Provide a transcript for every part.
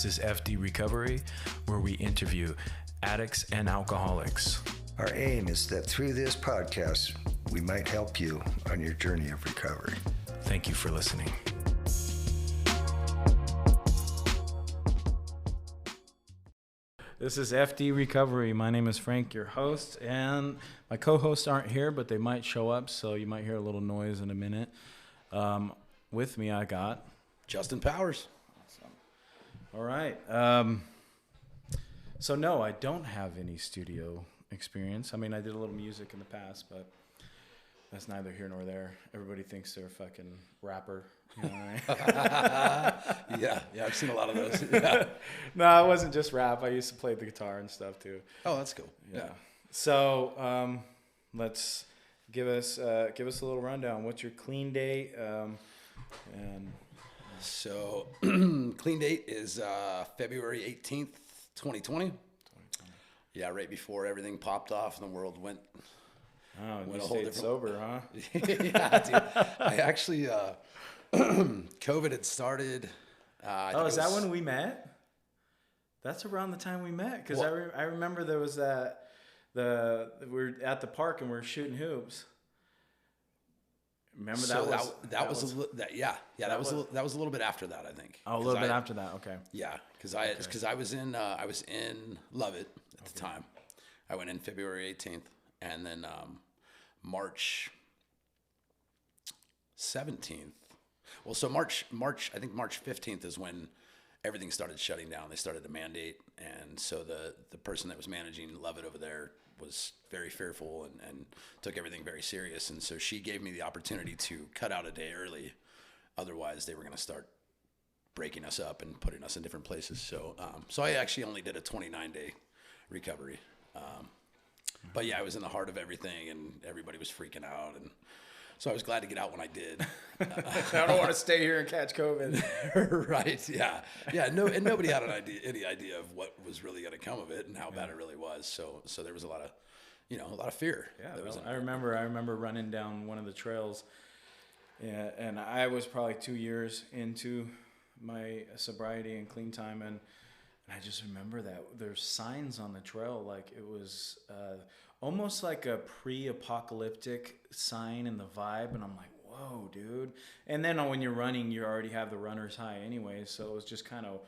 This is F.D.Recovery, where we interview addicts and alcoholics. Our aim is that through this podcast, we might help you on your journey of recovery. Thank you for listening. This is FD Recovery. My name is Frank, your host, and my co-hosts aren't here, but they might show up, so you might hear a little noise in a minute. With me, I got Justin Powers. Awesome. All right. So no, I don't have any studio experience. I mean, I did a little music in the past, but that's neither here nor there. Everybody thinks they're a fucking rapper. You know what I mean? Yeah, I've seen a lot of those. Yeah. No, it wasn't just rap. I used to play the guitar and stuff too. Oh, that's cool. Yeah. So let's give us a little rundown. What's your clean date? So clean date is February 18th, 2020. Yeah, right before everything popped off and the world went. Oh, you stayed sober, huh? Yeah, dude. I actually, COVID had stared. Is that when we met? That's around the time we met, because I remember there was we were at the park and we were shooting hoops. Remember that was a little bit after that, I think. Oh, a little bit after that. Okay. Yeah, because I was in Lovett at the time. I went in February 18th, and then March 17th. Well, so March I think March 15th is when everything started shutting down. They started a mandate, and so the person that was managing Lovett over there was very fearful and took everything very serious. And so she gave me the opportunity to cut out a day early. Otherwise, they were going to start breaking us up and putting us in different places. So I actually only did a 29-day recovery. But yeah, I was in the heart of everything, and everybody was freaking out, and so I was glad to get out when I did. I don't want to stay here and catch COVID. Right? Yeah. No, and nobody had any idea of what was really going to come of it and how bad it really was. So there was a lot of fear. Yeah. I remember running down one of the trails, and I was probably 2 years into my sobriety and clean time, and I just remember that there's signs on the trail, like it was almost like a pre-apocalyptic sign in the vibe, and I'm like, whoa, dude. And then when you're running, you already have the runner's high anyway, so it was just kind of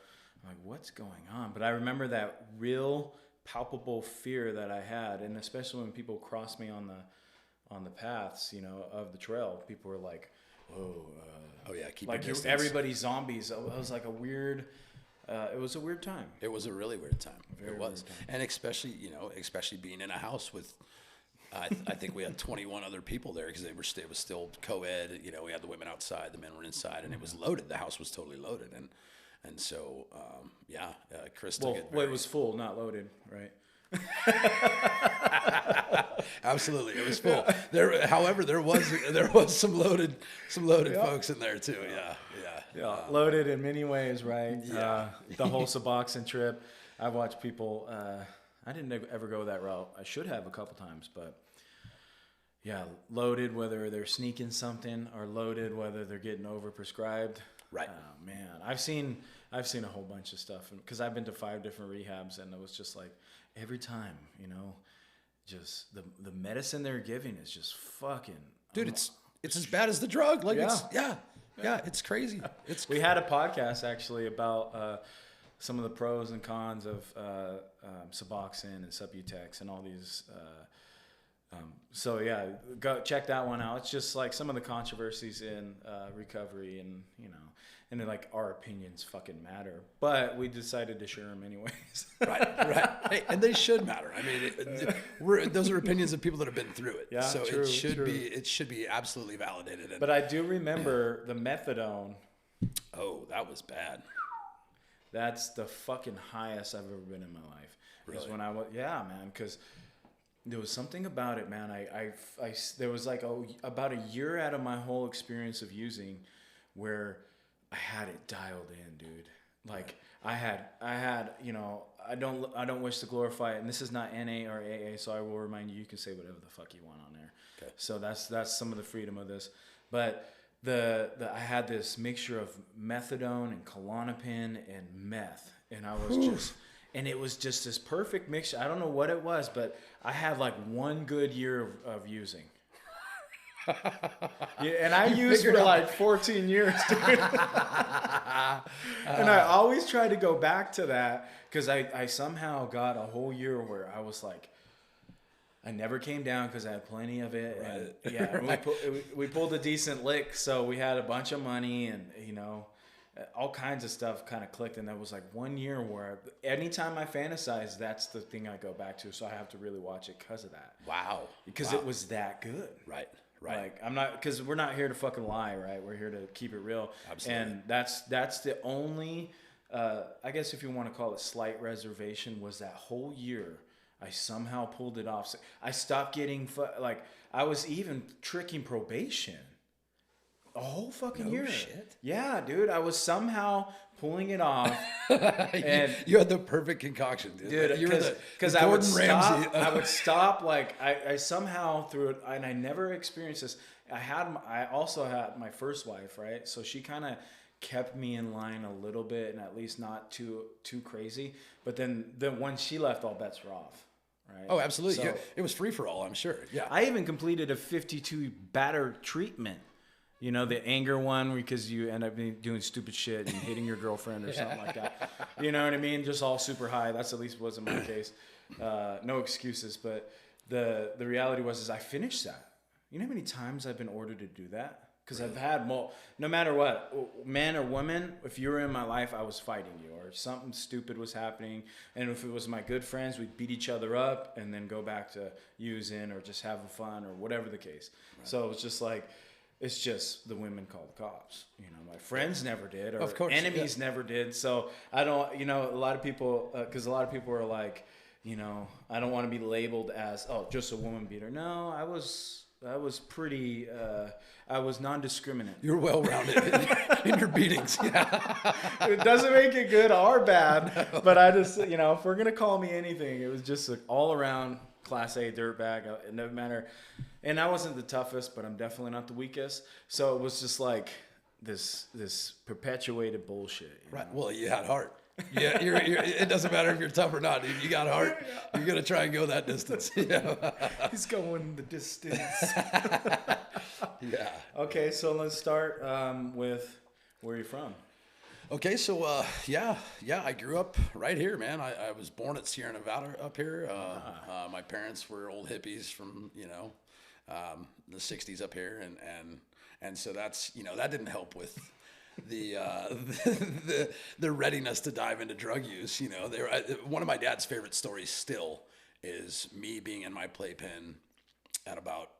like, what's going on? But I remember that real palpable fear that I had, and especially when people crossed me on the paths, of the trail, people were like, whoa. Oh yeah, keep like your distance. Everybody's zombies. It was like a weird. It was a weird time. It was a really weird time. It was. Weird time. And especially being in a house with, I think we had 21 other people there, because it was still co-ed. We had the women outside, the men were inside, and it was loaded. The house was totally loaded, and so Chris took it. Well, it was full, not loaded, right? Absolutely, it was full. However, there was some loaded folks in there too. Yeah. Loaded in many ways, right? Yeah. The whole Suboxone trip. I've watched people. I didn't ever go that route. I should have a couple times, but yeah, loaded whether they're sneaking something, or loaded whether they're getting overprescribed. Right. Oh man, I've seen a whole bunch of stuff, because I've been to 5 different rehabs, and it was just like every time, just the medicine they're giving is just fucking. Dude, it's as bad as the drug. Like it's crazy. We had a podcast actually about some of the pros and cons of Suboxone and Subutex and all these. So yeah, go check that one out. It's just like some of the controversies in recovery, and and then like our opinions fucking matter, but we decided to share them anyways. Right. Hey, and they should matter. I mean, those are opinions of people that have been through it. Yeah, so true, it should be absolutely validated. But I do remember the methadone. Oh, that was bad. That's the fucking highest I've ever been in my life. Really? When I was, yeah, man, because there was something about it, man. There was like about a year out of my whole experience of using where I had it dialed in, dude. Like I had, I don't wish to glorify it, and this is not NA or AA, so I will remind you, you can say whatever the fuck you want on there. Okay. So that's some of the freedom of this. But I had this mixture of methadone and Klonopin and meth, and I was just, and it was just this perfect mixture. I don't know what it was, but I had like one good year of using. Yeah, and I used for like 14 years, dude. And I always tried to go back to that because I somehow got a whole year where I was like, I never came down because I had plenty of it. Right. And yeah, Right. we pulled a decent lick, so we had a bunch of money, and all kinds of stuff kind of clicked. And there was like 1 year where anytime I fantasize, that's the thing I go back to. So I have to really watch it because of that. Wow. Because Wow. it was that good. Right. Like I'm not, because we're not here to fucking lie, right? We're here to keep it real. Absolutely. And that's the only, I guess if you want to call it slight reservation, was that whole year. I somehow pulled it off. I stopped getting I was even tricking probation a whole fucking year. Shit. Yeah, dude. I was somehow pulling it off. And you had the perfect concoction, dude. You were because the I would Gordon Ramsay. stop. I would stop. Like I somehow through it, and I never experienced this. I also had my first wife, right? So she kind of kept me in line a little bit, and at least not too crazy. But then when she left, all bets were off. Right? Oh, absolutely. So, It was free for all, I'm sure. Yeah. I even completed a 52 batter treatment. You know, the anger one, because you end up doing stupid shit and hitting your girlfriend or something like that. You know what I mean? Just all super high. That's at least wasn't my case. No excuses. But the reality was I finished that. You know how many times I've been ordered to do that? Because I've had no matter what, man or woman, if you were in my life, I was fighting you, or something stupid was happening. And if it was my good friends, we'd beat each other up and then go back to using or just having fun or whatever the case. Right. So it's just like, it's just the women call the cops. You know, my friends never did, or of course, enemies never did. So I don't, a lot of people, because a lot of people are like, I don't want to be labeled as, just a woman beater. No, I was pretty, I was non-discriminate. You're well-rounded in your beatings. Yeah. It doesn't make it good or bad, but I just, if we're going to call me anything, it was just an all-around Class A dirtbag. It never matter. And I wasn't the toughest, but I'm definitely not the weakest. So it was just like this perpetuated bullshit. Right. Well, you had heart. Yeah, it doesn't matter if you're tough or not. If you got heart, you're gonna try and go that distance. He's going the distance. Yeah. Okay, so let's start with where you're from. Okay, so I grew up right here, man. I was born at Sierra Nevada up here. My parents were old hippies from the '60s up here, and so that's that didn't help with the readiness to dive into drug use. One of my dad's favorite stories still is me being in my playpen at about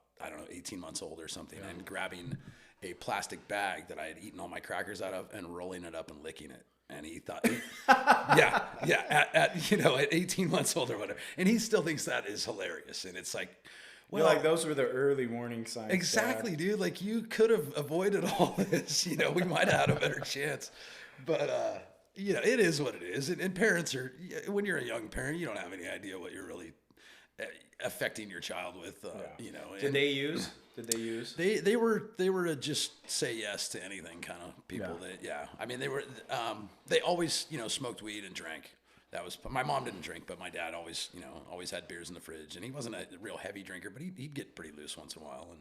18 months old or something, and grabbing a plastic bag that I had eaten all my crackers out of and rolling it up and licking it. And he thought, at 18 months old or whatever, and he still thinks that is hilarious. And it's like, well, like those were the early warning signs. Exactly, dude. Like you could have avoided all this. We might have had a better chance. But it is what it is. And parents are, when you're a young parent, you don't have any idea what you're really affecting your child with. Did they use? They were a just say yes to anything kind of people. Yeah. I mean, they always smoked weed and drank. That was, my mom didn't drink, but my dad always had beers in the fridge, and he wasn't a real heavy drinker, but he'd get pretty loose once in a while.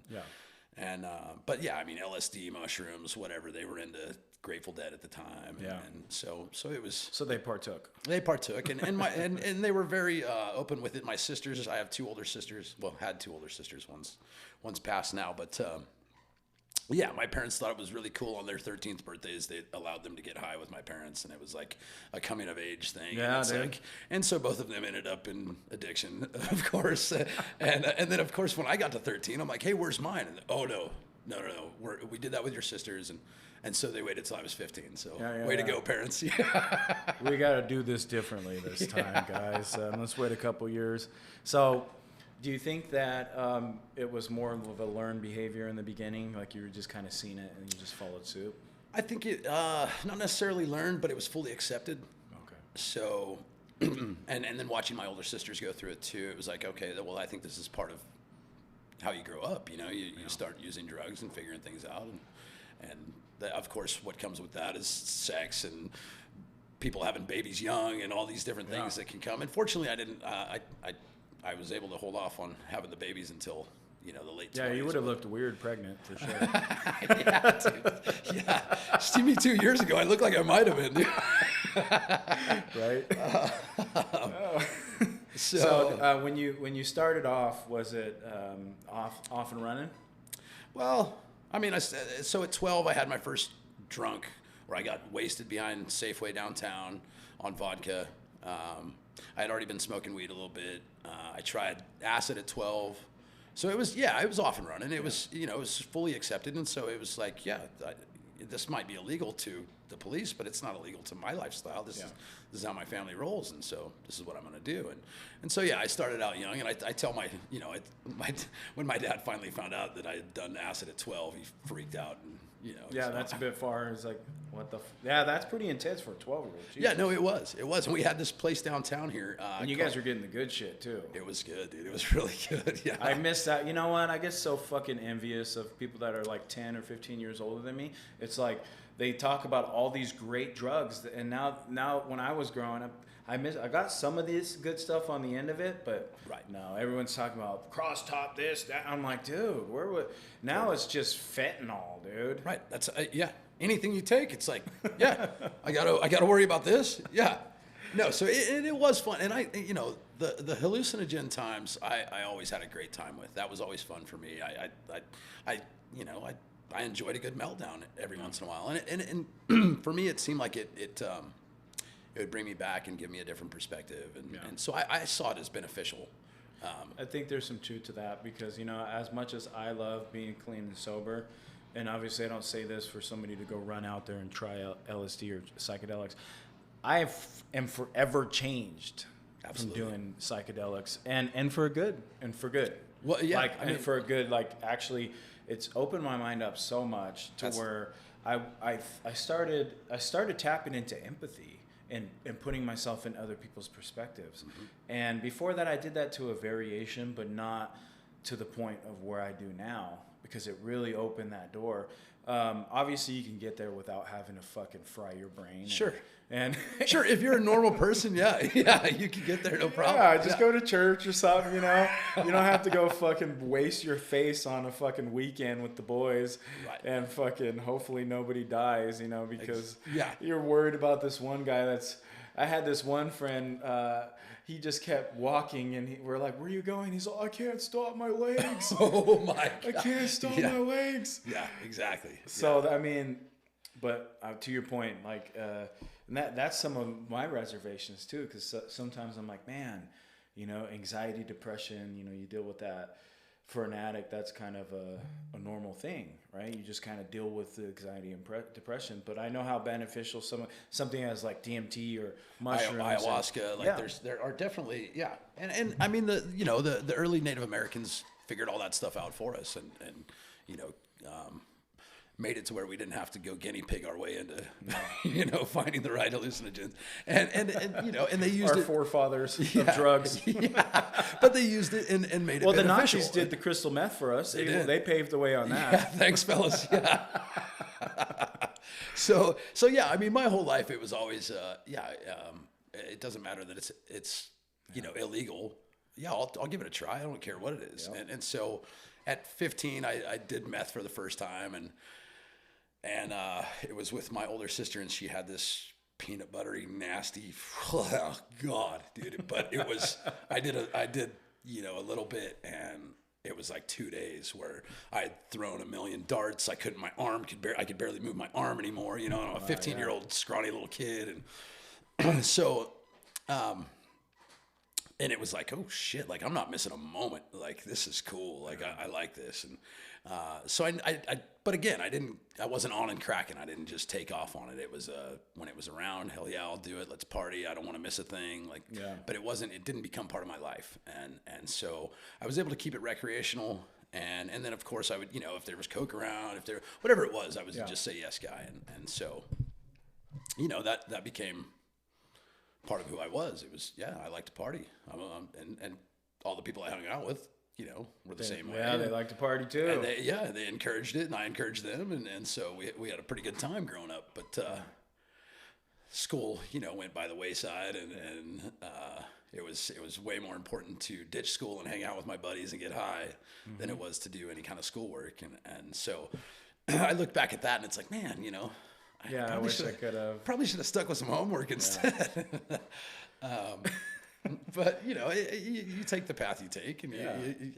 But yeah, I mean, LSD, mushrooms, whatever, they were into Grateful Dead at the time. And so it was. So they partook. And they were very open with it. My sisters, I have two older sisters. Well, had two older sisters. One's passed now, but yeah, my parents thought it was really cool on their 13th birthdays. They allowed them to get high with my parents, and it was like a coming of age thing. Yeah, and so both of them ended up in addiction, of course. And then of course when I got to 13, I'm like, hey, where's mine? And oh no, we did that with your sisters, and so they waited till I was 15. So way to go, parents. We got to do this differently this time, guys. Let's wait a couple years. So. Do you think that it was more of a learned behavior in the beginning, like you were just kind of seeing it and you just followed suit? I think it not necessarily learned, but it was fully accepted. Okay. So, and then watching my older sisters go through it too, it was like, okay, well, I think this is part of how you grow up. You start using drugs and figuring things out, of course, what comes with that is sex and people having babies young and all these different things that can come. And fortunately, I didn't. I was able to hold off on having the babies until the late 20s. Yeah, you would have looked weird pregnant for sure. Yeah, dude. Yeah. See me 2 years ago, I looked like I might have been, dude. Right? So when you started off, was it off and running? well, I mean, so at 12, I had my first drunk where I got wasted behind Safeway downtown on vodka. I had already been smoking weed a little bit. I tried acid at 12. So it was off and running. It was, it was fully accepted. And so it was like, this might be illegal to the police, but it's not illegal to my lifestyle. This is how my family rolls. And so this is what I'm going to do. And so, I started out young, and I tell when my dad finally found out that I had done acid at 12, he freaked out. And, that's a bit far. It's like, what the? Yeah, that's pretty intense for a 12-year-old. Yeah, no, it was. And we had this place downtown here. And you guys were getting the good shit too. It was good, dude. It was really good. Yeah. I miss that. You know what? I get so fucking envious of people that are like 10 or 15 years older than me. It's like they talk about all these great drugs, and now when I was growing up, I got some of this good stuff on the end of it, but no, everyone's talking about cross-top this, that. I'm like, dude, now it's just fentanyl, dude. Right. That's anything you take, it's like, I gotta worry about this. Yeah. No, so it was fun, and the hallucinogen times I always had a great time with. That was always fun for me. I enjoyed a good meltdown every once in a while, and for me it seemed like it would bring me back and give me a different perspective, and so I saw it as beneficial. I think there's some truth to that because, as much as I love being clean and sober, and obviously I don't say this for somebody to go run out there and try LSD or psychedelics, I am forever changed from doing psychedelics and for good. Well, yeah. And for a good, actually, it's opened my mind up so much to where I started tapping into empathy and putting myself in other people's perspectives. Mm-hmm. And before that, I did that to a variation, but not to the point of where I do now, because it really opened that door. Obviously, you can get there without having to fucking fry your brain. Sure. And sure, if you're a normal person, you can get there, no problem. Yeah, just go to church or something, You don't have to go fucking waste your face on a fucking weekend with the boys and fucking hopefully nobody dies, because you're worried about this one guy I had this one friend, he just kept walking, and we're like, where are you going? He's like, I can't stop my legs. Oh, my God. I can't stop my legs. Yeah, exactly. So, I mean, but to your point, and that's some of my reservations, too, because sometimes I'm like, man, anxiety, depression, you deal with that. For an addict, that's kind of a normal thing, right? You just kind of deal with the anxiety and depression. But I know how beneficial something as like DMT or mushrooms, ayahuasca, there are definitely and I mean the early Native Americans figured all that stuff out for us and made it to where we didn't have to go guinea pig our way into finding the right hallucinogens and they used our forefathers of drugs. But they used it and made it beneficial. The Nazis did the crystal meth for us. They paved the way on that. Yeah, thanks, fellas. Yeah. So I mean, my whole life it was always it doesn't matter that it's illegal. Yeah, I'll give it a try. I don't care what it is. Yep. And so at 15 I did meth for the first time and it was with my older sister, and she had this peanut buttery, nasty, oh God, dude. But it was, I did a little bit, and it was like 2 days where I had thrown a million darts. I could barely move my arm anymore. I'm a 15-year-old scrawny little kid. And so, and it was like, oh shit, like I'm not missing a moment. Like, this is cool. Like I like this. And, so but again, I wasn't on and cracking. I didn't just take off on it. It was, when it was around, hell yeah, I'll do it. Let's party. I don't want to miss a thing. But it didn't become part of my life. And so I was able to keep it recreational. And then of course I would, if there was Coke around, whatever it was, I was just say yes guy. And so, that became part of who I was. It was, I like to party. And all the people I hung out with were the same way. Yeah, they like to party too. And they encouraged it, and I encouraged them, and so we had a pretty good time growing up. But school, went by the wayside, and it was way more important to ditch school and hang out with my buddies and get high than it was to do any kind of schoolwork. And so I look back at that, and it's like, man, I wish I could have. Probably should have stuck with some homework instead. But you take the path you take, and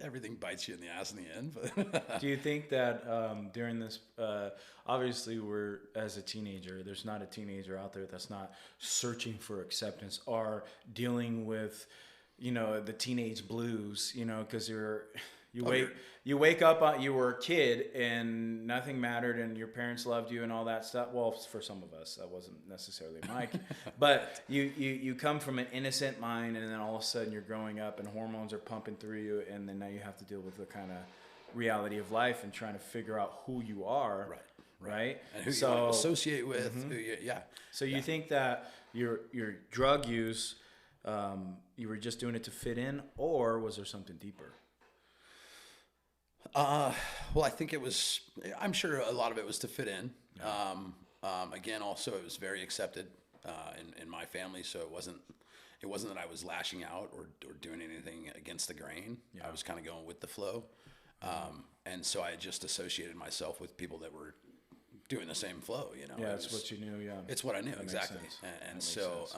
everything bites you in the ass in the end. But do you think that during this, obviously we're as a teenager, there's not a teenager out there that's not searching for acceptance or dealing with, the teenage blues, because you wake up, you were a kid and nothing mattered and your parents loved you and all that stuff. Well, for some of us, that wasn't necessarily Mike, but you come from an innocent mind, and then all of a sudden you're growing up and hormones are pumping through you, and then now you have to deal with the kind of reality of life and trying to figure out who you are. Right. And who you want to associate with. So you think that your drug use, you were just doing it to fit in, or was there something deeper? Well, I think I'm sure a lot of it was to fit in. Again, also it was very accepted, in my family. So it wasn't that I was lashing out or doing anything against the grain. I was kind of going with the flow. And so I just associated myself with people that were doing the same flow, That's what you knew. Yeah. It's what I knew. Exactly. And so,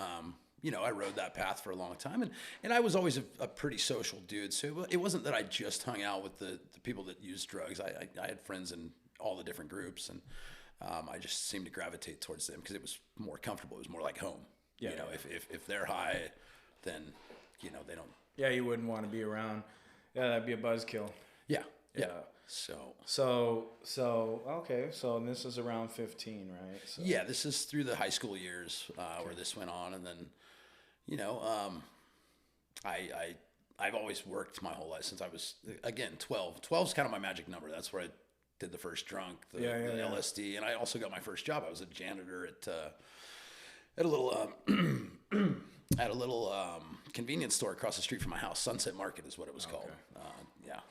I rode that path for a long time, and I was always a pretty social dude. So it wasn't that I just hung out with the people that used drugs. I had friends in all the different groups, and I just seemed to gravitate towards them because it was more comfortable. It was more like home. If they're high, then they don't. Yeah, you wouldn't want to be around. Yeah, that'd be a buzzkill. Yeah. So okay. So this is around 15, right? So. Yeah, this is through the high school years where this went on, and then. I've always worked my whole life since I was, again, 12. 12 is kind of my magic number. That's where I did the first drunk, the LSD, and I also got my first job. I was a janitor at a little convenience store across the street from my house. Sunset Market is what it was called.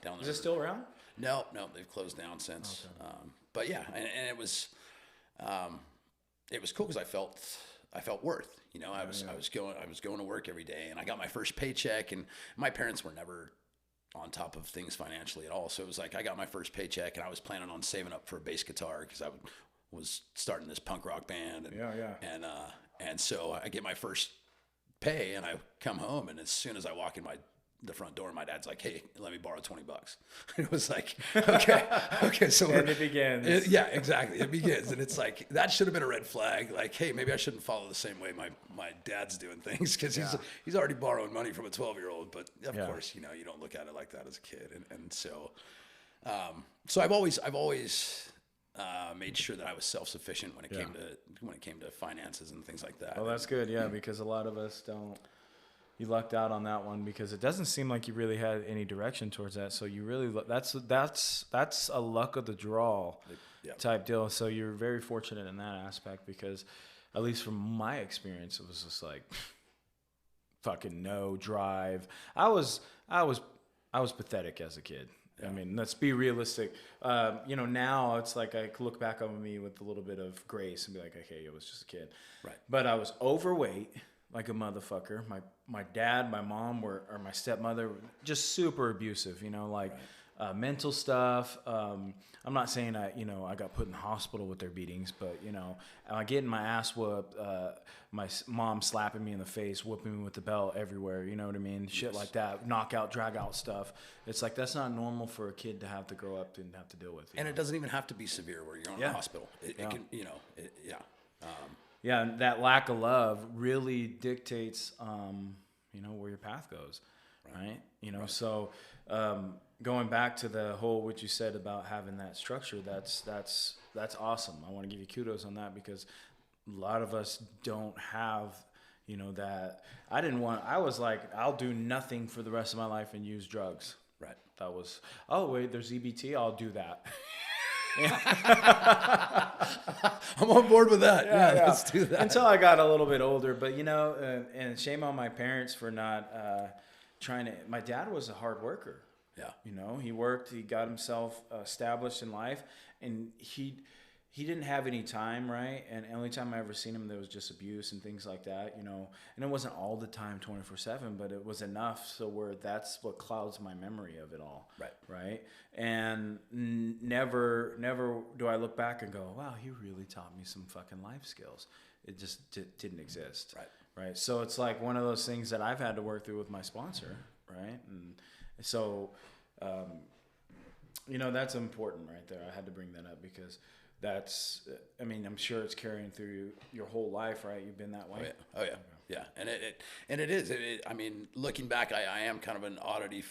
Down there. Is it still around? No, they've closed down since. Okay. But yeah, and it was cool because I felt worth. I was going to work every day, and I got my first paycheck, and my parents were never on top of things financially at all. So it was like I got my first paycheck, and I was planning on saving up for a bass guitar because I was starting this punk rock band. And so I get my first pay, and I come home, and as soon as I walk in the front door, my dad's like, "Hey, let me borrow $20." It was like, okay, so and it begins. Yeah, exactly. It begins, and it's like that should have been a red flag. Like, hey, maybe I shouldn't follow the same way my dad's doing things because he's already borrowing money from a 12-year-old. But of course, you don't look at it like that as a kid, and so I've always made sure that I was self-sufficient when it came to finances and things like that. Well, that's good, because a lot of us don't. You lucked out on that one because it doesn't seem like you really had any direction towards that. So you really that's a luck of the draw type deal. So you're very fortunate in that aspect because, at least from my experience, it was just like fucking no drive. I was pathetic as a kid. I mean, let's be realistic. Now it's like I look back on me with a little bit of grace and be like, okay, it was just a kid. Right. But I was overweight. Like a motherfucker. My dad, my mom or my stepmother, just super abusive, mental stuff. I'm not saying I got put in the hospital with their beatings, but, I getting my ass whooped, my mom slapping me in the face, whooping me with the belt everywhere. You know what I mean? Yes. Shit like that, knockout, drag out stuff. It's like, that's not normal for a kid to have to grow up and have to deal with. And it doesn't even have to be severe where you're in the hospital. It can, and that lack of love really dictates, where your path goes, right? So going back to the whole what you said about having that structure, that's awesome. I want to give you kudos on that because a lot of us don't have, that. I was like, I'll do nothing for the rest of my life and use drugs. Right. That was, there's EBT, I'll do that. I'm on board with that. Yeah, let's do that. Until I got a little bit older, but and shame on my parents for not trying to. My dad was a hard worker, Yeah. You know, he worked, he got himself established in life, and he didn't have any time, right? And the only time I ever seen him, there was just abuse and things like that, you know. And it wasn't all the time 24/7, but it was enough so where that's what clouds my memory of it all. Right. Right. And never do I look back and go, wow, he really taught me some fucking life skills. It just didn't exist. Right. Right. So it's like one of those things that I've had to work through with my sponsor. Right. And so, you know, that's important right there. I had to bring that up because that's, I mean, I'm sure it's carrying through your whole life, right? You've been that way. Oh yeah. Yeah. And it is, I mean, looking back, I am kind of an oddity,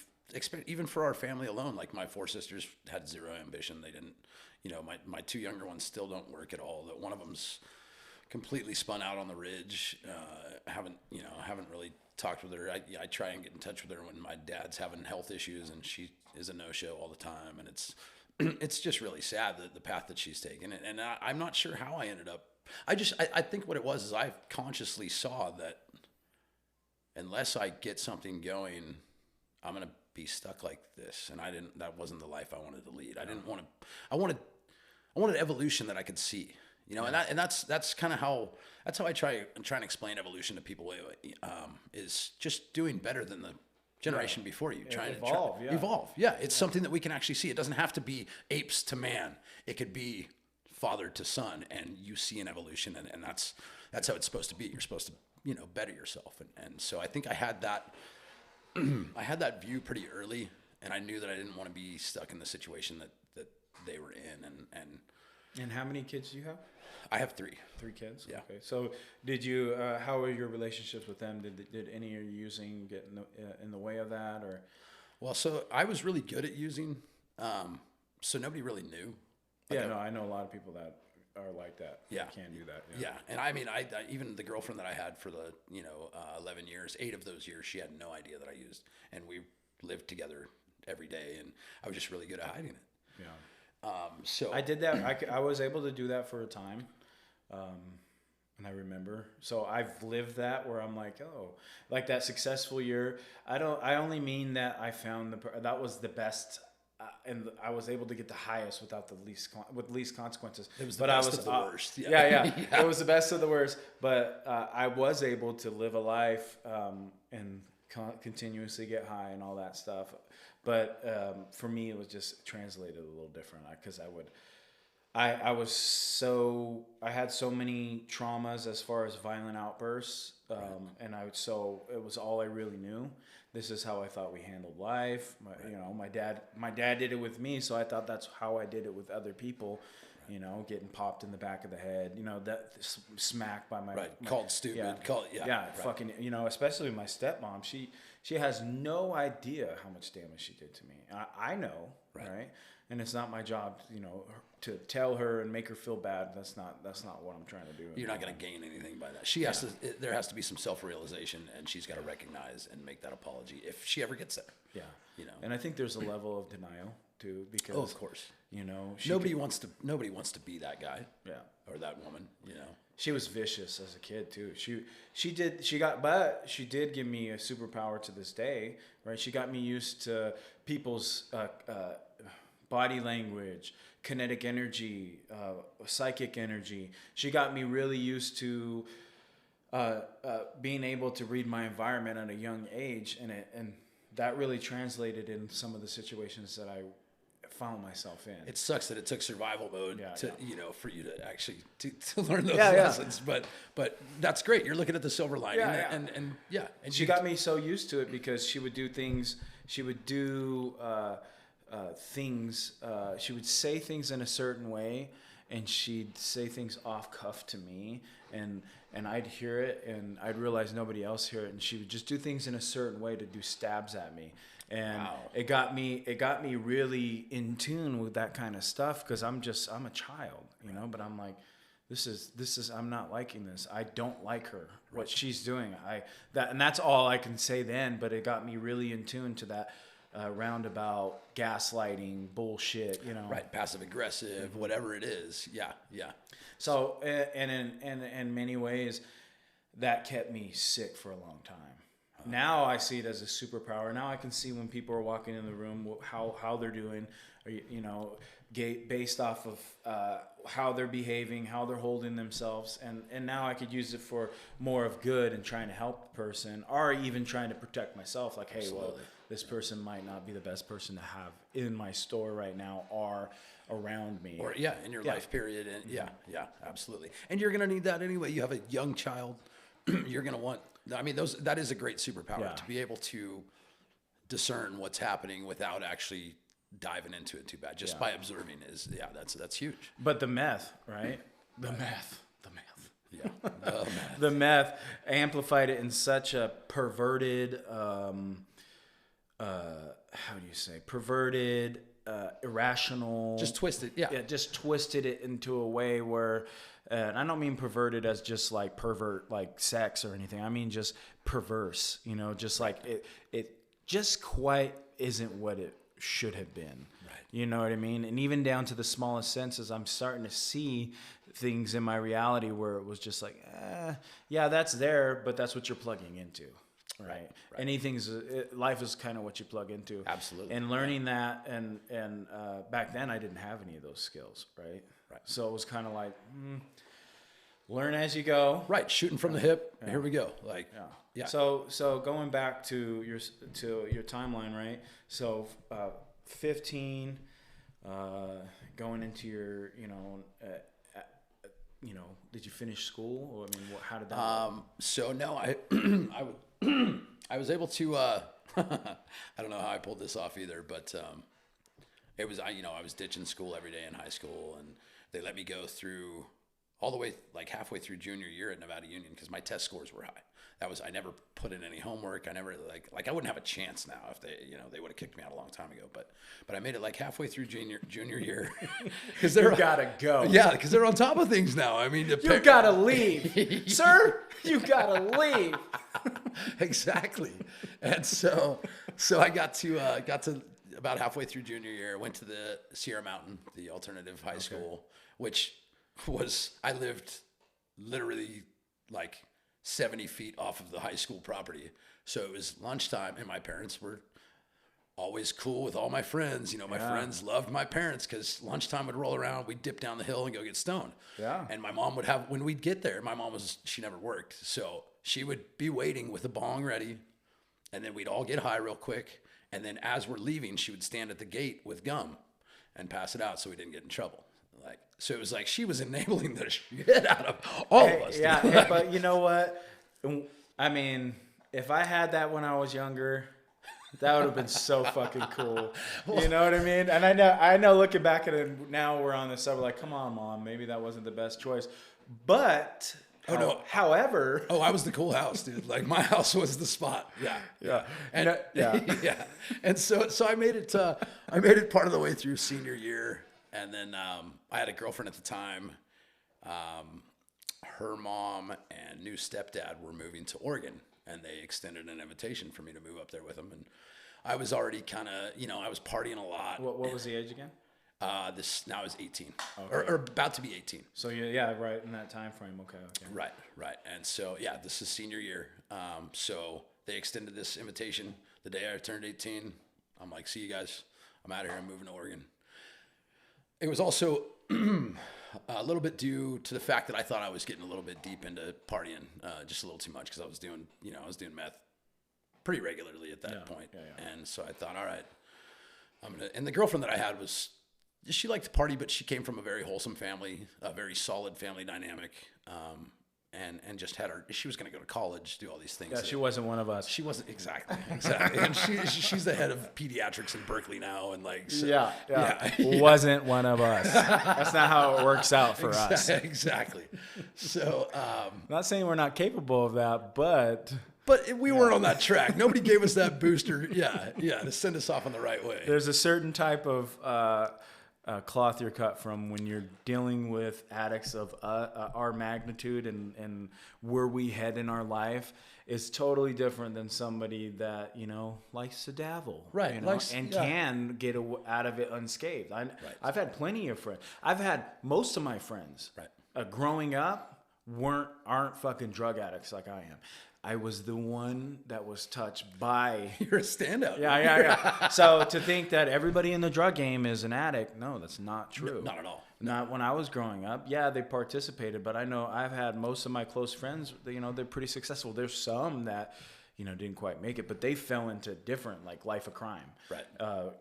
even for our family alone. Like my 4 sisters had zero ambition. They didn't, you know, my 2 younger ones still don't work at all. That one of them's completely spun out on the ridge. Haven't really talked with her. I try and get in touch with her when my dad's having health issues, and she is a no-show all the time. And it's just really sad the path that she's taken. And I'm not sure how I ended up. I think what it was is I consciously saw that unless I get something going, I'm going to be stuck like this. And that wasn't the life I wanted to lead. I wanted evolution that I could see. You know, and that's kind of how I try and explain evolution to people. Is just doing better than the generation before you. Trying to evolve. Yeah, it's something that we can actually see. It doesn't have to be apes to man. It could be father to son, and you see an evolution, and that's how it's supposed to be. You're supposed to, you know, better yourself, and so I think I had that view pretty early, and I knew that I didn't want to be stuck in the situation that they were in, And how many kids do you have? I have 3. 3 kids? Yeah. Okay. So did you, how were your relationships with them? Did any of you using get in the way of that or? Well, so I was really good at using, so nobody really knew. Like I know a lot of people that are like that. Yeah. Can do that. Yeah. And I mean, I even the girlfriend that I had for the, 11 years, 8 of those years, she had no idea that I used, and we lived together every day, and I was just really good at hiding it. Yeah. So I did that. I was able to do that for a time. And I remember, so I've lived that where I'm like, oh, like that successful year. I only mean that I found that was the best, and I was able to get the highest without the least consequences. It was the best of the worst. Yeah. Yeah. It was the best of the worst, but I was able to live a life and continuously get high and all that stuff. But for me, it was just translated a little different because I had so many traumas as far as violent outbursts, and it was all I really knew. This is how I thought we handled life. My dad did it with me, so I thought that's how I did it with other people. You know, getting popped in the back of the head. You know, that smacked by my called stupid. Fucking. You know, especially my stepmom. She has no idea how much damage she did to me. I know, right? And it's not my job, to tell her and make her feel bad. That's not what I'm trying to do. You're not going to gain anything by that. There has to be some self-realization, and she's got to recognize and make that apology if she ever gets there. Yeah. You know. And I think there's a level of denial too, because of course, nobody wants to be that guy. Yeah. Or that woman. She was vicious as a kid too. She did give me a superpower to this day, right? She got me used to people's body language, kinetic energy, psychic energy. She got me really used to being able to read my environment at a young age, and that really translated in some of the situations that I found myself in. It sucks that it took survival mode for you to actually to learn those lessons, but that's great. You're looking at the silver lining, and she got me so used to it because she would do things. She would do things. She would say things in a certain way, and she'd say things off cuff to me, and I'd hear it, and I'd realize nobody else hear it, and she would just do things in a certain way to do stabs at me. And it got me really in tune with that kind of stuff because I'm a child, but I'm like, this is I'm not liking this. I don't like her, what she's doing. And that's all I can say then, but it got me really in tune to that roundabout gaslighting bullshit, Right, passive aggressive, whatever it is. Yeah. So, and in many ways that kept me sick for a long time. Now I see it as a superpower. Now I can see when people are walking in the room how they're doing, or, based off of how they're behaving, how they're holding themselves, and now I could use it for more of good and trying to help the person, or even trying to protect myself. Like, hey, Absolutely. well, this person might not be the best person to have in my store right now or around me. Or in your life period. And yeah, absolutely. And you're going to need that anyway. You have a young child. You're going to want, that is a great superpower to be able to discern what's happening without actually diving into it too bad. Just by observing that's huge. But the meth, right? The meth. Yeah. The meth amplified it in such a perverted, how do you say? Perverted, irrational. Just twisted. Yeah. Yeah, just twisted it into a way where, and I don't mean perverted as just like pervert, like sex or anything. I mean just perverse, just like it just quite isn't what it should have been. Right. You know what I mean? And even down to the smallest senses, I'm starting to see things in my reality where it was just like, yeah, that's there, but that's what you're plugging into. Right. Life is kind of what you plug into. Absolutely. And learning that, and back then I didn't have any of those skills. Right. So it was kind of like, learn as you go. Right. Shooting from the hip. Here we go. Like, yeah. So going back to your timeline, right? So 15, going into your, did you finish school? Or how did that work? So no, I was able to, I don't know how I pulled this off either, but, it was, I was ditching school every day in high school, and they let me go through all the way, like halfway through junior year at Nevada Union, because my test scores were high. I never put in any homework. I never like I wouldn't have a chance now if they would have kicked me out a long time ago. But I made it like halfway through junior year, because you gotta go. Yeah, because they're on top of things now. I mean, you gotta leave, sir. You gotta leave. Exactly. And so I got to about halfway through junior year. Went to the Sierra Mountain, the alternative high school, which I lived literally like 70 feet off of the high school property. So it was lunchtime, and my parents were always cool with all my friends. My friends loved my parents because lunchtime would roll around. We'd dip down the hill and go get stoned. Yeah. And my mom would have, when we'd get there, she never worked. So she would be waiting with a bong ready, and then we'd all get high real quick. And then as we're leaving, she would stand at the gate with gum and pass it out so we didn't get in trouble. So it was like she was enabling the shit out of all of us. Yeah, but you know what? I mean, if I had that when I was younger, that would have been so fucking cool. You know what I mean? And I know looking back at it now, we're on this side, we're like, come on, Mom, maybe that wasn't the best choice. But however, I was the cool house, dude. Like my house was the spot. Yeah. And yeah. And so I made it part of the way through senior year. And then I had a girlfriend at the time. Her mom and new stepdad were moving to Oregon, and they extended an invitation for me to move up there with them. And I was already kind of, I was partying a lot. What was the age again? This now is 18, or about to be 18. So right in that time frame. Okay. Right. And so this is senior year. So they extended this invitation the day I turned 18. I'm like, see you guys. I'm out of here. I'm moving to Oregon. It was also a little bit due to the fact that I thought I was getting a little bit deep into partying, just a little too much, because I was doing meth pretty regularly at that point. Yeah. And so I thought, all right, and the girlfriend that I had she liked to party, but she came from a very wholesome family, a very solid family dynamic. And just she was going to go to college, do all these things. Yeah, she wasn't one of us. She wasn't exactly. And she's the head of pediatrics in Berkeley now, and wasn't one of us. That's not how it works out for us. Exactly. So, not saying we're not capable of that, but we weren't on that track. Nobody gave us that booster. To send us off on the right way. There's a certain type of cloth you're cut from when you're dealing with addicts of our magnitude and where we head in our life is totally different than somebody that likes to dabble, right? Can get out of it unscathed. I've had plenty of friends. I've had most of my friends growing up aren't fucking drug addicts like I am. I was the one that was touched by. You're a standout. Yeah. So to think that everybody in the drug game is an addict, no, that's not true. No, not at all. Not when I was growing up. Yeah, they participated, but I know I've had most of my close friends, you know, they're pretty successful. There's some that, you know, didn't quite make it, but they fell into different, like, life of crime, right?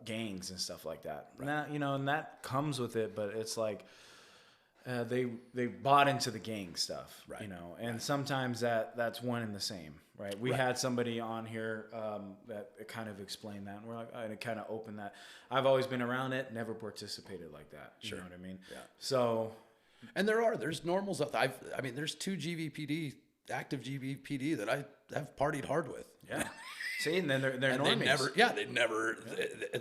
Gangs and stuff like that. Right. That, you know, and that comes with it, but it's like they bought into the gang stuff, right? You know, and sometimes that's one and the same, right? We had somebody on here that kind of explained that, and we're like, and it kind of opened that. I've always been around it, never participated like that. You know what I mean? Yeah. So, and there's normals out there. I mean, there's 2 active GVPD that I have partied hard with. Yeah. See, and then they're normies. They never.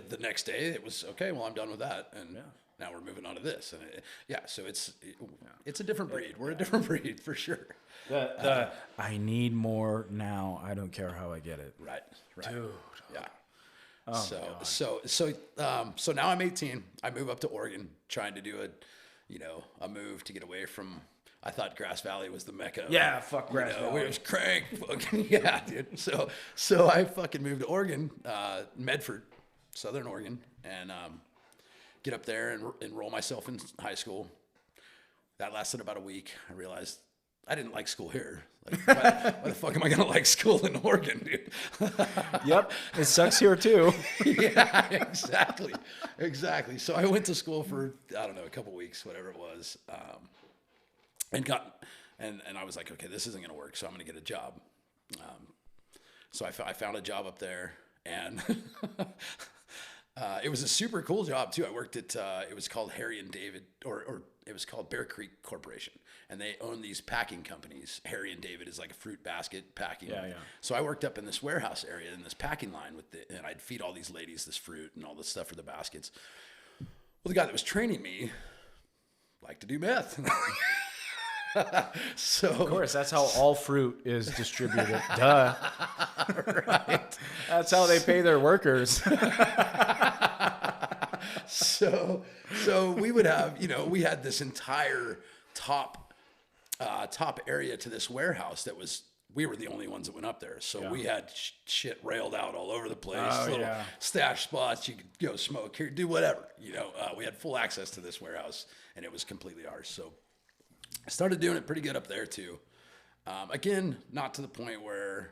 The next day it was okay. Well, I'm done with that, and now we're moving on to this. And so it's a different breed. We're a different breed for sure. I need more now. I don't care how I get it. Right. Dude. Yeah. Oh, So now I'm 18. I move up to Oregon, trying to do a move to get away from. I thought Grass Valley was the mecca. Yeah, fuck Grass Valley. It was crank. Fucking, yeah, dude. So I fucking moved to Oregon, Medford, Southern Oregon, and get up there and enroll myself in high school. That lasted about a week. I realized I didn't like school here. Like, why the fuck am I gonna like school in Oregon, dude? Yep, it sucks here too. Yeah, exactly. So I went to school for a couple weeks, whatever it was. And I was like, okay, this isn't going to work, so I'm going to get a job. So I found a job up there, and it was a super cool job too. I worked at it was called Harry and David, or it was called Bear Creek Corporation, and they own these packing companies. Harry and David is like a fruit basket packing. Yeah. So I worked up in this warehouse area in this packing line and I'd feed all these ladies this fruit and all this stuff for the baskets. Well, the guy that was training me liked to do meth. So of course, that's how all fruit is distributed. Duh. Right. That's how they pay their workers. So we would have, we had this entire top area to this warehouse we were the only ones that went up there. So we had shit railed out all over the place. Little stash spots. You could go smoke here, do whatever. We had full access to this warehouse, and it was completely ours. So I started doing it pretty good up there too. Again, not to the point where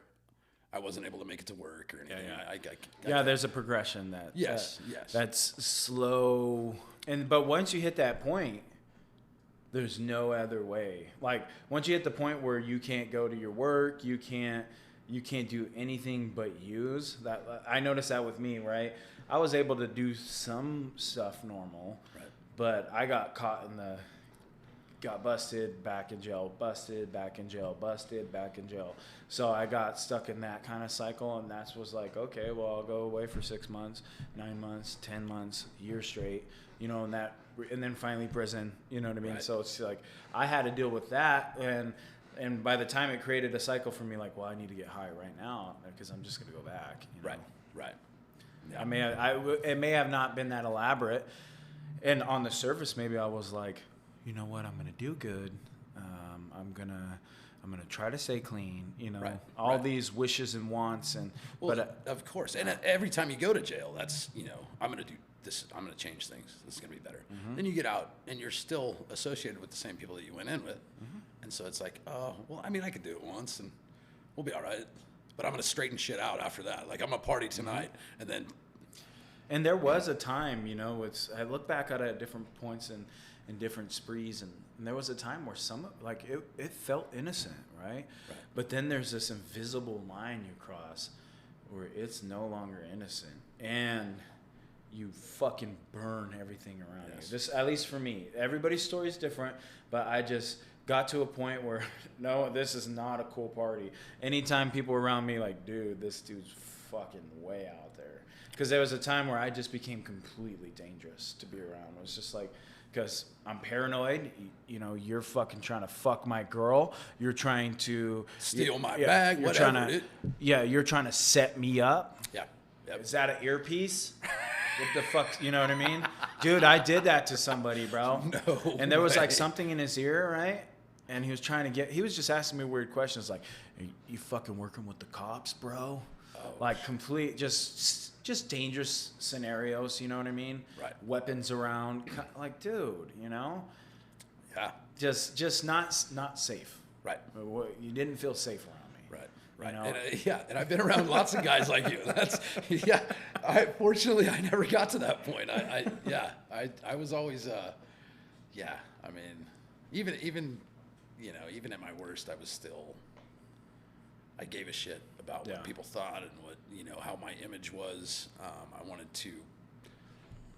I wasn't able to make it to work or anything. There's a progression yes. That's slow. But once you hit that point, there's no other way. Like once you hit the point where you can't go to your work, you can't do anything but use that. I noticed that with me, right? I was able to do some stuff normal, right, but I got caught got busted, back in jail, busted, back in jail, busted, back in jail. So I got stuck in that kind of cycle, and that was like, okay, well, I'll go away for 6 months, 9 months, 10 months, a year straight, and then finally prison, you know what I mean? Right. So it's like I had to deal with that, and by the time it created a cycle for me, like, well, I need to get high right now because I'm just going to go back. Right. Yeah. It may have not been that elaborate, and on the surface, maybe I was like, you know what? I'm gonna do good. I'm gonna try to stay clean. All these wishes and wants, of course. And every time you go to jail, that's I'm gonna do this. I'm gonna change things. This is gonna be better. Mm-hmm. Then you get out, and you're still associated with the same people that you went in with, and so it's like, oh, well, I mean, I could do it once, and we'll be all right. But I'm gonna straighten shit out after that. Like I'm gonna party tonight, and then. And there was a time, I look back at it at different points in different sprees, and there was a time where it felt innocent, right? But then there's this invisible line you cross where it's no longer innocent, and you fucking burn everything around you. This, at least for me, everybody's story is different, but I just got to a point where no, this is not a cool party. Anytime people around me like, dude, this dude's fucking way out there, because there was a time where I just became completely dangerous to be around. It was just like, because I'm paranoid, you're fucking trying to fuck my girl. You're trying to steal my bag, whatever. You're trying to set me up. Yeah. Yep. Is that an earpiece? What the fuck, you know what I mean? Dude, I did that to somebody, bro. No. And there was like something in his ear, right? and he was just asking me weird questions like, "Are you fucking working with the cops, bro?" Like complete, just dangerous scenarios. You know what I mean? Right. Weapons around, like, dude, you know? Yeah. Just not safe. Right. You didn't feel safe around me. Right. Right. You know? And, and I've been around lots of guys like you. Fortunately, I never got to that point. I was always, I mean, even at my worst, I gave a shit about what people thought and what, how my image was. I wanted to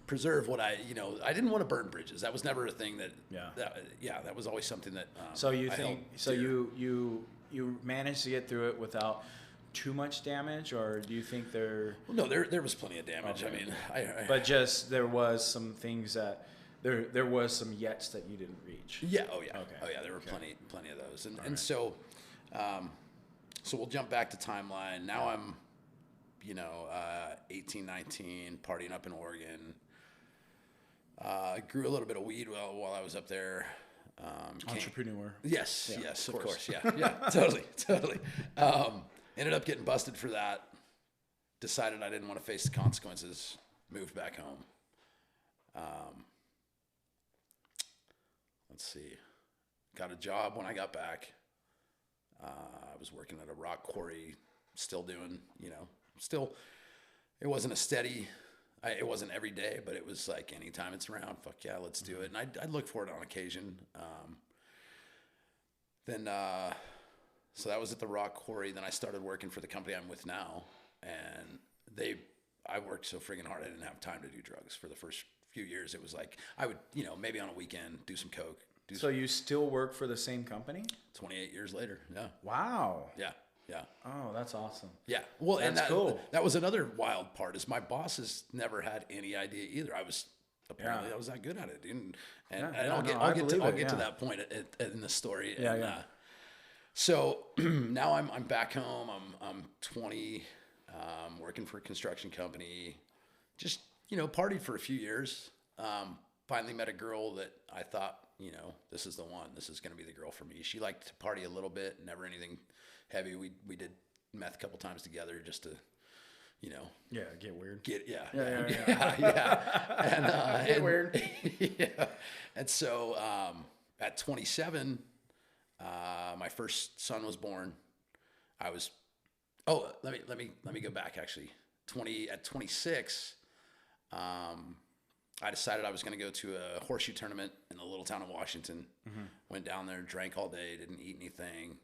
preserve what I didn't want to burn bridges. That was never a thing that was always something that, so you you managed to get through it without too much damage, or do you think there? Well, no, there was plenty of damage. Okay. I mean, but just there was some things that there was some yets that you didn't reach. Yeah. Oh yeah. Okay. Oh yeah. There were plenty of those, and so, so we'll jump back to timeline. Now I'm, 18, 19, partying up in Oregon. I grew a little bit of weed while I was up there. Entrepreneur. Yes, of course. Yeah, totally. Ended up getting busted for that. Decided I didn't want to face the consequences. Moved back home. Let's see. Got a job when I got back. I was working at a rock quarry, still doing, it wasn't a steady, it wasn't every day, but it was like anytime it's around, fuck yeah, let's do it. And I'd look for it on occasion. So that was at the rock quarry. Then I started working for the company I'm with now. And I worked so friggin' hard, I didn't have time to do drugs for the first few years. It was like, I would, maybe on a weekend, do some coke. So you still work for the same company? 28 years later, yeah. Wow. Yeah. Oh, that's awesome. Yeah. Well, that's cool. That was another wild part is my bosses never had any idea either. I was that good at it. And I'll get to that point in the story. So now I'm back home. I'm 20, working for a construction company. Just, partied for a few years. Finally met a girl that I thought, this is the one. This is going to be the girl for me. She liked to party a little bit, never anything heavy. We did meth a couple times together just to, get weird. And get weird. Yeah. And so at 27, my first son was born. Let me go back actually. At 26, I decided I was going to go to a horseshoe tournament in the little town of Washington. Mm-hmm. Went down there, drank all day, didn't eat anything.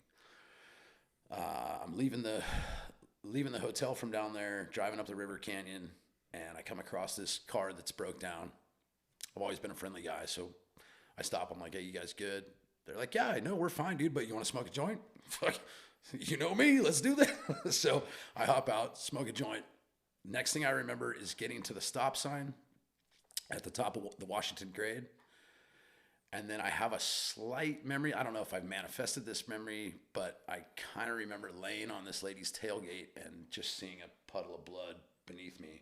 I'm leaving the hotel from down there, driving up the river canyon, and I come across this car that's broke down. I've always been a friendly guy, so I stop. I'm like, "Hey, you guys good?" They're like, "Yeah, I know, we're fine, dude, but you want to smoke a joint?" Fuck, you know me, let's do that. So I hop out, smoke a joint. Next thing I remember is getting to the stop sign at the top of the Washington grade. And then I have a slight memory. I don't know if I've manifested this memory, but I kind of remember laying on this lady's tailgate and just seeing a puddle of blood beneath me.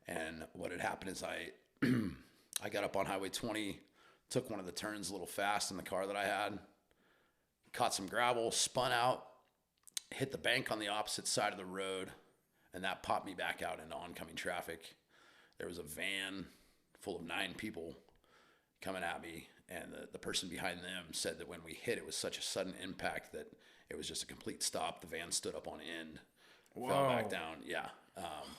And what had happened is I got up on Highway 20, took one of the turns a little fast in the car that I had, caught some gravel, spun out, hit the bank on the opposite side of the road, and that popped me back out into oncoming traffic. There was a van full of 9 people coming at me, and the person behind them said that when we hit, it was such a sudden impact that it was just a complete stop. The van stood up on end, fell back down. Yeah.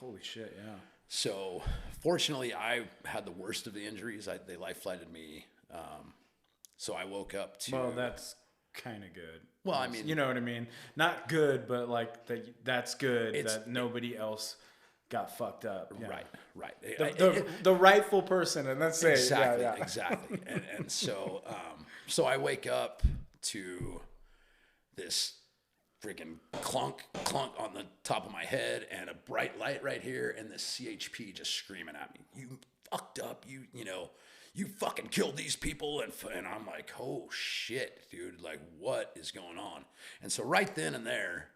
Holy shit, yeah. So fortunately, I had the worst of the injuries. They life-flighted me. So I woke up to... Well, that's kind of good. Well, I mean... You know what I mean? Not good, but like that's good that nobody else got fucked up. Yeah. Right. The rightful person, and let's say exactly. And so I wake up to this freaking clunk on the top of my head and a bright light right here, and this CHP just screaming at me. You fucked up. You fucking killed these people. And I'm like, oh shit, dude. Like, what is going on? And so right then and there,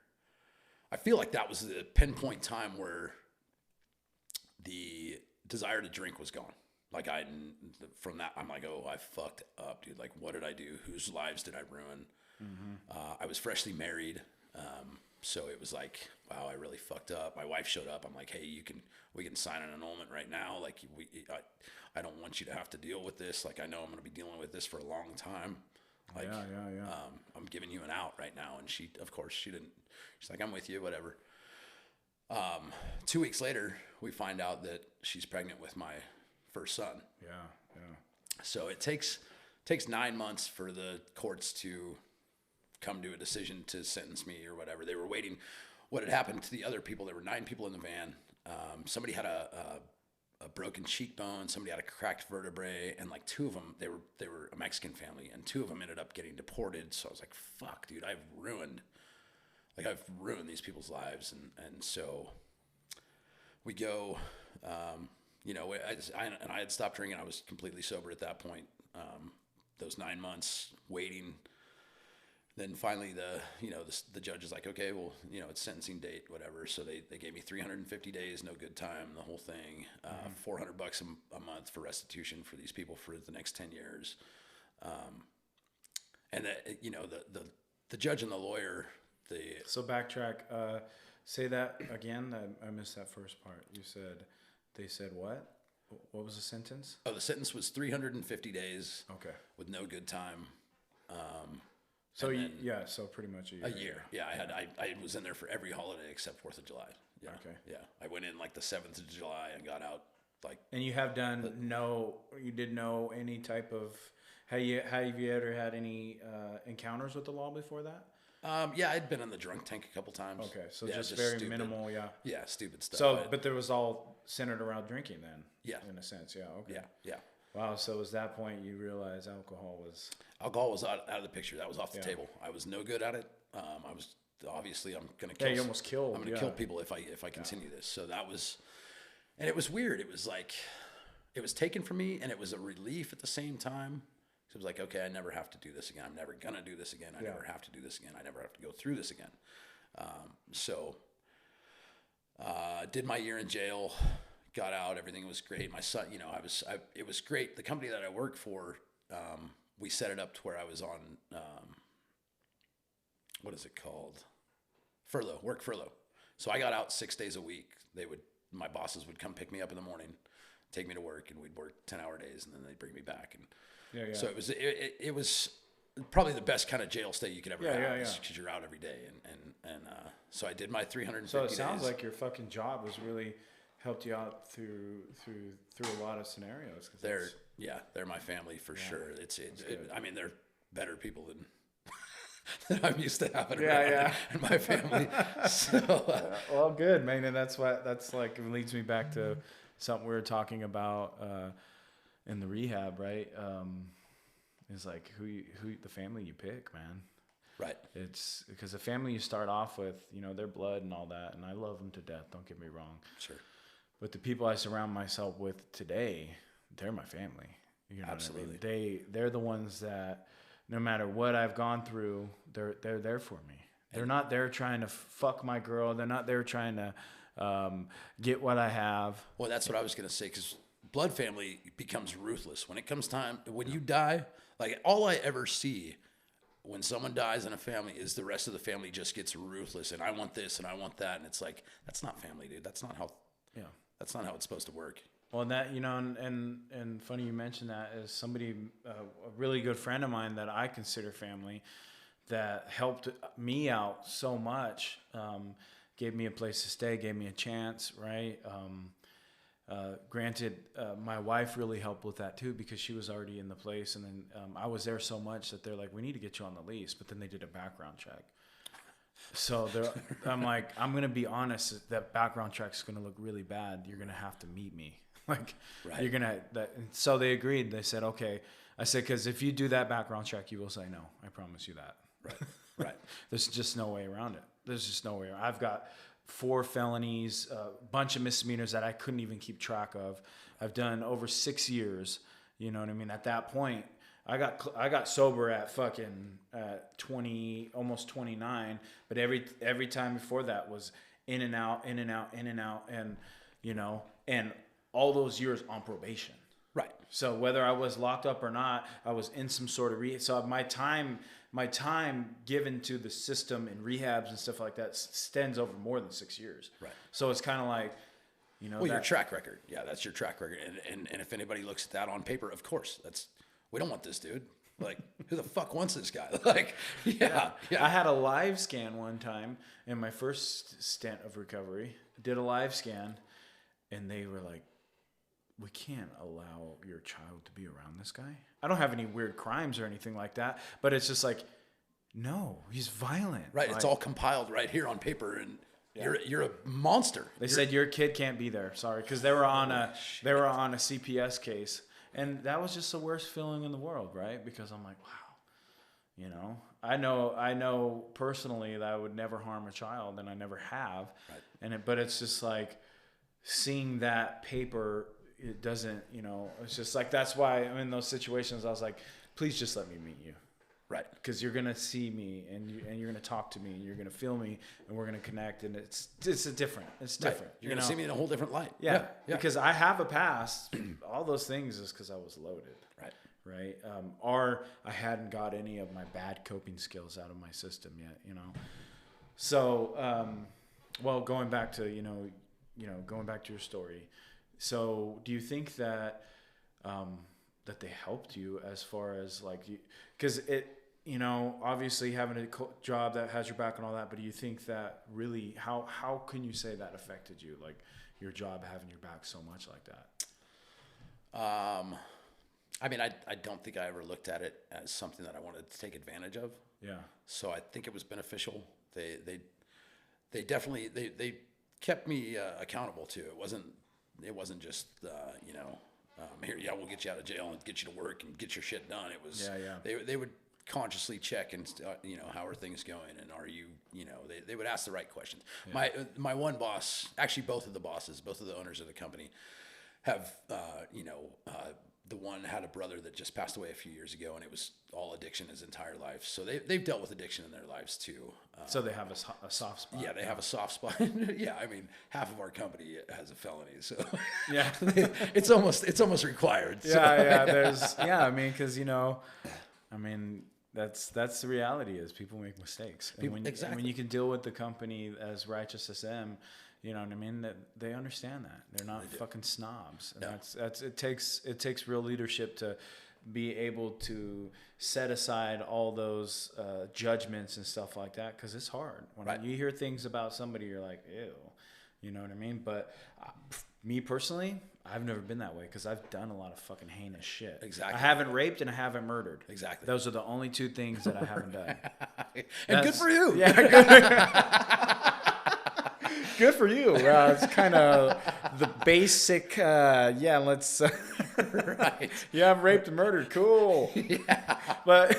I feel like that was the pinpoint time where the desire to drink was gone. Like from that, I'm like, oh, I fucked up, dude. Like, what did I do? Whose lives did I ruin? I was freshly married. So it was like, wow, I really fucked up. My wife showed up. I'm like, hey, we can sign an annulment right now. Like I don't want you to have to deal with this. Like, I know I'm going to be dealing with this for a long time. Like, I'm giving you an out right now. And she, of course, she didn't, she's like, I'm with you, whatever. 2 weeks later, we find out that she's pregnant with my first son. Yeah. So it takes 9 months for the courts to come to a decision to sentence me or whatever. They were waiting. What had happened to the other people? There were 9 people in the van. Somebody had a broken cheekbone. Somebody had a cracked vertebrae, and like 2 of them, they were a Mexican family, and 2 of them ended up getting deported. So I was like, fuck, dude, I've ruined these people's lives, and so we go. I had stopped drinking. I was completely sober at that point. Those 9 months waiting. Then finally the judge is like, okay, well, it's sentencing date, whatever. So they gave me 350 days, no good time, the whole thing, $400 a month for restitution for these people for the next 10 years. And the judge and the lawyer, So backtrack, say that again. I missed that first part. You said, they said what? What was the sentence? Oh, the sentence was 350 days. Okay. With no good time. So so pretty much a year. A year. Yeah, I was in there for every holiday except 4th of July. Yeah. Okay. Yeah. I went in like the 7th of July and got out like. And you have done you didn't know any type of, have you ever had any encounters with the law before that? Yeah, I'd been in the drunk tank a couple times. Okay, so just very stupid, minimal, yeah. Yeah, stupid stuff. So, but there was all centered around drinking then. Yeah. In a sense, yeah. Okay. Yeah. Wow. So, was that point you realized alcohol was out of the picture? That was off the table. I was no good at it. I'm gonna kill. Yeah, you almost killed. I'm gonna kill people if I continue this. So that was, and it was weird. It was like, it was taken from me, and it was a relief at the same time. So it was like, okay, I never have to do this again. I'm never gonna do this again. I never have to do this again. I never have to go through this again. Did my year in jail. Got out, everything was great. My son, it was great. The company that I worked for, we set it up to where I was on, what is it called? Work furlough. So I got out 6 days a week. My bosses would come pick me up in the morning, take me to work, and we'd work 10-hour days, and then they'd bring me back. And so it was probably the best kind of jail stay you could ever have, because you're out every day. And so I did my 350 So it days. sounds like your fucking job was really helped you out through a lot of scenarios. They're my family for sure. I mean, they're better people than I'm used to having around in my family. So, well, good, man. And that's like, it leads me back to something we were talking about in the rehab, right? Is like who the family you pick, man. Right. It's because the family you start off with, their blood and all that, and I love them to death. Don't get me wrong. Sure. But the people I surround myself with today, they're my family. Absolutely. What I mean? They're the ones that, no matter what I've gone through, they're there for me. They're not there trying to fuck my girl. They're not there trying to get what I have. Well, that's what I was going to say, because blood family becomes ruthless. When it comes time, when you die, like all I ever see when someone dies in a family is the rest of the family just gets ruthless. And I want this and I want that. And it's like, that's not family, dude. That's not how it's supposed to work. Well, that, and funny you mentioned that, is somebody, a really good friend of mine that I consider family, that helped me out so much, gave me a place to stay, gave me a chance, right? Granted, my wife really helped with that too, because she was already in the place. And then I was there so much that they're like, we need to get you on the lease. But then they did a background check. So I'm like, I'm going to be honest, that background check is going to look really bad. You're going to have to meet me. Like, right. You're going to, so they agreed. They said, okay. I said, because if you do that background check, you will say no. I promise you that. Right. There's just no way around it. There's just no way. I've got 4 felonies, a bunch of misdemeanors that I couldn't even keep track of. I've done over 6 years. You know what I mean? At that point, I got sober at fucking 20, almost 29. But every time before that was in and out, and and all those years on probation. Right. So whether I was locked up or not, I was in some sort of rehab. So my time given to the system and rehabs and stuff like that extends over more than 6 years. Right. So it's kind of like, Well, your track record. Yeah, that's your track record. And if anybody looks at that on paper, of course, we don't want this dude. Like, who the fuck wants this guy? Like, yeah. I had a live scan one time in my first stint of recovery. Did a live scan, and they were like, we can't allow your child to be around this guy. I don't have any weird crimes or anything like that, but it's just like, no, he's violent. Right. Like, it's all compiled right here on paper, and you're a monster. They said your kid can't be there. Sorry, because they were on a CPS case, and that was just the worst feeling in the world, right? Because I'm like, wow, I know personally that I would never harm a child, and I never have. Right. But it's just like seeing that paper. It doesn't, it's just like, that's why I'm in those situations. I was like, please just let me meet you. Right. Because you're going to see me and you're going to talk to me and you're going to feel me and we're going to connect. And it's different. It's different. Right. You're going to see me in a whole different light. Yeah. Because I have a past. All those things is because I was loaded. Right. Or I hadn't got any of my bad coping skills out of my system yet, So, going back to, going back to your story. So do you think that that they helped you as far as like, because obviously having a job that has your back and all that, but do you think that really, how can you say that affected you, like your job having your back so much like that? I mean, I don't think I ever looked at it as something that I wanted to take advantage of. Yeah. So I think it was beneficial. They definitely, they kept me accountable too. It wasn't just, here, we'll get you out of jail and get you to work and get your shit done. It was, they would consciously check and, how are things going? And are you, they would ask the right questions. Yeah. My one boss, actually both of the bosses, both of the owners of the company have, the one had a brother that just passed away a few years ago, and it was all addiction his entire life. So they've dealt with addiction in their lives too. So they have a soft spot. Yeah, they have a soft spot. Yeah, I mean, half of our company has a felony, so yeah, it's almost required. So. I mean, because that's the reality is people make mistakes. And when you can deal with the company as righteous as them. You know what I mean? That they understand that they're not fucking snobs, and it takes real leadership to be able to set aside all those judgments and stuff like that, because it's hard when you hear things about somebody, you're like, ew, you know what I mean? But me personally, I've never been that way because I've done a lot of fucking heinous shit. Exactly. I haven't raped and I haven't murdered. Exactly. Those are the only two things that I haven't done. And good for you. Yeah. Good. Good for you. It's kind of the basic, let's... Right. You have raped and murdered. Cool. Yeah. But...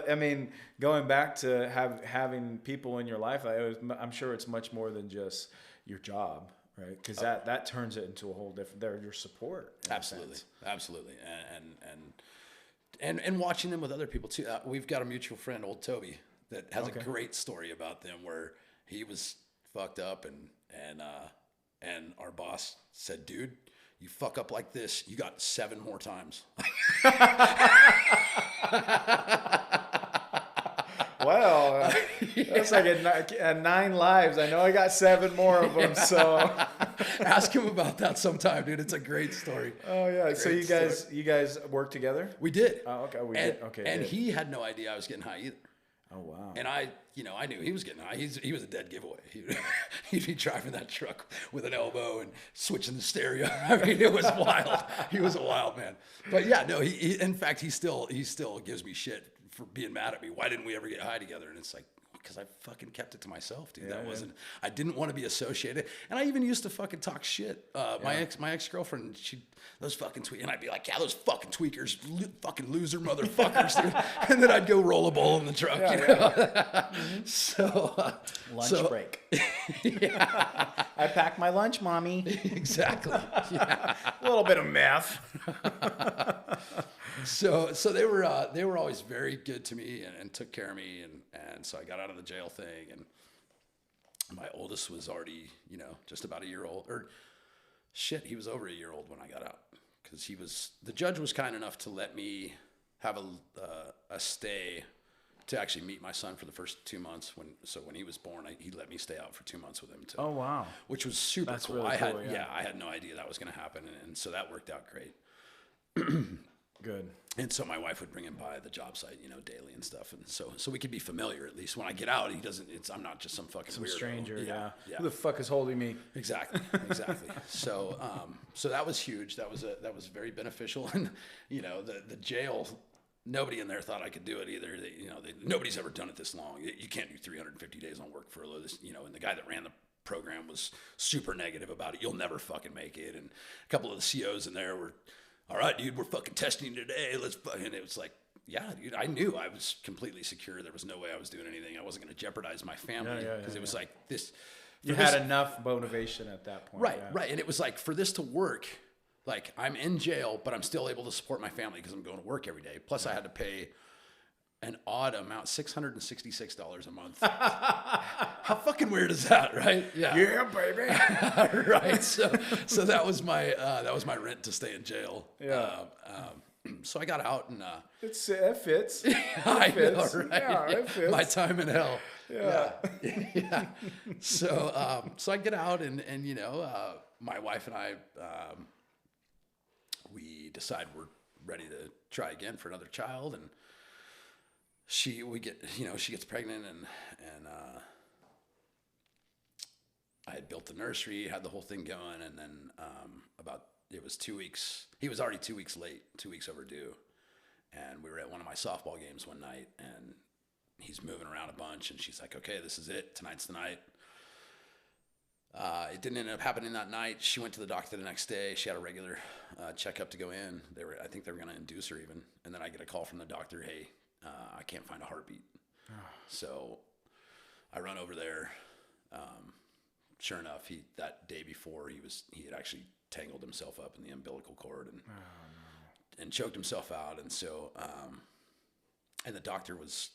I mean, going back to having people in your life, I'm sure it's much more than just your job, right? Because that turns it into a whole different... They're your support. Absolutely. And watching them with other people too. We've got a mutual friend, old Toby, that has a great story about them where he was fucked up and our boss said, dude, you fuck up like this, you got 7 more times. Well, that's like 9 lives. I know I got 7 more of them, so ask him about that sometime, dude. It's a great story. Oh yeah. So you guys work together? We did. Oh, okay. We did. Okay. And he had no idea I was getting high either. Oh wow! And I knew he was getting high. He was a dead giveaway. He'd be driving that truck with an elbow and switching the stereo. I mean, it was wild. He was a wild man. But yeah, no. He in fact, he still gives me shit for being mad at me. Why didn't we ever get high together? And it's like, because I fucking kept it to myself, dude. I didn't want to be associated. And I even used to fucking talk shit. My ex-girlfriend, those fucking tweakers. And I'd be like, yeah, those fucking tweakers, fucking loser motherfuckers, dude. And then I'd go roll a bowl in the truck. Mm-hmm. So. Lunch break. Yeah. I packed my lunch, mommy. Exactly. Yeah. A little bit of meth. So they were always very good to me and took care of me and so I got out of the jail thing, and my oldest was already just about a year old, or Shit, he was over a year old when I got out, because the judge was kind enough to let me have a stay to actually meet my son for the first 2 months. When he was born, he let me stay out for 2 months with him too. Oh wow, which was super that's cool. Really cool. I had no idea that was going to happen, and so that worked out great. Good. And so my wife would bring him by the job site, daily and stuff, and so we could be familiar at least. When I get out, I'm not just some fucking weirdo. Stranger. Yeah. Yeah. Who the fuck is holding me? Exactly. So that was huge. That was very beneficial, and the jail. Nobody in there thought I could do it either. Nobody's ever done it this long. You can't do 350 days on work furlough. And the guy that ran the program was super negative about it. You'll never fucking make it. And a couple of the COs in there were, all right, dude, we're fucking testing today. And it was like, yeah, dude, I knew I was completely secure. There was no way I was doing anything. I wasn't going to jeopardize my family because it was like this. You had enough motivation at that point. Right. And it was like, for this to work, like, I'm in jail, but I'm still able to support my family because I'm going to work every day. Plus, I had to pay an odd amount, $666 a month. How fucking weird is that, right? Yeah, baby. Right. So that was my rent to stay in jail. Yeah. So I got out and it fits. I fits. know, right? Yeah, it fits. My time in hell. Yeah. Yeah. So I get out and my wife and I. We decide we're ready to try again for another child, and she gets pregnant, and I had built the nursery, had the whole thing going, and then it was 2 weeks. He was already 2 weeks late, 2 weeks overdue, and we were at one of my softball games one night, and he's moving around a bunch, and she's like, "Okay, this is it. Tonight's the night." It didn't end up happening that night. She went to the doctor the next day. She had a regular checkup to go in. I think they were going to induce her even. And then I get a call from the doctor, "Hey, I can't find a heartbeat." So I run over there. Sure enough, that day before he had actually tangled himself up in the umbilical cord and choked himself out. And so, and the doctor was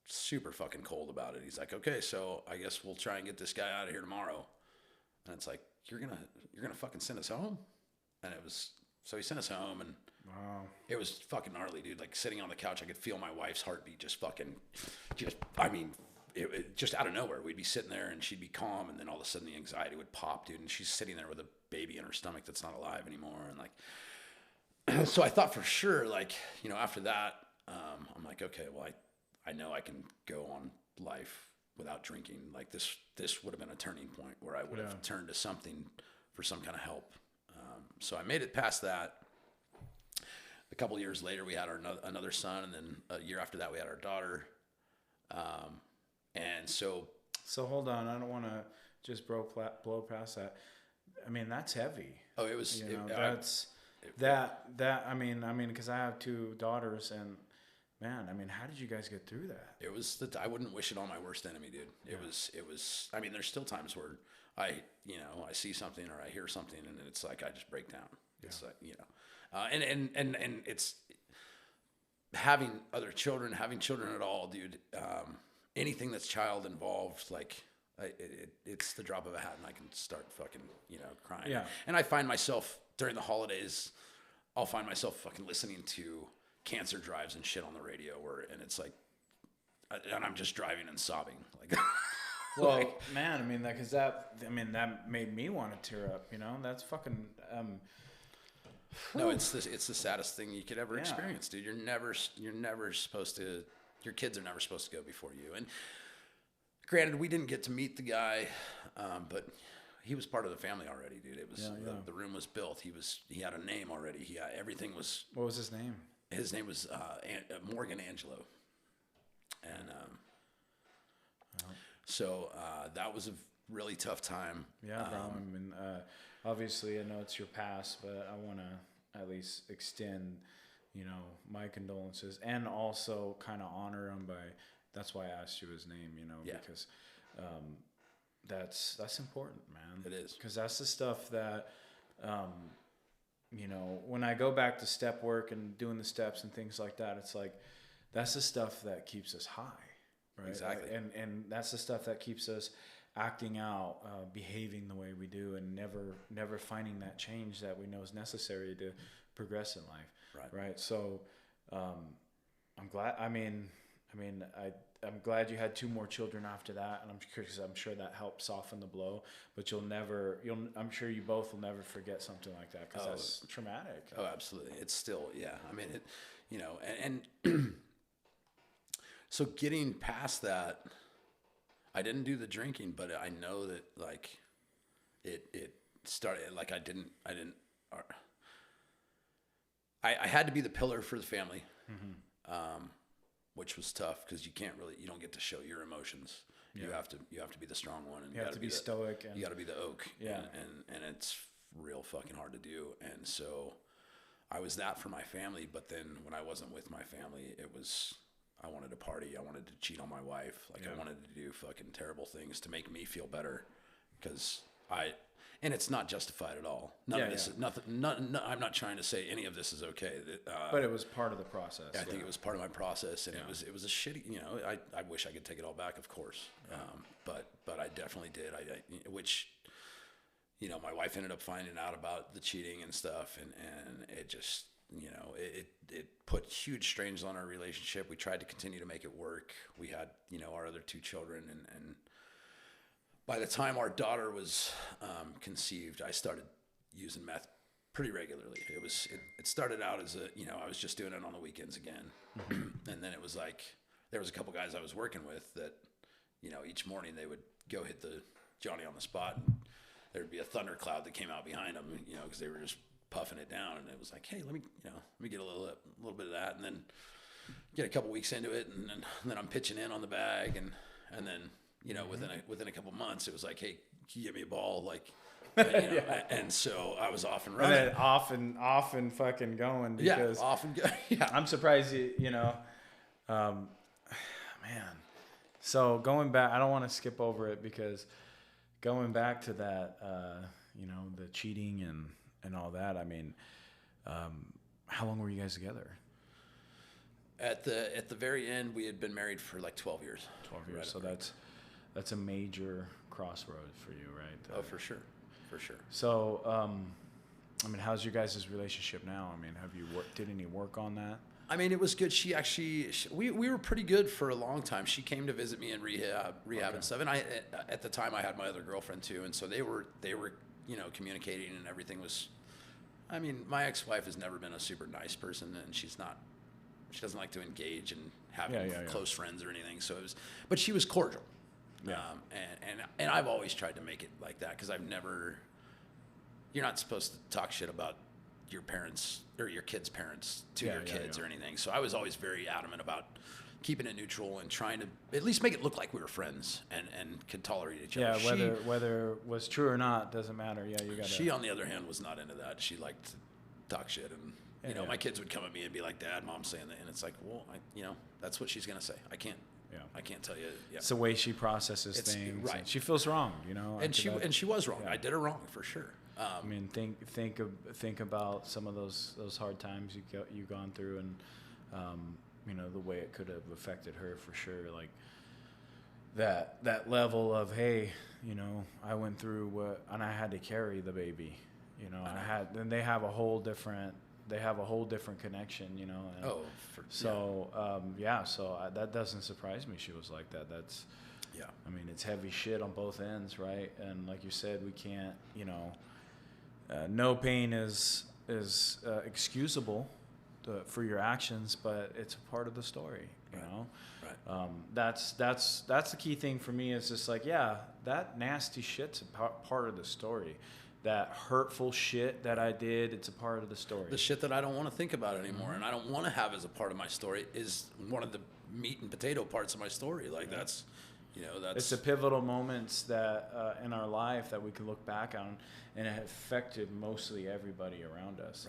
super fucking cold about it. He's like, "Okay, so I guess we'll try and get this guy out of here tomorrow." And it's like, you're gonna fucking send us home? And so he sent us home, and wow, it was fucking gnarly, dude. Like, sitting on the couch, I could feel my wife's heartbeat just out of nowhere. We'd be sitting there and she'd be calm, and then all of a sudden the anxiety would pop, dude. And she's sitting there with a baby in her stomach that's not alive anymore. And like, so I thought for sure, like, after that, I'm like, okay, well, I know I can go on life without drinking. Like, this would have been a turning point where I would have turned to something for some kind of help. So I made it past that. A couple of years later, we had another son, and then a year after that, we had our daughter. And so hold on, I don't want to just blow past that. I mean, that's heavy. Oh, it was. I mean, because I have two daughters, and man, I mean, how did you guys get through that? It was I wouldn't wish it on my worst enemy, dude. It was. I mean, there's still times where I see something or I hear something, and it's like I just break down. Yeah. It's like, and it's having other children, having children at all, dude. Anything that's child involved, like it's the drop of a hat, and I can start fucking crying. Yeah. And I find myself during the holidays, I'll find myself fucking listening to cancer drives and shit on the radio, and it's like, and I'm just driving and sobbing, like. Well, man, I mean, that made me want to tear up. That's fucking. No, it's the saddest thing you could ever experience, dude. You're never supposed to. Your kids are never supposed to go before you. And granted, we didn't get to meet the guy, but he was part of the family already, dude. It was the room was built. He had a name already. Everything was. What was his name? His name was Morgan Angelo, and so that was a really tough time. Yeah, bro. I mean, obviously, I know it's your past, but I want to at least extend, my condolences, and also kind of honor him by. That's why I asked you his name, because that's important, man. It is, because that's the stuff that. When I go back to step work and doing the steps and things like that, it's like, that's the stuff that keeps us high, right? Exactly. And that's the stuff that keeps us acting out, behaving the way we do, and never finding that change that we know is necessary to progress in life. Right. So, I'm glad. I'm glad you had 2 more children after that, and I'm sure that helped soften the blow. But I'm sure you both will never forget something like that, because that's traumatic. Oh, absolutely. It's still, yeah. I mean, and so getting past that, I didn't do the drinking, but I know that like it started, like I had to be the pillar for the family. Which was tough, because you don't get to show your emotions. Yeah. You have to be the strong one, and you have to be stoic, and you got to be the oak. Yeah. And it's real fucking hard to do. And so I was that for my family, but then when I wasn't with my family, I wanted to party. I wanted to cheat on my wife. I wanted to do fucking terrible things to make me feel better, and it's not justified at all. None of this is nothing. I'm not trying to say any of this is okay. But it was part of the process. I think it was part of my process, and it was a shitty. I wish I could take it all back, of course. But I definitely did. Which, my wife ended up finding out about the cheating and stuff, and it just, it put huge strains on our relationship. We tried to continue to make it work. We had, our other 2 children, and by the time our daughter was conceived, I started using meth pretty regularly. It started out as I was just doing it on the weekends again. And then it was like, there was a couple guys I was working with that, each morning they would go hit the Johnny on the spot, and there'd be a thundercloud that came out behind them, because they were just puffing it down. And it was like, hey, let me get a little bit of that, and then get a couple weeks into it, and then I'm pitching in on the bag, and then, within a couple months, it was like, hey, can you give me a ball? Like, and so I was off and running. And then off and fucking going. Because off and go. Yeah. I'm surprised man. So going back, I don't want to skip over it, because going back to that, the cheating and all that, I mean, how long were you guys together? At the very end, we had been married for like 12 years. 12 years. So that's a major crossroad for you, right? Oh, for sure. So, how's your guys' relationship now? I mean, have you did any work on that? I mean, it was good. We were pretty good for a long time. She came to visit me in rehab and stuff. And at the time, I had my other girlfriend too, and so they were communicating, and everything was. I mean, my ex-wife has never been a super nice person, and she doesn't like to engage in having close friends or anything. So but she was cordial. Yeah. And I've always tried to make it like that, because you're not supposed to talk shit about your parents or your kids' parents to your kids or anything. So I was always very adamant about keeping it neutral and trying to at least make it look like we were friends and could tolerate each other. Yeah, whether it was true or not, doesn't matter. Yeah, you got. She, on the other hand, was not into that. She liked to talk shit, and my kids would come at me and be like, "Dad, Mom's saying that," and it's like, well, that's what she's gonna say. I can't tell you. Yeah. It's the way she processes things. Right. She feels wrong, And she was wrong. Yeah. I did her wrong for sure. I mean, think about some of those hard times you've gone through, and the way it could have affected her for sure. Like that level of, hey, I went through and I had to carry the baby, and they have a whole different connection, And so that doesn't surprise me. She was like that. That's, I mean, it's heavy shit on both ends, right? And like you said, we can't, no pain is excusable for your actions, but it's a part of the story, you know? Right. That's the key thing for me, is just like, that nasty shit's a part of the story. That hurtful shit that I did, it's a part of the story. The shit that I don't want to think about anymore, and I don't want to have as a part of my story, is one of the meat and potato parts of my story. Like that's. It's the pivotal moments that in our life that we can look back on, and it affected mostly everybody around us,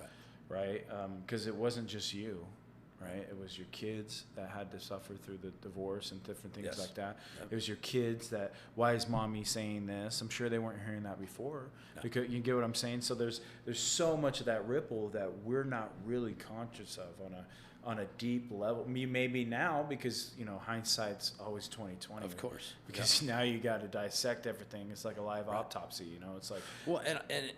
right? Because it wasn't just you, right? It was your kids that had to suffer through the divorce and different things like that. Yep. It was your kids that, why is mommy saying this? I'm sure they weren't hearing that before. No. Because you get what I'm saying? So there's so much of that ripple that we're not really conscious of on a on a deep level. Maybe now, because hindsight's always 20/20. Of course, because now you got to dissect everything. It's like a live autopsy. It's like, well,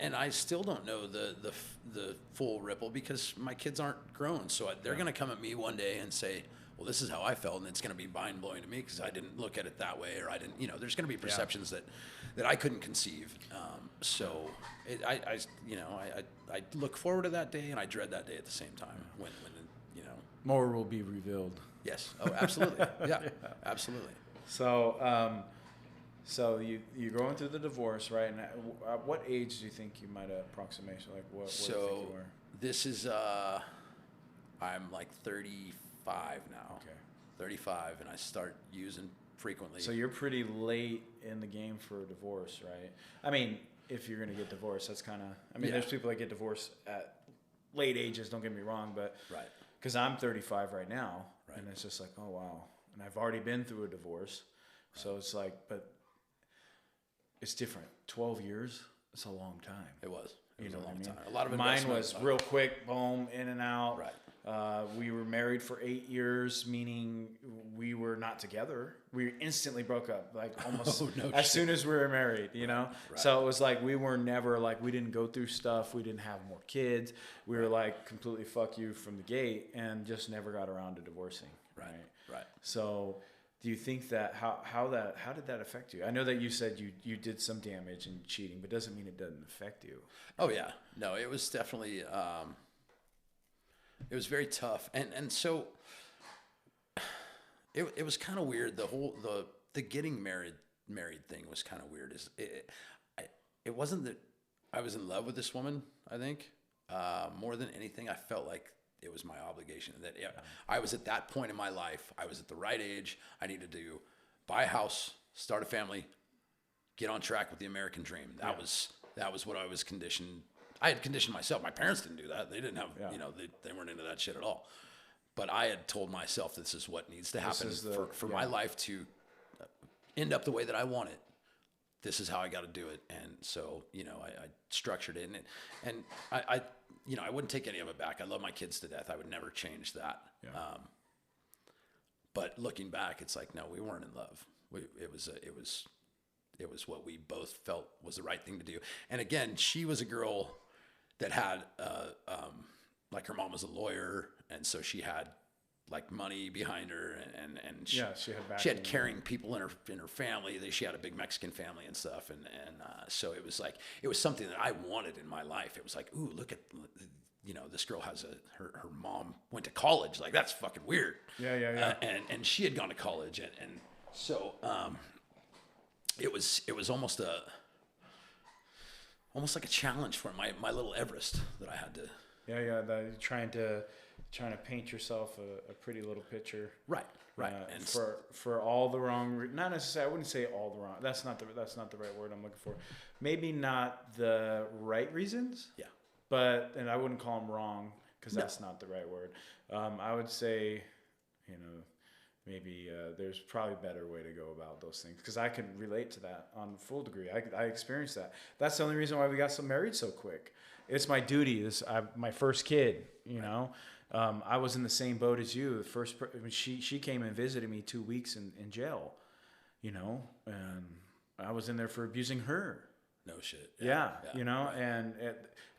and I still don't know the full ripple, because my kids aren't grown, so they're going to come at me one day and say, well, this is how I felt, and it's going to be mind blowing to me because I didn't look at it that way, or I didn't, there's going to be perceptions that I couldn't conceive. So I look forward to that day, and I dread that day at the same time when more will be revealed. Yes. Oh, absolutely. Yeah, absolutely. So, you're going through the divorce, right? And at what age do you think you might approximate? Like what do you think you were? This is I'm like 35 now. Okay. 35, and I start using frequently. So you're pretty late in the game for a divorce, right? I mean, if you're gonna get divorced, that's kind of. There's people that get divorced at late ages. Don't get me wrong, but right. Because I'm 35 right now, right. And it's just like, oh wow, and I've already been through a divorce, right. So it's like, but it's different. 12 years, it's a long time. It was. It was a long time. A lot of mine was real quick, boom, in and out. Right. We were married for 8 years, meaning we were not together. We instantly broke up, like almost as soon as we were married, Right. So it was like we were never like, we didn't go through stuff. We didn't have more kids. We were like completely fuck you from the gate, and just never got around to divorcing. Right. So do you think that how did that affect you? I know that you said you did some damage in cheating, but doesn't mean it doesn't affect you. Oh yeah, no, it was definitely it was very tough, and so it was kind of weird. The whole the getting married thing was kind of weird. It wasn't that I was in love with this woman. I think more than anything, I felt like it was my obligation, that I was at that point in my life. I was at the right age. I needed to buy a house, start a family, get on track with the American dream. That was what I was conditioned. I had conditioned myself. My parents didn't do that. They didn't have, they weren't into that shit at all. But I had told myself this is what needs to happen for my life to end up the way that I want it. This is how I got to do it. And so, I structured it, and I wouldn't take any of it back. I love my kids to death. I would never change that. Yeah. But looking back, it's like, no, we weren't in love. It was what we both felt was the right thing to do. And again, she was a girl that had, like her mom was a lawyer. And so she had like money behind her, and she had caring people in her family. She had a big Mexican family and stuff. And so it was like, it was something that I wanted in my life. It was like, ooh, look at, this girl has her mom went to college. Like, that's fucking weird. Yeah. And she had gone to college. And so, it was almost like a challenge for my little Everest that I had to. Yeah. Trying to paint yourself a pretty little picture. Right. And for all the wrong, not necessarily. I wouldn't say all the wrong. That's not the right word I'm looking for. Maybe not the right reasons. Yeah. And I wouldn't call them wrong, because that's not the right word. I would say, maybe there's probably a better way to go about those things, because I can relate to that on full degree. I experienced that. That's the only reason why we got so married so quick. It's my duty. My first kid. I was in the same boat as you. The first she came and visited me 2 weeks in jail, and I was in there for abusing her. No shit. Yeah. Right. And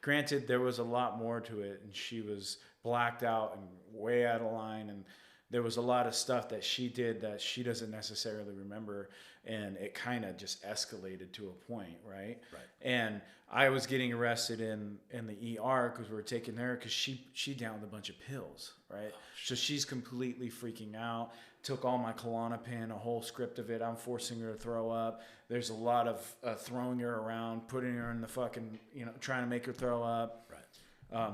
granted, there was a lot more to it, and she was blacked out and way out of line, and there was a lot of stuff that she did that she doesn't necessarily remember, and it kind of just escalated to a point, right? And I was getting arrested in the ER because we were taking her, because she downed a bunch of pills, right? So she's completely freaking out. Took all my Klonopin, a whole script of it. I'm forcing her to throw up. There's a lot of throwing her around, putting her in the fucking, trying to make her throw up. Right.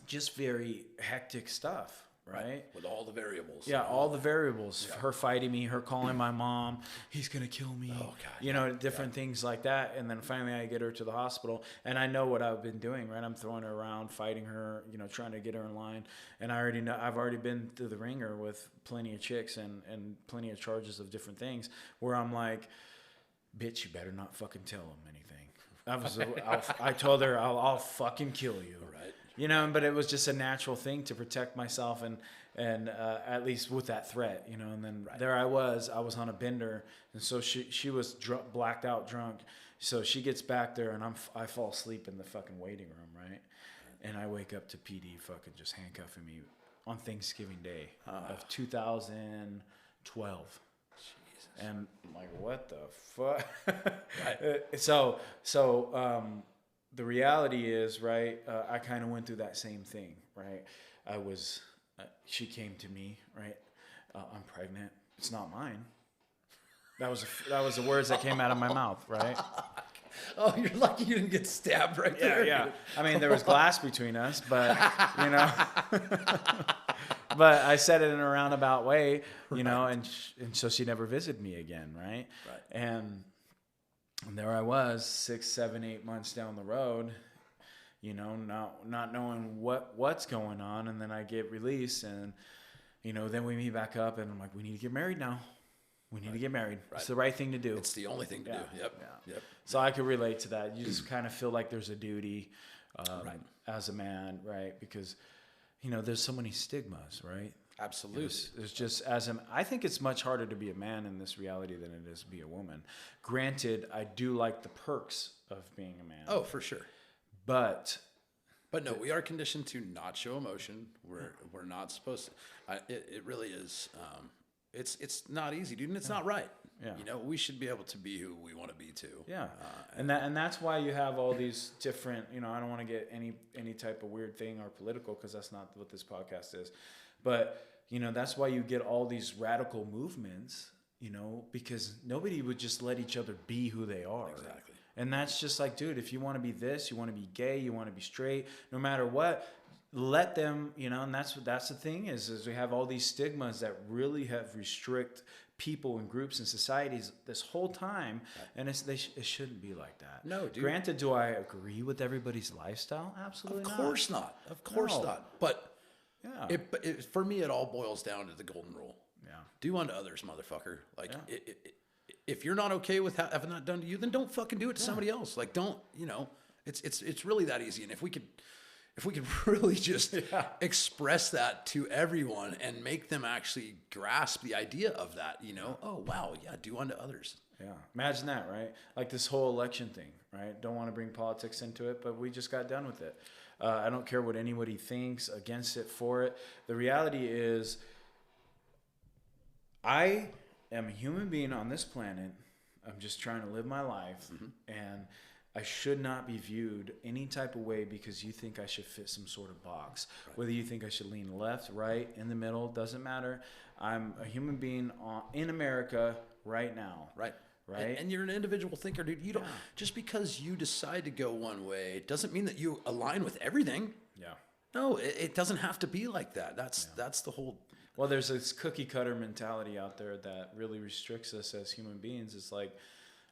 Just very hectic stuff. Right? With all the variables. Yeah, all the variables. Yeah. Her fighting me, her calling my mom, he's going to kill me. Oh, God. Different things like that. And then finally I get her to the hospital, and I know what I've been doing, right? I'm throwing her around, fighting her, trying to get her in line. And I already know, I've already been through the ringer with plenty of chicks and plenty of charges of different things, where I'm like, bitch, you better not fucking tell them anything. I told her, I'll fucking kill you. Right. you know, but it was just a natural thing to protect myself and at least with that threat, you know, and then there I was on a bender. And so she was blacked out drunk. So she gets back there and I fall asleep in the fucking waiting room. Right. And I wake up to PD fucking just handcuffing me on Thanksgiving Day of 2012. Jesus. And I'm like, what the fuck? So the reality is, right, I kind of went through that same thing, right? She came to me, right? I'm pregnant. It's not mine. That was the words that came out of my mouth, right? Oh, you're lucky you didn't get stabbed right there. Yeah. I mean, there was glass between us, but, you know. But I said it in a roundabout way, you know, and so she never visited me again, right? And there I was, 6, 7, 8 months down the road, you know, not knowing what's going on, and then I get released, and you know, then we meet back up, and I'm like, we need to get married now. We need to get married. It's the right thing to do. It's the only thing to do. Yep. So I could relate to that. You just kind of feel like there's a duty as a man, right? Because, you know, there's so many stigmas, right? Absolutely. There's just I think it's much harder to be a man in this reality than it is to be a woman. Granted, I do like the perks of being a man. Oh, for sure. But no, we are conditioned to not show emotion. We're not supposed to. It really is. It's not easy, dude, and it's not right. Yeah. You know, we should be able to be who we want to be too. Yeah. And that's why you have all these different, you know, I don't want to get any type of weird thing or political, because that's not what this podcast is. But, you know, that's why you get all these radical movements, you know, because nobody would just let each other be who they are. Exactly. And that's just like, dude, if you want to be this, you want to be gay, you want to be straight, no matter what, let them, you know. And that's the thing is we have all these stigmas that really have restrict people and groups and societies this whole time, and it shouldn't be like that. No, dude. Granted, do I agree with everybody's lifestyle? Absolutely not. Of course not. Of course not. But yeah, for me, it all boils down to the golden rule. Yeah. Do unto others, motherfucker. Like, if you're not okay with having that done to you, then don't fucking do it to somebody else. Like, don't, you know, it's really that easy. And if we could really just express that to everyone and make them actually grasp the idea of that, you know, oh, wow, yeah, do unto others. Yeah. Imagine that, right? Like this whole election thing, right? Don't want to bring politics into it, but we just got done with it. I don't care what anybody thinks, against it, for it. The reality is I am a human being on this planet. I'm just trying to live my life, and I should not be viewed any type of way because you think I should fit some sort of box. Right. Whether you think I should lean left, right, in the middle, doesn't matter. I'm a human being in America right now. Right. Right. And you're an individual thinker, dude. You don't just because you decide to go one way doesn't mean that you align with everything. Yeah. No, it doesn't have to be like that. That's the whole. Well, there's this cookie cutter mentality out there that really restricts us as human beings. It's like,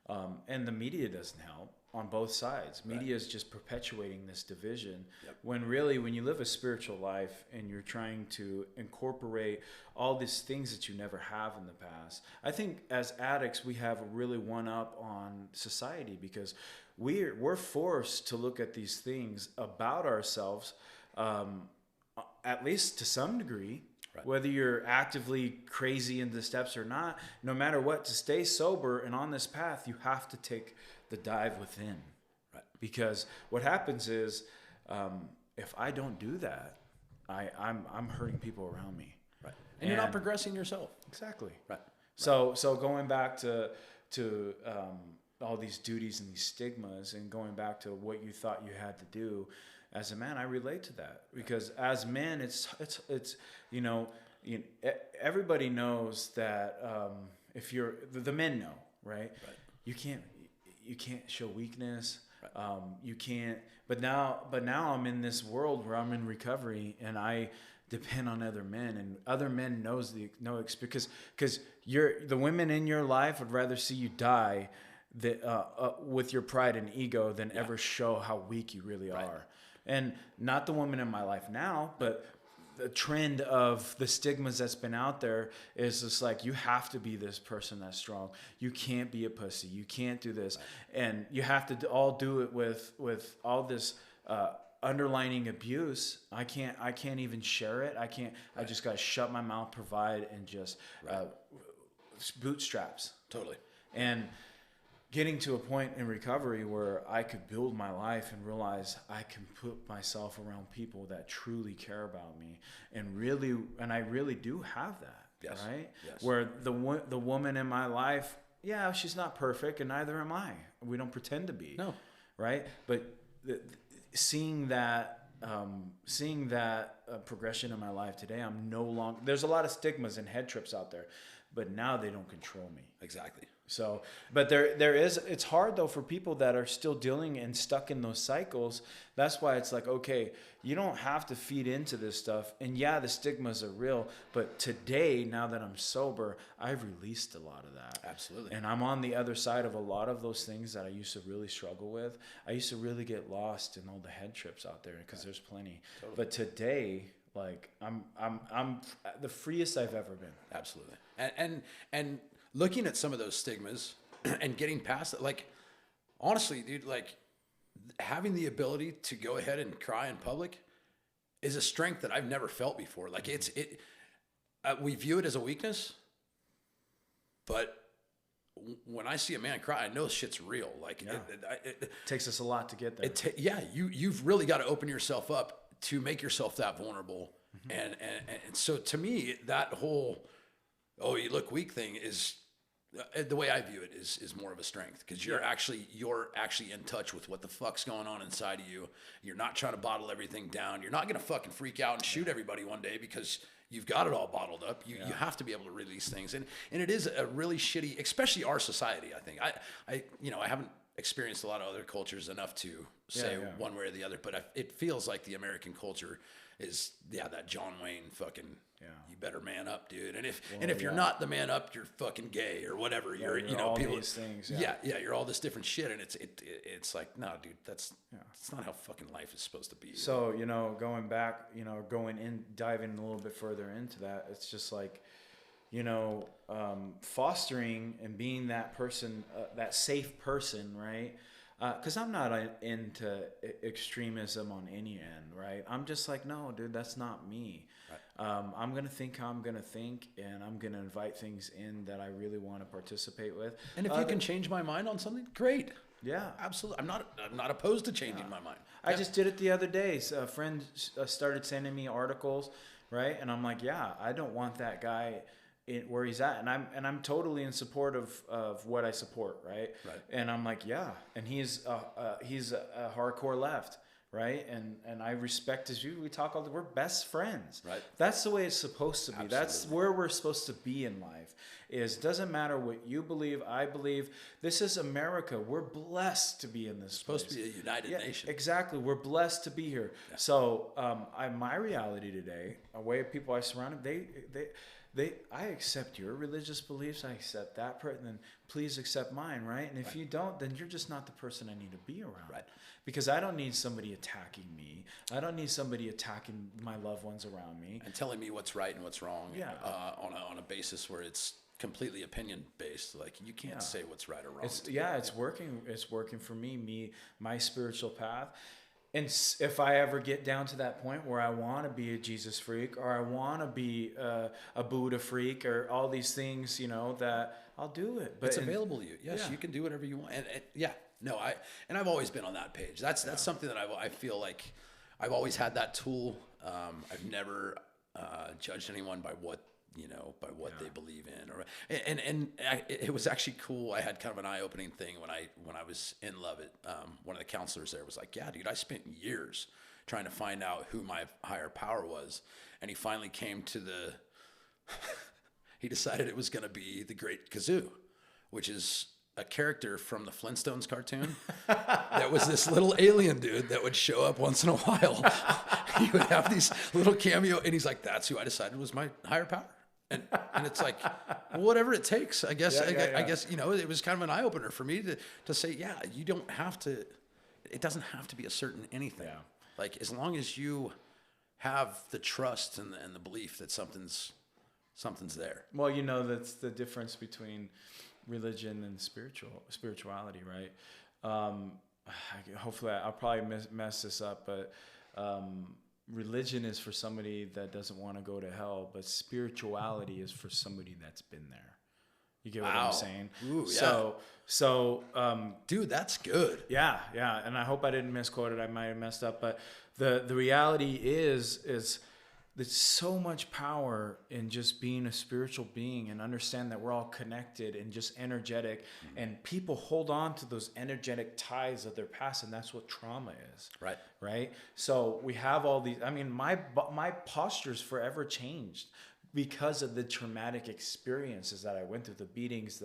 and the media doesn't help on both sides. Media is just perpetuating this division. Yep. When really, when you live a spiritual life and you're trying to incorporate all these things that you never have in the past, I think as addicts, we have a really one up on society because we're forced to look at these things about ourselves, at least to some degree. Right. Whether you're actively crazy in the steps or not, no matter what, to stay sober and on this path, you have to take the dive within. Right. Because what happens is, if I don't do that, I'm hurting people around me. Right. And you're not progressing yourself. Exactly. Right. So going back to all these duties and these stigmas, and going back to what you thought you had to do. As a man, I relate to that because as men, it's you know everybody knows that if you're the men know, right? You can't show weakness. Right. You can't. But now I'm in this world where I'm in recovery and I depend on other men, and other men know because the women in your life would rather see you die with your pride and ego than ever show how weak you really are. And not the woman in my life now, but the trend of the stigmas that's been out there is just like, you have to be this person that's strong. You can't be a pussy. You can't do this. And you have to all do it with all this underlining abuse, I can't even share it. I just got to shut my mouth, provide, and just bootstraps. Totally. And getting to a point in recovery where I could build my life and realize I can put myself around people that truly care about me, and I really do have that. Yes. Right? Yes. Where the woman in my life, yeah, she's not perfect, and neither am I. We don't pretend to be. No. Right? But seeing that progression in my life today, I'm no longer. There's a lot of stigmas and head trips out there, but now they don't control me. Exactly. So, but there is, it's hard though for people that are still dealing and stuck in those cycles. That's why it's like, okay, you don't have to feed into this stuff. And yeah, the stigmas are real, but today, now that I'm sober, I've released a lot of that. Absolutely. And I'm on the other side of a lot of those things that I used to really struggle with. I used to really get lost in all the head trips out there because there's plenty. Totally. But today, like I'm the freest I've ever been. Absolutely. And looking at some of those stigmas and getting past it, like, honestly, dude, like, having the ability to go ahead and cry in public is a strength that I've never felt before. Like, we view it as a weakness, but when I see a man cry, I know shit's real. Like, it takes us a lot to get there. You've really got to open yourself up to make yourself that vulnerable. Mm-hmm. And so to me, that whole, oh, you look weak thing is, the way I view it is more of a strength, because you're actually in touch with what the fuck's going on inside of you. You're not trying to bottle everything down. You're not going to fucking freak out and shoot everybody one day because you've got it all bottled up. You have to be able to release things. And it is a really shitty, especially our society, I think. I haven't experienced a lot of other cultures enough to say one way or the other, but it feels like the American culture is that John Wayne fucking, you better man up, dude. And if you're not the man up, you're fucking gay or whatever. You're all people, these things. You're all this different shit. And it's like, no, dude, that's not how fucking life is supposed to be. So, going back, diving a little bit further into that, it's just like, fostering and being that person, that safe person, right? Because I'm not into extremism on any end, right? I'm just like, no, dude, that's not me. Right. I'm going to think how I'm going to think, and I'm going to invite things in that I really want to participate with. And if you can change my mind on something, great. Yeah. Absolutely. I'm not opposed to changing my mind. I just did it the other day. So a friend started sending me articles, right? And I'm like, yeah, I don't want that guy where he's at, and I'm totally in support of what I support, right? And I'm like, yeah, and he's a hardcore left, right? And I respect his view. We talk all the, we're best friends, right? That's the way it's supposed to be. Absolutely. That's where we're supposed to be in life. Doesn't matter what you believe, I believe. This is America. We're blessed to be in this. It's supposed to be a united nation. Exactly. We're blessed to be here. Yeah. So my reality today, a way of people I surrounded, I accept your religious beliefs. I accept that person. Then please accept mine, right? And if you don't, then you're just not the person I need to be around. Right. Because I don't need somebody attacking me. I don't need somebody attacking my loved ones around me and telling me what's right and what's wrong. Yeah. On a basis where it's completely opinion based. Like, you can't say what's right or wrong. It's working. It's working for me. My spiritual path. And if I ever get down to that point where I want to be a Jesus freak, or I want to be a Buddha freak, or all these things, that I'll do it. But it's available to you. Yes, you can do whatever you want. And I've always been on that page. That's something that I feel like I've always had that tool. I've never judged anyone by what they believe in, it was actually cool. I had kind of an eye-opening thing when I was in Lovett. One of the counselors there was like, yeah, dude, I spent years trying to find out who my higher power was. And he finally came to he decided it was going to be the Great Kazoo, which is a character from the Flintstones cartoon that was this little alien dude that would show up once in a while. He would have these little cameo, and he's like, that's who I decided was my higher power. And it's like, whatever it takes, I guess. I guess it was kind of an eye opener for me to say, yeah, you don't have to. It doesn't have to be a certain anything. Yeah. Like, as long as you have the trust and the belief that something's there. Well, that's the difference between religion and spirituality, right? hopefully I'll probably mess this up, but religion is for somebody that doesn't want to go to hell, but spirituality is for somebody that's been there. You get what I'm saying? Ooh, yeah. So, dude, that's good. Yeah. And I hope I didn't misquote it. I might have messed up, but the reality is there's so much power in just being a spiritual being and understand that we're all connected and just energetic. Mm-hmm. And people hold on to those energetic ties of their past, and that's what trauma is. Right. So we have all these. I mean, my posture's forever changed because of the traumatic experiences that I went through, the beatings,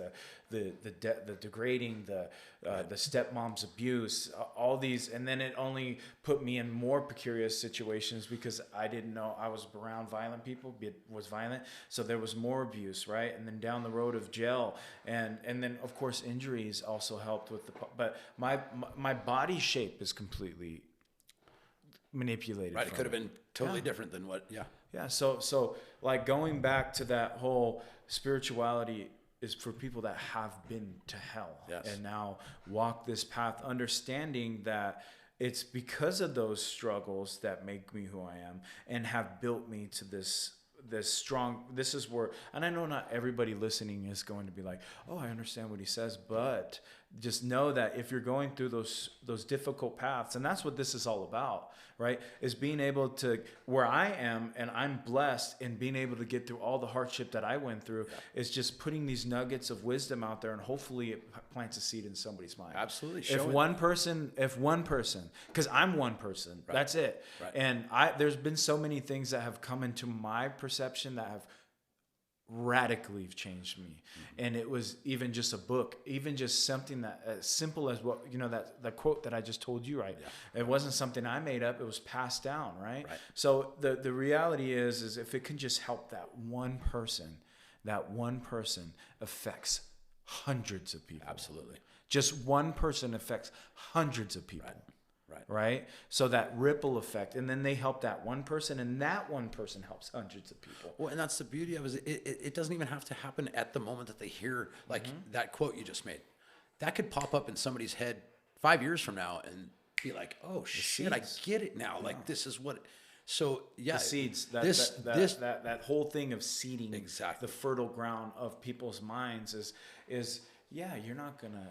the degrading, the stepmom's abuse, all these. And then it only put me in more precarious situations because I didn't know I was around violent people, was violent. So there was more abuse, right? And then down the road of jail. And then, of course, injuries also helped with but my body shape is completely manipulated. Right. It could have been totally different than what, Yeah, so like going back to that whole spirituality is for people that have been to hell and now walk this path, understanding that it's because of those struggles that make me who I am and have built me to this strong. This is where, and I know not everybody listening is going to be like, oh, I understand what he says, but just know that if you're going through those difficult paths, and that's what this is all about, right? Is being able to, where I am, and I'm blessed in being able to get through all the hardship that I went through, is just putting these nuggets of wisdom out there, and hopefully it plants a seed in somebody's mind. Absolutely. If one person, because I'm one person, that's it. Right. And there's been so many things that have come into my perception that have radically changed me. Mm-hmm. And it was even just a book, even just something that as simple as what, that quote that I just told you, right? Yeah. It wasn't something I made up. It was passed down. Right. So the reality is if it can just help that one person affects hundreds of people. Absolutely. Just one person affects hundreds of people. Right. So that ripple effect, and then they help that one person, and that one person helps hundreds of people. Well, and that's the beauty of it. It doesn't even have to happen at the moment that they hear, like that quote you just made. That could pop up in somebody's head 5 years from now and be like, oh shit, I get it now. Like this is what. So yeah, the seeds. That whole thing of seeding exactly the fertile ground of people's minds is. Yeah, you're not gonna.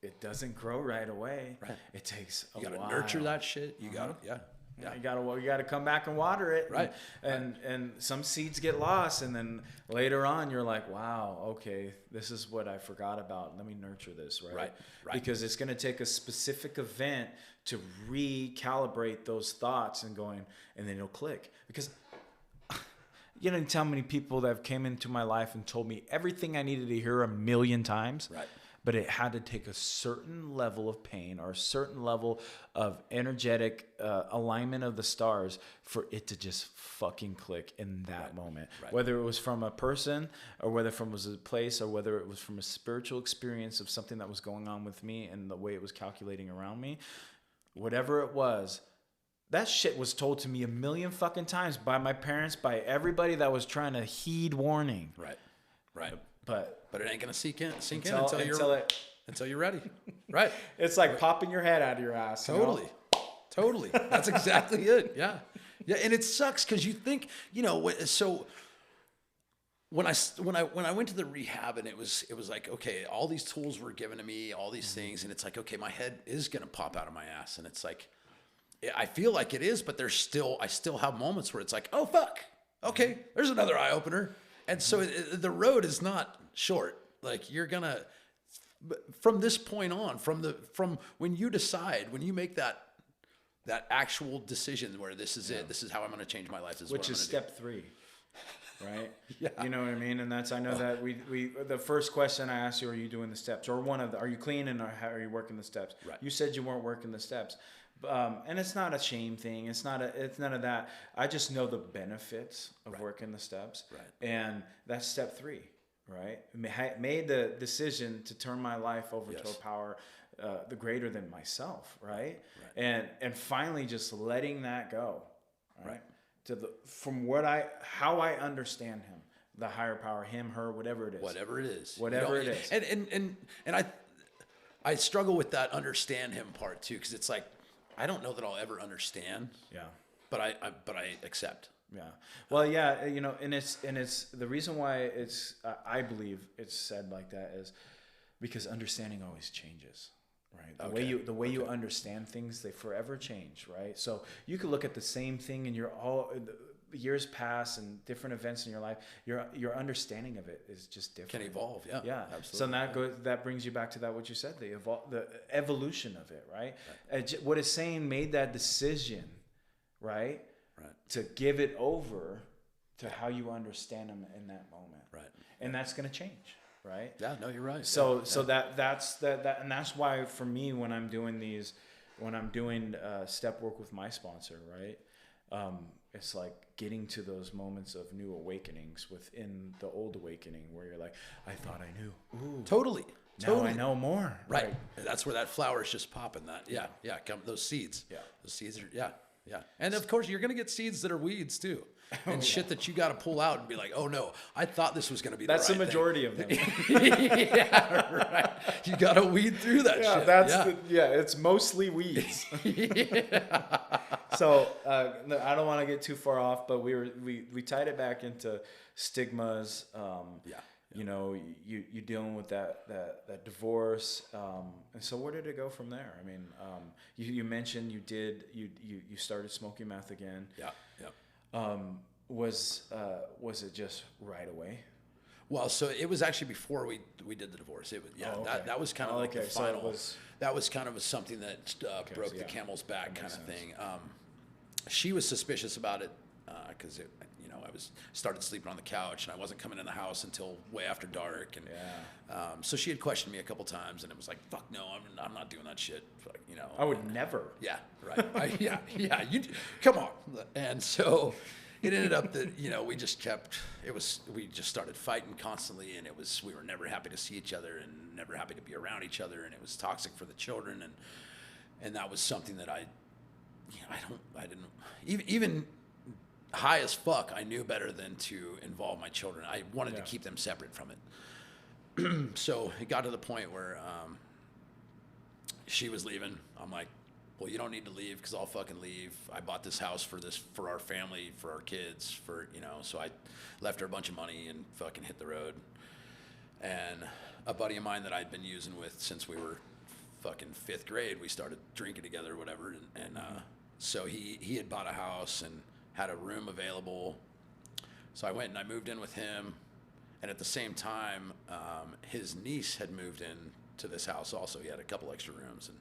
It doesn't grow right away. Right. It takes a while. You gotta nurture that shit. You gotta, You gotta come back and water it. Right. And some seeds get lost, and then later on you're like, wow, okay, this is what I forgot about. Let me nurture this. Right. Because it's gonna take a specific event to recalibrate those thoughts and then it'll click. Because you know how many people that have came into my life and told me everything I needed to hear 1,000,000 times. Right. But it had to take a certain level of pain or a certain level of energetic alignment of the stars for it to just fucking click in that moment. Right. Whether it was from a person or whether it was a place or whether it was from a spiritual experience of something that was going on with me and the way it was calculating around me, whatever it was, that shit was told to me 1,000,000 fucking times by my parents, by everybody that was trying to heed warning. Right. But it ain't gonna sink in until you're ready. Right. It's like popping your head out of your ass. Totally. That's exactly it. Yeah. And it sucks because you think, so when I went to the rehab and it was like, okay, all these tools were given to me, all these things, and it's like, okay, my head is gonna pop out of my ass, and it's like, I feel like it is, but I still have moments where it's like, oh fuck, okay, there's another eye opener. And so the road is not short. Like you're gonna, from this point on, from when you decide, when you make that actual decision where this is it, this is how I'm going to change my life. Which is step 3, right? Yeah. You know what I mean? And that's, I know that we the first question I asked you, are you doing the steps? Or are you clean and are you working the steps? Right. You said you weren't working the steps. And it's not a shame thing. It's none of that. I just know the benefits of working the steps. Right. And that's step 3, right? Made the decision to turn my life over to a power the greater than myself, right? And finally just letting that go, right? From how I understand him, the higher power, him, her, whatever it is. Whatever it is. Whatever it is. And I struggle with that understand him part too, because it's like I don't know that I'll ever understand. Yeah. But I accept. Yeah. Well, yeah, you know, and it's the reason why it's I believe it's said like that is because understanding always changes, right? The way you understand things, they forever change, right? So you could look at the same thing and years pass and different events in your life, your understanding of it is just different. Can evolve, yeah. Yeah, Absolutely. So that brings you back to that what you said, the evolution of it, right? What is saying made that decision, right? Right. To give it over to how you understand them in that moment. Right. And that's going to change, right? Yeah, no, you're right. So that's and that's why for me when I'm doing step work with my sponsor, right? It's like getting to those moments of new awakenings within the old awakening where you're like, I thought I knew. Ooh. Totally. Now I know more. Right. That's where that flower is just popping. Those seeds. Yeah. Those seeds are, yeah. And of course, you're going to get seeds that are weeds too. And shit that you got to pull out and be like, oh no, I thought this was going to be that's the right the majority of them. Yeah, right. You got to weed through that shit. It's mostly weeds. So I don't want to get too far off, but we tied it back into stigmas. You know, you dealing with that divorce, and so where did it go from there? I mean, you mentioned you started smoking meth again. Yeah. Was it just right away? Well, so it was actually before we did the divorce. It was that was kind of like the final. That was kind of something that broke the camel's back kind of thing. She was suspicious about it because I started sleeping on the couch and I wasn't coming in the house until way after dark, and so she had questioned me a couple times, and it was like, "Fuck no, I'm not doing that shit." I would never. Yeah, right. You come on, and so it ended up that we just started fighting constantly, and we were never happy to see each other and never happy to be around each other, and it was toxic for the children, and that was something that I didn't even high as fuck, I knew better than to involve my children. I wanted to keep them separate from it. So it got to the point where she was leaving. I'm like, well, you don't need to leave because I'll fucking leave. I bought this house for our family, for our kids, so I left her a bunch of money and fucking hit the road. And a buddy of mine that I'd been using with since we were fucking 5th grade, we started drinking together or whatever. And so he had bought a house and had a room available. So I went and I moved in with him. And at the same time, his niece had moved in to this house also. He had a couple extra rooms. And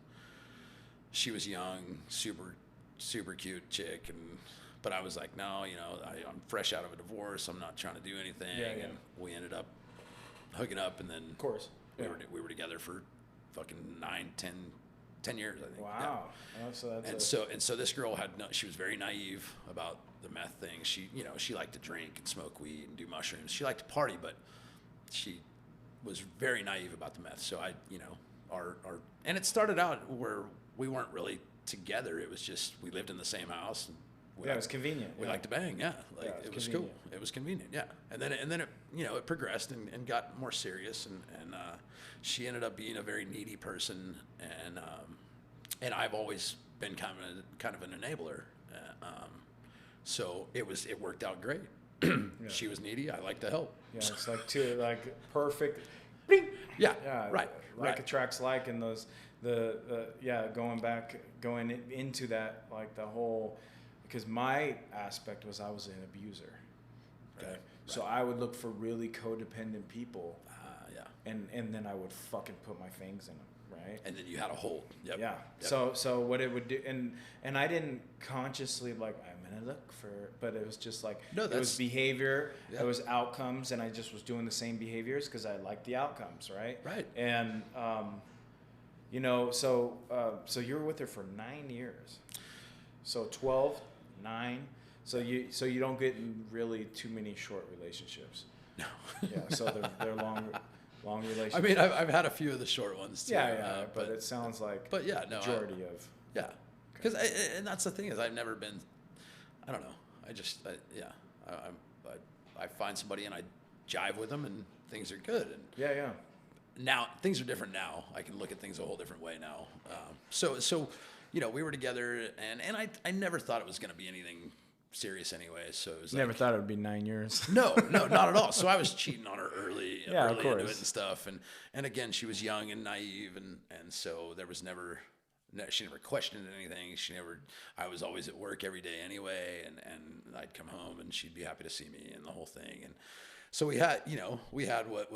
she was young, super, super cute chick. But I was like, no, I'm fresh out of a divorce. I'm not trying to do anything. And we ended up hooking up. And then of course, we were together for fucking 10 years, I think. Wow. Yeah. So this girl she was very naive about the meth thing. She liked to drink and smoke weed and do mushrooms. She liked to party, but she was very naive about the meth. So and it started out where we weren't really together. It was just, we lived in the same house. And it was convenient. We liked to bang. Yeah. It was cool. It was convenient. Yeah. And then it, it progressed and got more serious, and she ended up being a very needy person, and I've always been kind of an enabler. So it worked out great. She was needy. I like to help. Yeah, it's like perfect. Yeah. Right. Like attracts like, and those going into that, like the whole, because my aspect was I was an abuser. Right. So I would look for really codependent people. And then I would fucking put my fangs in them, right? And then you had a hold. Yep. Yeah. Yep. So what it would do, and I didn't consciously like, I'm gonna look for, but it was just like, it was behavior, it was outcomes, and I just was doing the same behaviors because I liked the outcomes, right? Right. And so you were with her for 9 years, so 12, 9. So you don't get in really too many short relationships. No. Yeah. So they're long relationships. I mean, I've had a few of the short ones too. Yeah, but it sounds like majority of. Yeah, because and that's the thing is I've never been. I don't know. I find somebody and I jive with them and things are good. And now things are different now. I can look at things a whole different way now. So we were together, and I never thought it was going to be anything serious anyway. So it was Never thought it would be 9 years. No, not at all. So I was cheating on her early of into course. it and stuff. And again, she was young and naive, and so there was never. She never questioned anything. I was always at work every day anyway, and I'd come home and she'd be happy to see me and the whole thing. And so we had what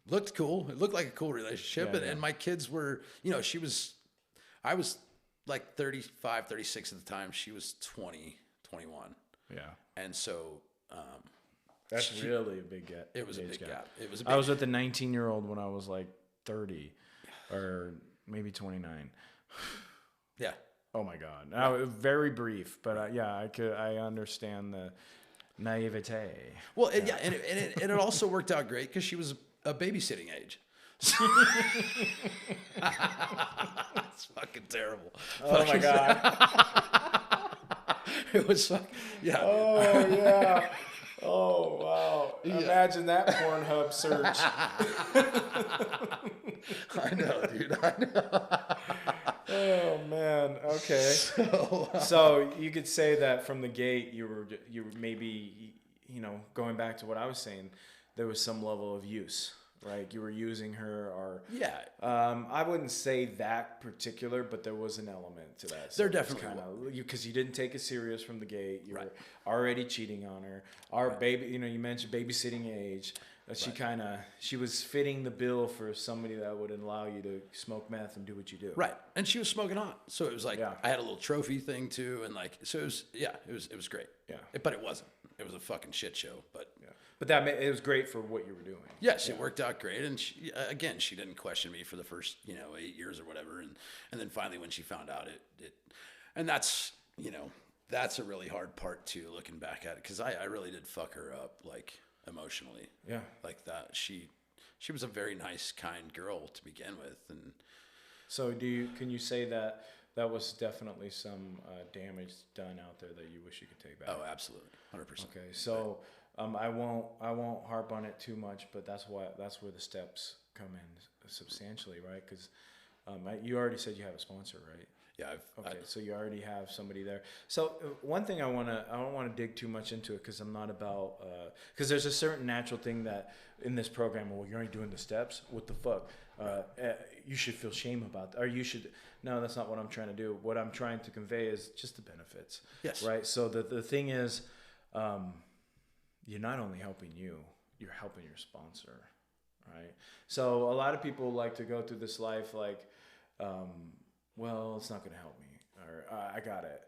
looked cool. It looked like a cool relationship. And my kids were, I was like 35, 36 at the time. She was 20, 21. Yeah. And so, that's really a big gap. It was a big gap. I was with a 19-year-old when I was like 30 or maybe 29. Yeah. Oh my God. Very brief, but I understand the naivete. Well, and it also worked out great because she was a babysitting age. It's fucking terrible. Oh my God. It was fucking, yeah. Oh yeah. Oh wow. Yeah. Imagine that Pornhub search. I know, dude. I know. Oh man. Okay. So you could say that from the gate, you were maybe, going back to what I was saying, there was some level of use, right? You were using her, or I wouldn't say that particular, but there was an element to that. So there definitely because you didn't take it serious from the gate. You were already cheating on her. Our baby, you mentioned babysitting age. She was fitting the bill for somebody that would allow you to smoke meth and do what you do. Right. And she was smoking hot. So it was like, I had a little trophy thing too. And like, so it was great. Yeah. But it wasn't. It was a fucking shit show. But it was great for what you were doing. Yes, it worked out great. And she didn't question me for the first, 8 years or whatever. And then finally when she found out and that's, that's a really hard part too, looking back at it. Cause I really did fuck her up, like, emotionally. Yeah. Like that. She was a very nice, kind girl to begin with. And so can you say that was definitely some damage done out there that you wish you could take back? Oh, absolutely. 100%. Okay. So I won't harp on it too much, but that's where the steps come in substantially, right? Because you already said you have a sponsor, right? Yeah. So you already have somebody there. So one thing I don't want to dig too much into it because I'm not about because there's a certain natural thing that in this program, well, you're only doing the steps. What the fuck? You should feel shame about that, or you should. No, that's not what I'm trying to do. What I'm trying to convey is just the benefits. Yes. Right. So the thing is, you're not only helping you, you're helping your sponsor. Right. So a lot of people like to go through this life like. Well, it's not going to help me, or I got it.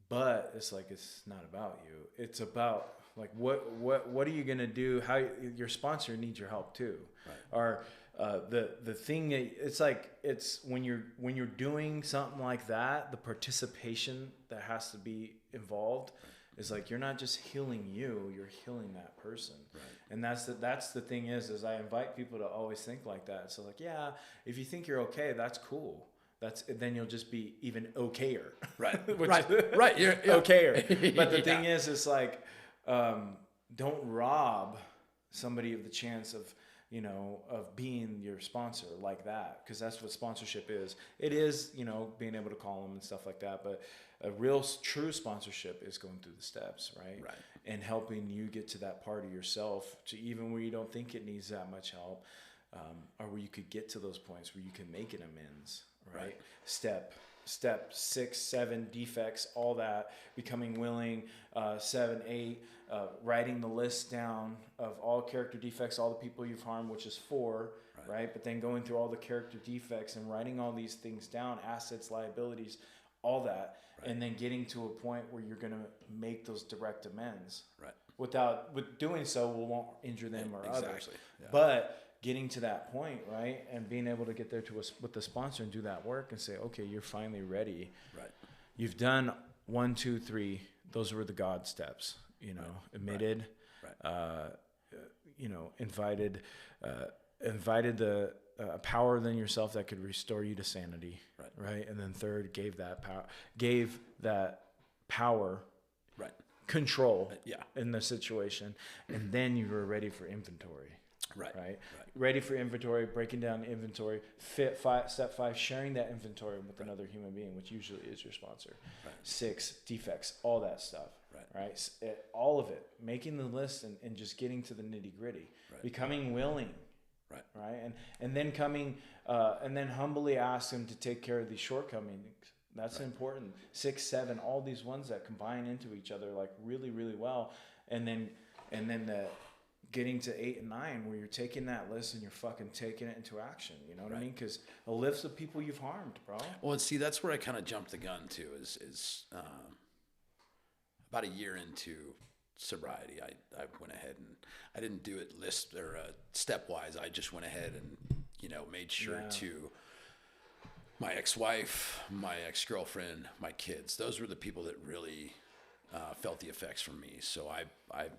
But it's like, it's not about you. It's about like, what are you going to do? How your sponsor needs your help too. Right. Or the thing, it's like, it's when you're doing something like that, the participation that has to be involved is like, you're not just healing you, you're healing that person. Right. And that's the thing is I invite people to always think like that. So like, yeah, if you think you're okay, that's cool. Then you'll just be even okayer. Right. Right. You're okayer. But the thing is, it's like, don't rob somebody of the chance of, of being your sponsor like that. Cause that's what sponsorship is. It is, being able to call them and stuff like that. But a real true sponsorship is going through the steps, right? Right. And helping you get to that part of yourself to even where you don't think it needs that much help. Or where you could get to those points where you can make an amends. Right. Step 6, 7 defects, all that, becoming willing, 7, 8, writing the list down of all character defects, all the people you've harmed, which is 4, right? But then going through all the character defects and writing all these things down, assets, liabilities, all that, and then getting to a point where you're going to make those direct amends. Right. With doing so, we won't injure them or others. Yeah. But getting to that point, right, and being able to get there with the sponsor and do that work and say, okay, you're finally ready. Right. You've done 1, 2, 3. Those were the God steps. Admitted. Right. Invited the power within yourself that could restore you to sanity. Right. And then third, gave that power. Right. Control. In the situation, and then you were ready for inventory. Right. Ready for inventory, breaking down inventory. Step 5, sharing that inventory with another human being, which usually is your sponsor. Right. 6, defects, all that stuff. Right. All of it, making the list and just getting to the nitty gritty, becoming willing. Right. And then and then humbly ask them to take care of these shortcomings. That's important. 6, 7, all these ones that combine into each other like really, really well. And then the getting to 8 and 9 where you're taking that list and you're fucking taking it into action. You know what I mean? Because a list of people you've harmed, bro. Well, see, that's where I kind of jumped the gun too. Is about a year into sobriety, I went ahead and I didn't do it list or stepwise. I just went ahead and made sure to my ex-wife, my ex-girlfriend, my kids. Those were the people that really felt the effects from me. So I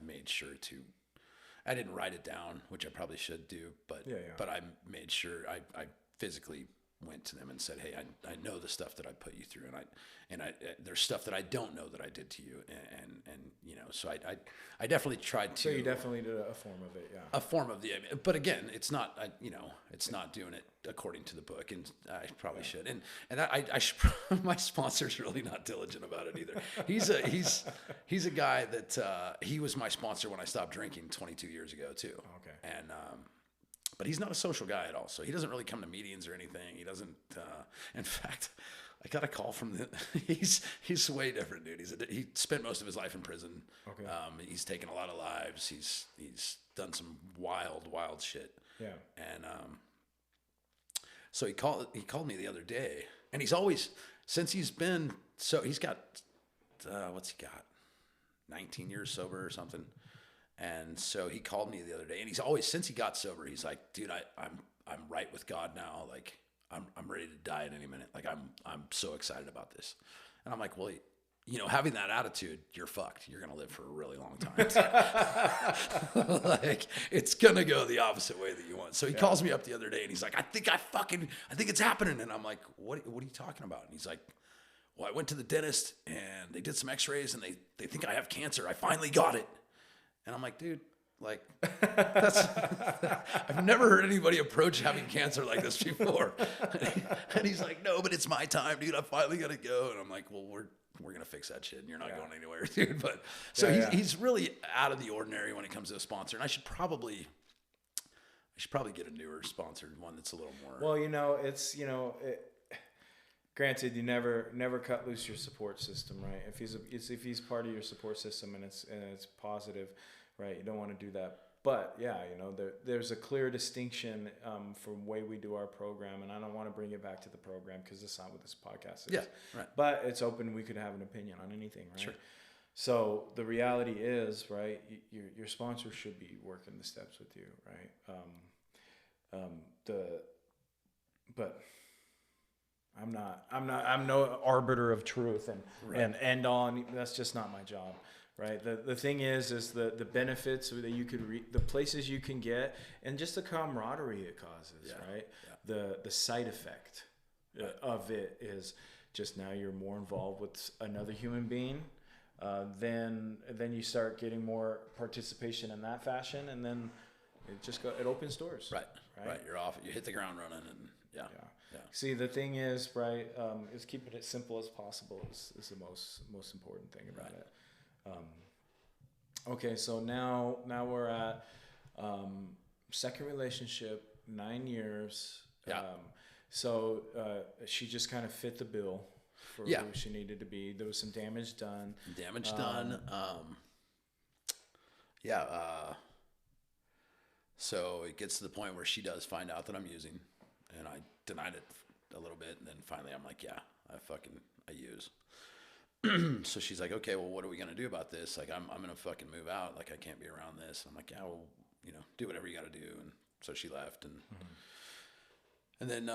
made sure to. I didn't write it down, which I probably should do, but I made sure I physically went to them and said, "Hey, I know the stuff that I put you through, and I there's stuff that I don't know that I did to you, and so I definitely tried to." So you definitely did a form of it, a form of but again, it's not it's not doing it according to the book, and I probably should, and I should, my sponsor's really not diligent about it either. He's a guy that he was my sponsor when I stopped drinking 22 years ago too. Okay, and but he's not a social guy at all. So he doesn't really come to meetings or anything. He doesn't. In fact, I got a call from he's way different, dude. He spent most of his life in prison. Okay. He's taken a lot of lives. He's done some wild shit. Yeah. And so he called me the other day, and he's always, since he's been, so he's got what's he got? 19 years sober or something. And so he called me the other day, and he's always, since he got sober, he's like, "Dude, I'm right with God now. Like, I'm ready to die at any minute. Like, I'm so excited about this." And I'm like, "Well, having that attitude, you're fucked. You're gonna live for a really long time. Like, it's gonna go the opposite way that you want." So he calls me up the other day, and he's like, I think it's happening." And I'm like, "What are you talking about?" And he's like, "Well, I went to the dentist, and they did some X-rays, and they think I have cancer. I finally got it." And I'm like, "Dude, like, I've never heard anybody approach having cancer like this before." And he's like, "No, but it's my time, dude. I finally got to go." And I'm like, "Well, we're going to fix that shit, and you're not going anywhere, dude." But so he's really out of the ordinary when it comes to a sponsor. And I should probably get a newer sponsored one that's a little more. Well, it's granted, you never cut loose your support system, right? If he's part of your support system and it's positive, right? You don't want to do that. But there's a clear distinction from the way we do our program, and I don't want to bring it back to the program because that's not what this podcast is. Yeah, right. But it's open. We could have an opinion on anything, right? Sure. So the reality is, right? Your sponsor should be working the steps with you, right? But I'm no arbiter of truth and end on. That's just not my job, right? The thing is the benefits that you could the places you can get, and just the camaraderie it causes, right? Yeah. The side effect of it is just now you're more involved with another human being. Then you start getting more participation in that fashion, and then it opens doors. Right. You're off. You hit the ground running, and yeah. See, the thing is, right, is keeping it simple as possible is the most important thing about it. Okay, so now we're at second relationship, 9 years. Yeah. So she just kind of fit the bill for who she needed to be. There was some damage done. So it gets to the point where she does find out that I'm using, and I denied it a little bit, and then finally I'm like, I use. So she's like, "Okay, well, what are we gonna do about this? Like, I'm gonna fucking move out. Like, I can't be around this." And I'm like, "Yeah, well, do whatever you got to do." And so she left, and then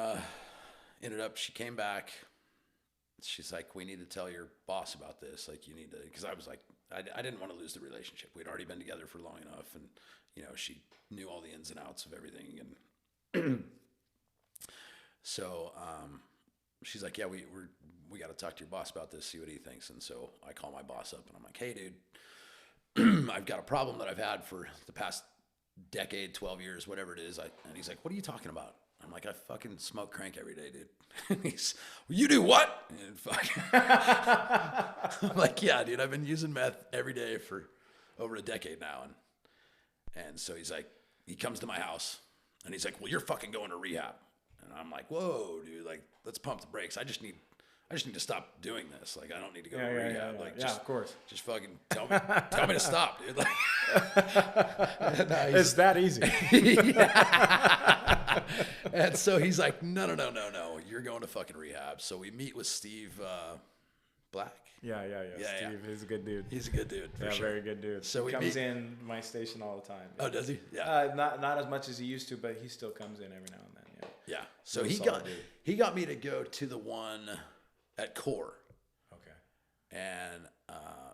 ended up, she came back. She's like, "We need to tell your boss about this. Like, you need to," because I was like, I didn't want to lose the relationship. We'd already been together for long enough, and she knew all the ins and outs of everything, and so she's like, "Yeah, we got to talk to your boss about this, see what he thinks." And so I call my boss up, and I'm like, "Hey, dude, I've got a problem that I've had for the past decade, 12 years, whatever it is. And he's like, what are you talking about? I'm like, I fucking smoke crank every day, dude. And he's, well, you do what? And I'm like, yeah, dude, I've been using meth every day for over a decade now. And so he's like, he comes to my house and he's like, well, you're fucking going to rehab. And I'm like, whoa, dude, like, let's pump the brakes. I just need to stop doing this. Like, I don't need to go to rehab. Like, just, of course. Just fucking tell me to stop, dude. Like, it's that easy. And so he's like, no, you're going to fucking rehab. So we meet with Steve Black. Yeah. Steve, he's a good dude. He's a good dude, for sure. Very good dude. So he comes in my station all the time. Oh, does he? Yeah. Not as much as he used to, but he still comes in every now and then. Yeah. So he got me to go to the one at Core. Okay. And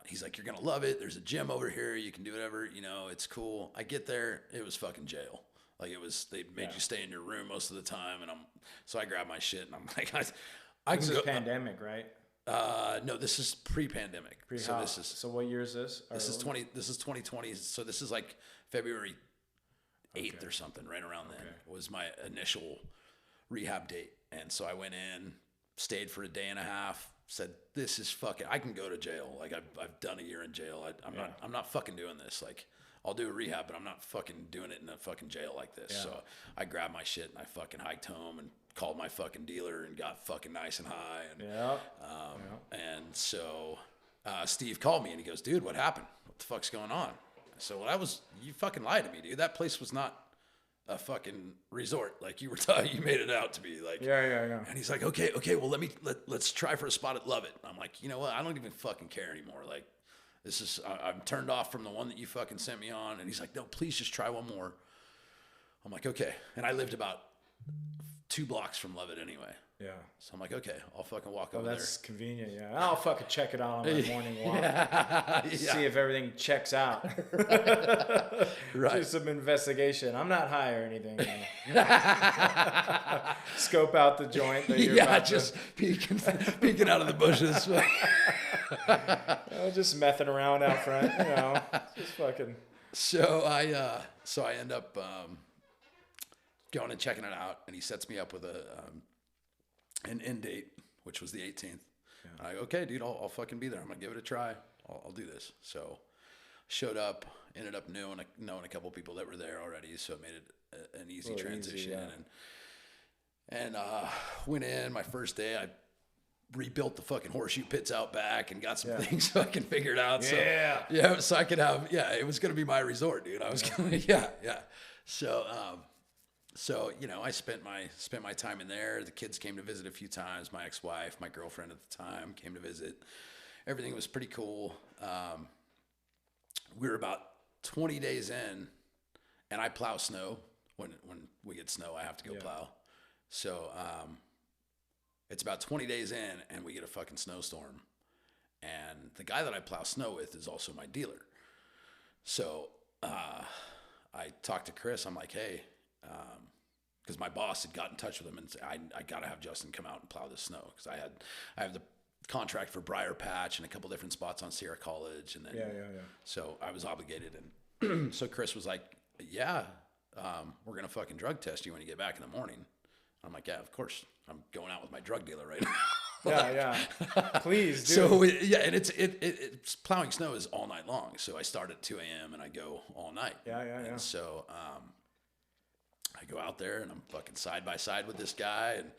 he's like, you're going to love it. There's a gym over here. You can do whatever. You know, it's cool. I get there. It was fucking jail. Like, they made you stay in your room most of the time. And so I grabbed my shit and I'm like, This is pandemic, right? No, this is pre-pandemic. So what year is this? This is 2020. So this is like February 8th or something, right around then was my initial rehab date. And so I went in, stayed for a day and a half, said, this is fucking, I can go to jail. Like, I've done a year in jail. I'm not fucking doing this. Like, I'll do a rehab, but I'm not fucking doing it in a fucking jail like this. Yeah. So I grabbed my shit and I fucking hiked home and called my fucking dealer and got fucking nice and high. And, and so Steve called me and he goes, dude, what happened? What the fuck's going on? So you fucking lied to me, dude. That place was not a fucking resort like you made it out to be. Like, yeah. And he's like, okay, well, let's try for a spot at Love It. I'm like, you know what? I don't even fucking care anymore. Like, I'm turned off from the one that you fucking sent me on. And he's like, no, please just try one more. I'm like, okay. And I lived about 2 blocks from Love It anyway. Yeah. So I'm like, okay, I'll fucking walk over there. That's convenient, yeah. I'll fucking check it out on my morning walk. See if everything checks out. Right. Do some investigation. I'm not high or anything. Scope out the joint that you're about just peeking out of the bushes. Just messing around out front, just fucking. So I end up going and checking it out, and he sets me up with an end date, which was the 18th. Yeah. And I go, okay, dude, I'll fucking be there. I'm gonna give it a try. I'll do this. So showed up, ended up knowing a couple people that were there already, so it made it an easy transition. And went in my first day. I rebuilt the fucking horseshoe pits out back and got some things fucking figured out. Yeah. So I could have, it was going to be my resort, dude. I was going to, So, I spent my time in there. The kids came to visit a few times. My ex-wife, my girlfriend at the time came to visit. Everything was pretty cool. We were about 20 days in, and I plow snow. When we get snow, I have to go plow. So, it's about 20 days in, and we get a fucking snowstorm. And the guy that I plow snow with is also my dealer. So I talked to Chris. I'm like, hey, because my boss had got in touch with him and said, I got to have Justin come out and plow this snow. Because I have the contract for Briar Patch and a couple different spots on Sierra College. And then, so I was obligated. And so Chris was like, we're going to fucking drug test you when you get back in the morning. I'm like, yeah, of course. I'm going out with my drug dealer right now. Please do. So and it's plowing snow is all night long. So I start at 2 a.m. and I go all night. And so I go out there and I'm fucking side by side with this guy and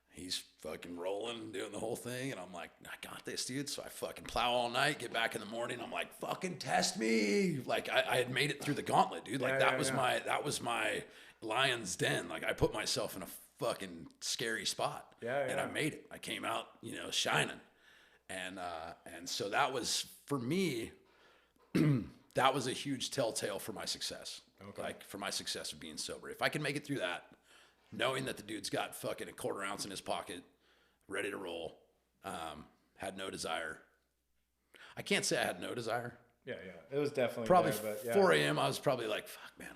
he's fucking rolling and doing the whole thing. And I'm like, I got this, dude. So I fucking plow all night, get back in the morning. I'm like, fucking test me. Like I had made it through the gauntlet, dude. Like that was my lion's den. Like I put myself in a fucking scary spot. And I made it. I came out, shining. And so that was, for me, that was a huge telltale for my success. Okay. Like for my success of being sober. If I can make it through that, knowing that the dude's got fucking a quarter ounce in his pocket, ready to roll, had no desire. I can't say I had no desire. It was definitely probably there, but 4 a.m. I was probably like, fuck, man,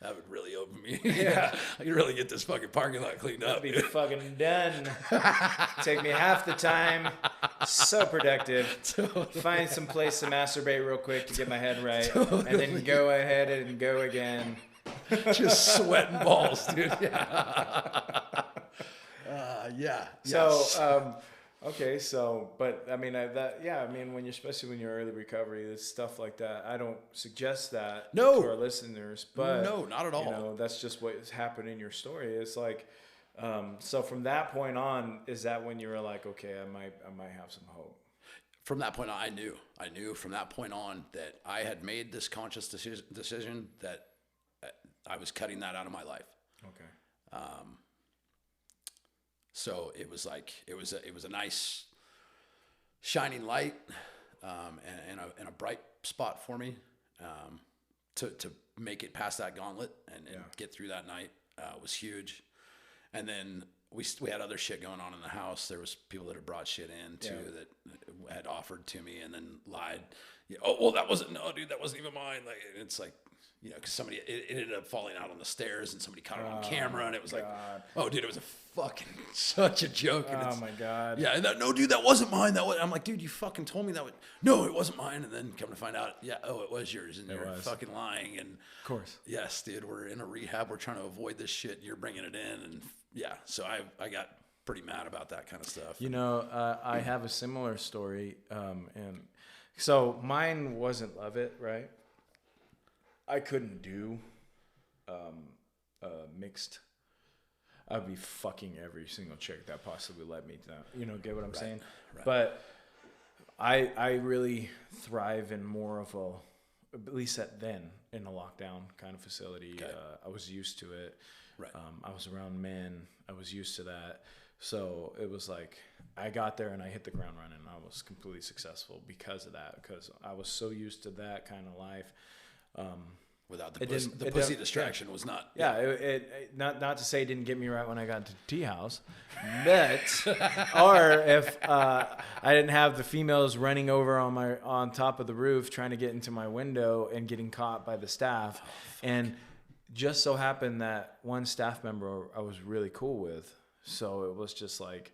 That would really open me. Yeah. I could really get this fucking parking lot cleaned up. Be fucking done. Take me half the time. So productive. Find some place to masturbate real quick to get my head right. And then go ahead and go again. Just sweating balls, dude. Yeah. So, okay, so, but I mean, when especially when you're early recovery, it's stuff like that. I don't suggest that to our listeners, but no, not at all. You know, that's just what has happened in your story. It's like, so from that point on, is that when you were like, okay, I might have some hope? From that point on, I knew from that point on that I had made this conscious decision that I was cutting that out of my life. Okay. So it was like it was a nice shining light and a bright spot for me to make it past that gauntlet and get through that night was huge. And then we had other shit going on in the house. There was people that had brought shit in too that had offered to me and then lied. Yeah, oh well, that wasn't even mine. Like it's like. You know, because it ended up falling out on the stairs and somebody caught it on camera and it was like, oh, dude, it was such a joke. And my God. Yeah. And no, dude, that wasn't mine. I'm like, dude, you fucking told me that no, it wasn't mine. And then come to find out, it was yours. And you're fucking lying. And of course. Yes, dude, we're in a rehab. We're trying to avoid this shit. You're bringing it in. And so I got pretty mad about that kind of stuff. You know, I have a similar story. And so mine wasn't Love It, right? I couldn't do mixed. I'd be fucking every single chick that possibly led me to that. You know, get what I'm saying? Right. But I really thrive in more of at least in a lockdown kind of facility. Okay. I was used to it. Right. I was around men. I was used to that. So it was like I got there and I hit the ground running. I was completely successful because of that, because I was so used to that kind of life. Without the pussy distraction was not. Yeah, it not to say it didn't get me right when I got into tea house, but or if I didn't have the females running over on top of the roof trying to get into my window and getting caught by the staff, and just so happened that one staff member I was really cool with, so it was just like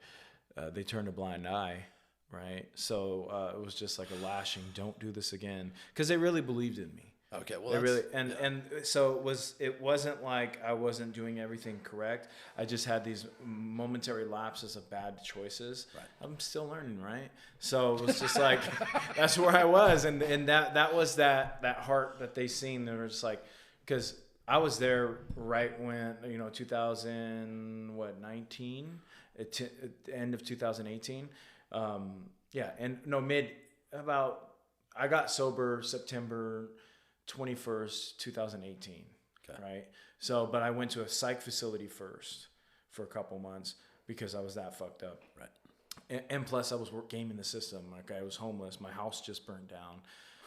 they turned a blind eye. Right. So it was just like a lashing. Don't do this again. Because they really believed in me. Okay. Well, they really and so it wasn't like I wasn't doing everything correct. I just had these momentary lapses of bad choices. Right. I'm still learning, right? So it was just like that's where I was, and that was that heart that they seen. They were just like, because I was there right when 2019 at the end of 2018. I got sober September 21st, 2018. Okay. Right. So, but I went to a psych facility first for a couple months because I was that fucked up. Right. And plus I was gaming the system. Like I was homeless. My house just burned down,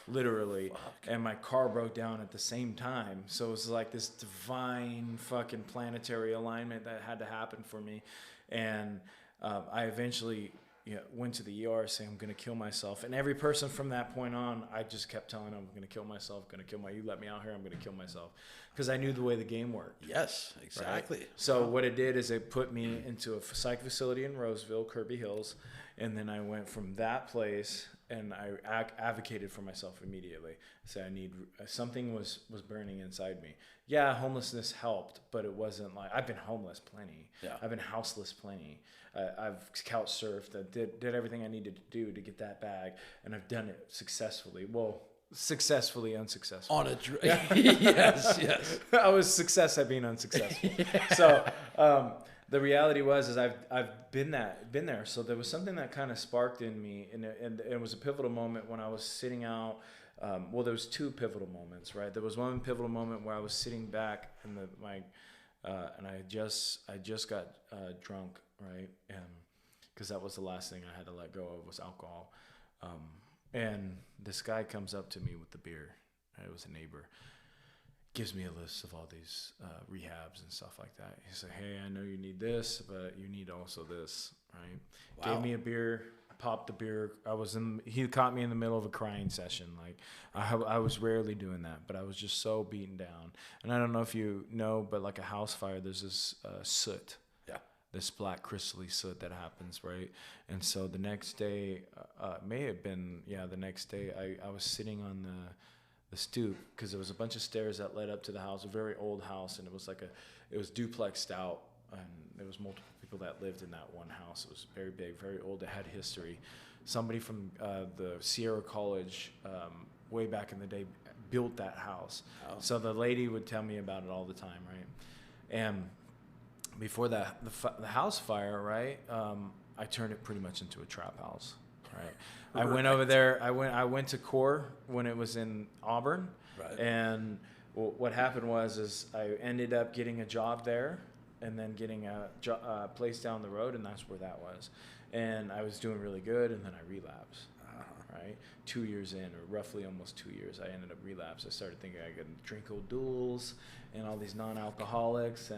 literally. Fuck. And my car broke down at the same time. So it was like this divine fucking planetary alignment that had to happen for me. And I eventually went to the ER saying I'm going to kill myself. And every person from that point on, I just kept telling them I'm going to kill myself, you let me out here, I'm going to kill myself. Because I knew the way the game worked. Yes, exactly. Right? So what it did is it put me into a psych facility in Roseville, Kirby Hills. And then I went from that place and I advocated for myself immediately. I said something was burning inside me. Yeah, homelessness helped, but it wasn't like, I've been homeless plenty. Yeah. I've been houseless plenty. I've couch surfed. I did everything I needed to do to get that bag, and I've done it successfully. Well, successfully unsuccessful. On a yes. I was success at being unsuccessful. Yeah. So the reality is I've been there. So there was something that kind of sparked in me, and it was a pivotal moment when I was sitting out. There was two pivotal moments, right? There was one pivotal moment where I was sitting back in and I just got drunk, right? And because that was the last thing I had to let go of was alcohol. And this guy comes up to me with the beer. It was a neighbor. Gives me a list of all these rehabs and stuff like that. He said, "Hey, I know you need this, but you need also this," right? Wow. Gave me a beer. I popped the beer. He caught me in the middle of a crying session. Like I was rarely doing that, but I was just so beaten down. And I don't know if you know, but like a house fire, there's this soot. Yeah. This black crystally soot that happens, right? And so the next day, may have been, the next day, I was sitting on the stoop because there was a bunch of stairs that led up to the house, a very old house, and it was duplexed out, and there was multiple people that lived in that one house. It was very big, very old. It had history. Somebody from the Sierra College way back in the day built that house. Oh. So the lady would tell me about it all the time, right? And before the house fire, right, I turned it pretty much into a trap house, right? I went over there. I went to CORE when it was in Auburn, right. And what happened was I ended up getting a job there, and then getting a place down the road, and that's where that was. And I was doing really good, and then I relapsed. Right, 2 years in, or roughly almost 2 years, I ended up relapse. I started thinking I could drink O'Doul's and all these non-alcoholics,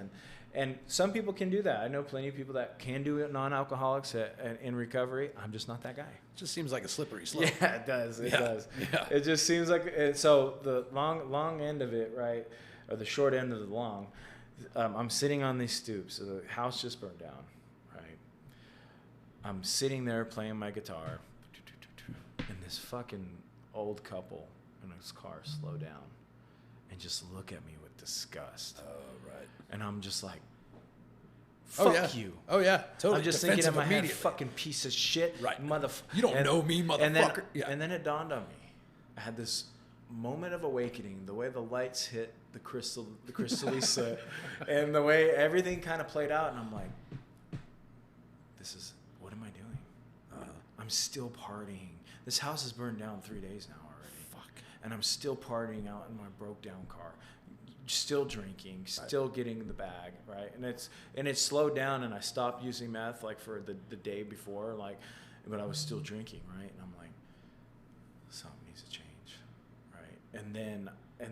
and some people can do that. I know plenty of people that can do it, non-alcoholics in recovery. I'm just not that guy. It just seems like a slippery slope. Yeah, it does. It does. Yeah. It just seems like it. So the long end of it, right, or the short end of the long. I'm sitting on these stoops. So the house just burned down, right? I'm sitting there playing my guitar, and this fucking old couple in his car slow down and just look at me with disgust. Oh, right. And I'm just like, fuck you. Oh, yeah. Totally. I'm just thinking in my head, fucking piece of shit. Right. Motherfucker. You don't know me, motherfucker. And then it dawned on me. I had this moment of awakening, the way the lights hit the crystally soot, and the way everything kind of played out, and I'm like, what am I doing? I'm still partying. This house has burned down 3 days now already. Fuck. And I'm still partying out in my broke down car, still drinking, still getting the bag, right? And it's slowed down, and I stopped using meth like for the day before, like, but I was still drinking, right? And I'm like, something needs to change, right? And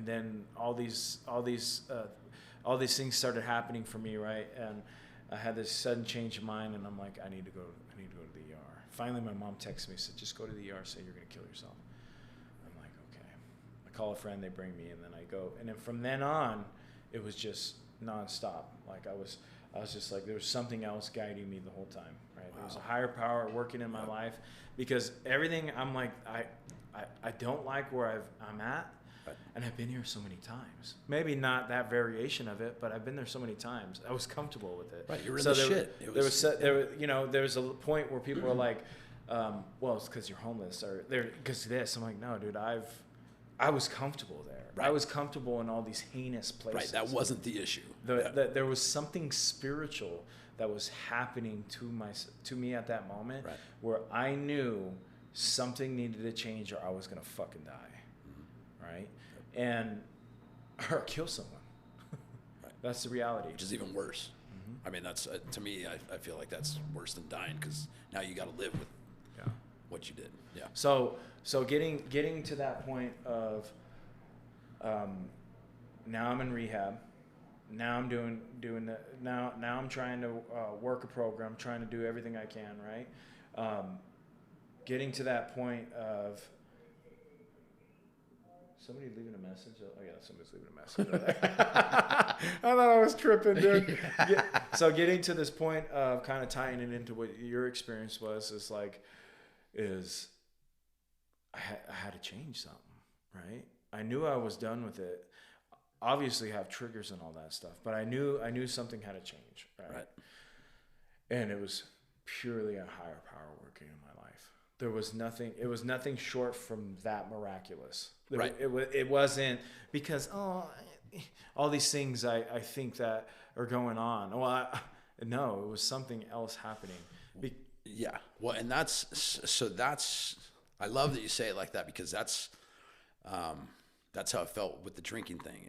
then all these things started happening for me, right? And I had this sudden change of mind, and I'm like, I need to go to the ER. Finally, my mom texted me, said, just go to the ER, say you're going to kill yourself. I'm like, okay. I call a friend, they bring me, and then I go. And then from then on, it was just nonstop. Like I was just like, there was something else guiding me the whole time, right? Wow. There was a higher power working in my life, because everything, I'm like, I don't like where I'm at. And I've been here so many times. Maybe not that variation of it, but I've been there so many times. I was comfortable with it. Right, you were in the shit. There was a point where people were like, "Well, it's because you're homeless," or because this. I'm like, "No, dude, I was comfortable there. Right. I was comfortable in all these heinous places. Right, that wasn't the issue. There was something spiritual that was happening to me at that moment, right, where I knew something needed to change, or I was gonna fucking die." Right? And or kill someone. Right. That's the reality. Which is even worse. Mm-hmm. I mean, that's to me, I feel like that's worse than dying, because now you got to live with what you did. Yeah. So getting to that point of now I'm in rehab. Now I'm doing the now I'm trying to work a program, trying to do everything I can. Right. Getting to that point of somebody leaving a message? Oh, yeah, somebody's leaving a message. I thought I was tripping, dude. So getting to this point of kind of tying it into what your experience was is I had to change something, right? I knew I was done with it. Obviously have triggers and all that stuff, but I knew something had to change, right? And it was purely a higher power working in my life. There was nothing. It was nothing short from that miraculous. Right. It wasn't because all these things I think that are going on. Well, no, it was something else happening. Yeah. Well, and that's I love that you say it like that, because that's how I felt with the drinking thing.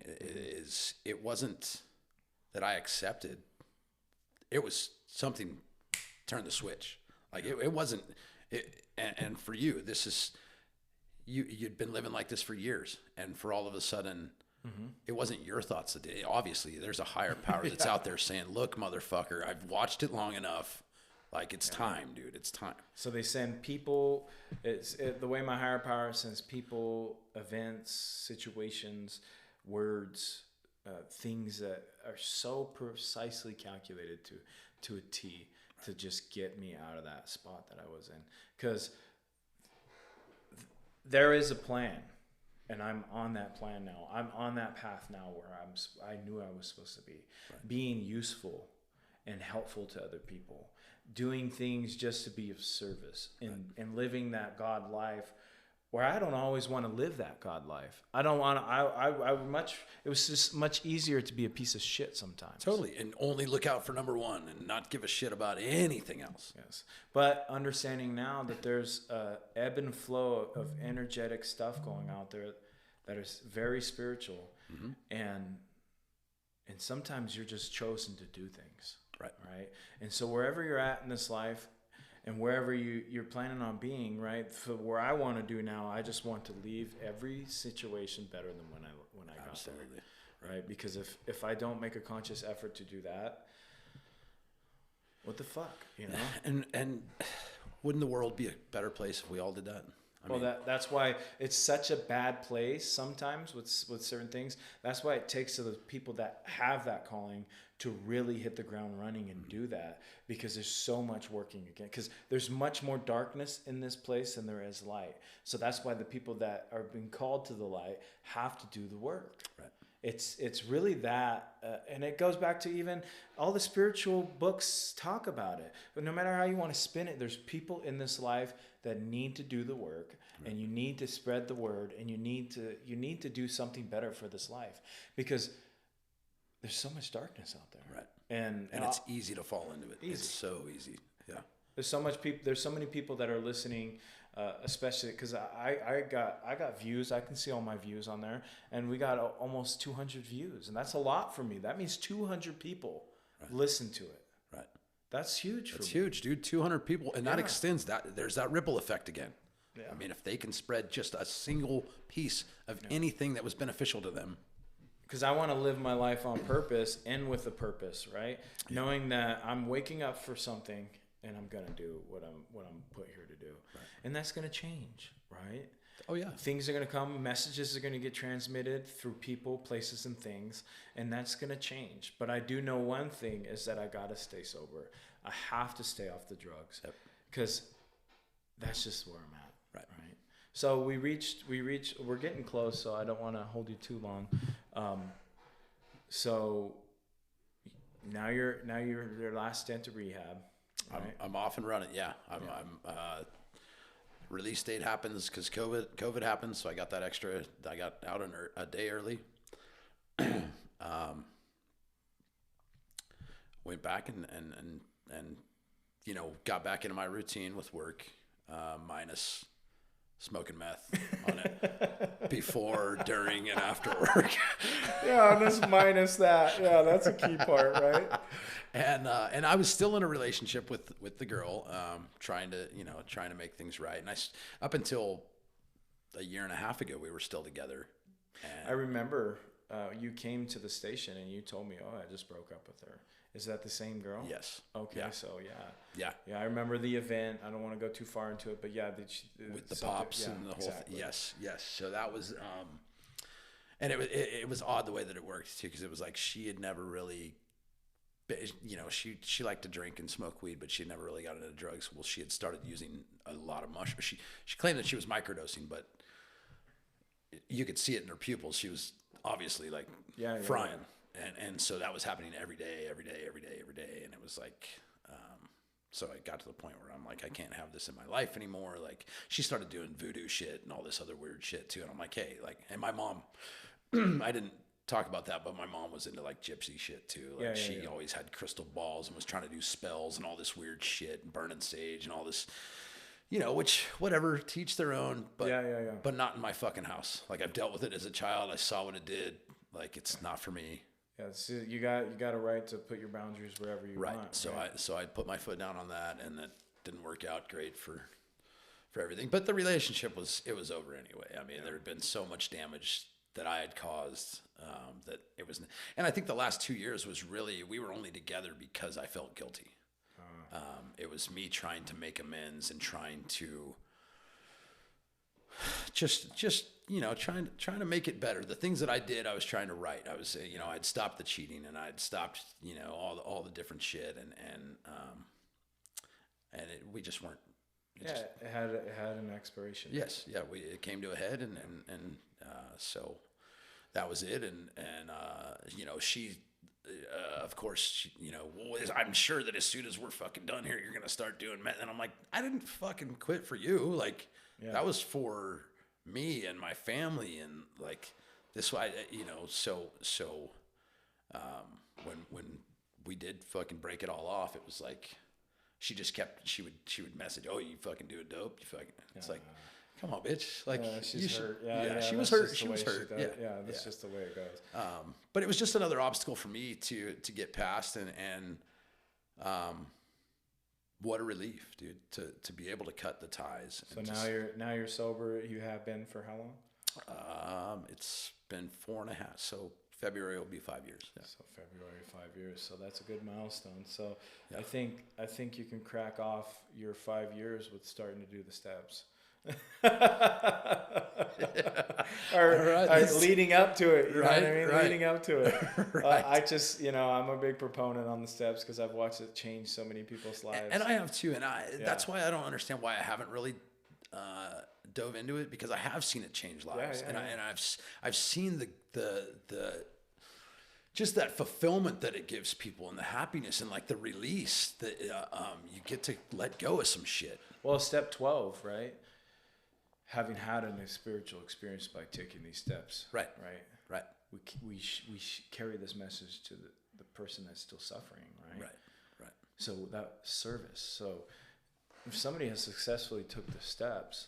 It wasn't that I accepted. It was something turned the switch. Like it wasn't. And for you, this is, you'd been living like this for years, and for all of a sudden, it wasn't your thoughts that did. Obviously, there's a higher power that's out there saying, "Look, motherfucker, I've watched it long enough. Like, it's time, dude. It's time. So they send people. The way my higher power sends people, events, situations, words, things that are so precisely calculated to a T to just get me out of that spot that I was in. Because there is a plan, and I'm on that plan now. I'm on that path now where I knew I was supposed to be, being useful and helpful to other people, doing things just to be of service, and living that God life where I don't always want to live that God life. I don't want to, it was just much easier to be a piece of shit sometimes. Totally. And only look out for number one and not give a shit about anything else. Yes. But understanding now that there's a ebb and flow of energetic stuff going out there that is very spiritual. Mm-hmm. And sometimes you're just chosen to do things. Right. And so wherever you're at in this life, and wherever you're planning on being, right? For where I want to do now, I just want to leave every situation better than when I got there, right? Because if I don't make a conscious effort to do that, what the fuck, you know? And wouldn't the world be a better place if we all did that? I mean, that's why it's such a bad place sometimes with certain things. That's why it takes to the people that have that calling to really hit the ground running and do that, because there's so much working again. Because there's much more darkness in this place than there is light. So that's why the people that are being called to the light have to do the work. Right. It's really that, and it goes back to even all the spiritual books talk about it. But no matter how you want to spin it, there's people in this life that need to do the work, and you need to spread the word, and you need to do something better for this life, because there's so much darkness out there. Right. And it's easy to fall into it. Easy. It's so easy. Yeah. There's so many people that are listening, especially because I got views. I can see all my views on there, and we got almost 200 views, and that's a lot for me. That means 200 people listen to it. Right. That's huge. That's huge, dude. 200 people, and that extends that. There's that ripple effect again. Yeah. I mean, if they can spread just a single piece of anything that was beneficial to them. Because I want to live my life on purpose and with a purpose, right? Yeah. Knowing that I'm waking up for something, and I'm gonna do what I'm put here to do, and that's gonna change, right? Oh yeah. Things are gonna come, messages are gonna get transmitted through people, places, and things, and that's gonna change. But I do know one thing is that I gotta stay sober. I have to stay off the drugs, because that's just where I'm at. Right. So we're getting close, so I don't want to hold you too long. So now you're your last stint of rehab. Right? I'm off and running. Yeah. I'm release date happens because COVID happened, so I got that extra. I got out a day early. Went back and got back into my routine with work, minus smoking meth on it before, during, and after work. Yeah, just minus that. Yeah, that's a key part, right? And I was still in a relationship with the girl, trying to make things right. And up until a year and a half ago, we were still together. And I remember you came to the station and you told me, "Oh, I just broke up with her." Is that the same girl? Yes. Okay. Yeah. So yeah. I remember the event. I don't want to go too far into it, but yeah, with the pops and the whole thing. Yes. So that was, and it was odd the way that it worked too, because it was like she had never really, she liked to drink and smoke weed, but she had never really got into drugs. Well, she had started using a lot of mushrooms. She claimed that she was microdosing, but you could see it in her pupils. She was obviously like frying. Yeah. And so that was happening every day. And it was like, so I got to the point where I'm like, I can't have this in my life anymore. Like, she started doing voodoo shit and all this other weird shit too. And I'm like, hey, like, and my mom, I didn't talk about that, but my mom was into like gypsy shit too. Like she always had crystal balls and was trying to do spells and all this weird shit and burning sage and all this, which whatever, teach their own, but not in my fucking house. Like, I've dealt with it as a child. I saw what it did. Like, it's not for me. Yeah, so you got a right to put your boundaries wherever you want. Right. So I put my foot down on that, and that didn't work out great for everything. But the relationship was over anyway. I mean, there had been so much damage that I had caused that it was. And I think the last 2 years was really, we were only together because I felt guilty. It was me trying to make amends and trying to just trying to make it better. The things that I did, I was trying to right. I was I'd stopped the cheating, and I'd stopped all the different shit, and we just weren't. It had an expiration. Yes, yeah, it came to a head, and so that was it, and she. Of course, I'm sure that as soon as we're fucking done here, you're gonna start doing meth. And I'm like, I didn't fucking quit for you. Like, that was for me and my family, and like this why when we did fucking break it all off, it was like she would message, oh, you fucking do it dope, you fucking. It's like, come on, bitch. Like, she's hurt. She was hurt. She was hurt. That's just the way it goes. But it was just another obstacle for me to get past, and what a relief, dude, to be able to cut the ties. So now you're sober. You have been for how long? It's been 4.5. So February will be 5 years. Yeah. So February, 5 years. So that's a good milestone. So I think you can crack off your 5 years with starting to do the steps. or leading up to it, you know what I mean? Right. Leading up to it. Right. I just, I'm a big proponent on the steps because I've watched it change so many people's lives. And I have too, and that's why I don't understand why I haven't really dove into it, because I have seen it change lives, and I've seen the just that fulfillment that it gives people, and the happiness, and like the release that you get to let go of some shit. Well, step 12, right? Having had a spiritual experience by taking these steps, right. We carry this message to the person that's still suffering, right? So that service. So if somebody has successfully took the steps,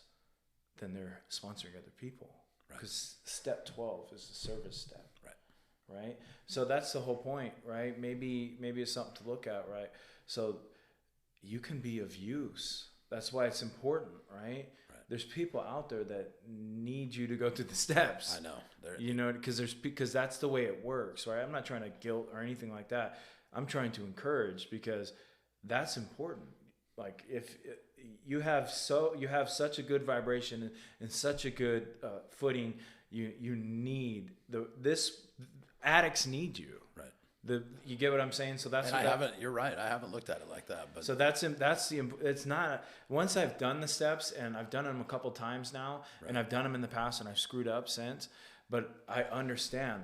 then they're sponsoring other people, because step 12 is the service step, right? So that's the whole point, right? Maybe it's something to look at, right? So you can be of use. That's why it's important, right? There's people out there that need you to go through the steps. I know. Because that's the way it works, right? I'm not trying to guilt or anything like that. I'm trying to encourage, because that's important. Like, if you have such a good vibration and such a good footing, you need addicts need you. You get what I'm saying? So that's. You're right. I haven't looked at it like that. But so it's not. Once I've done the steps, and I've done them a couple times now, and I've done them in the past, and I've screwed up since. But I understand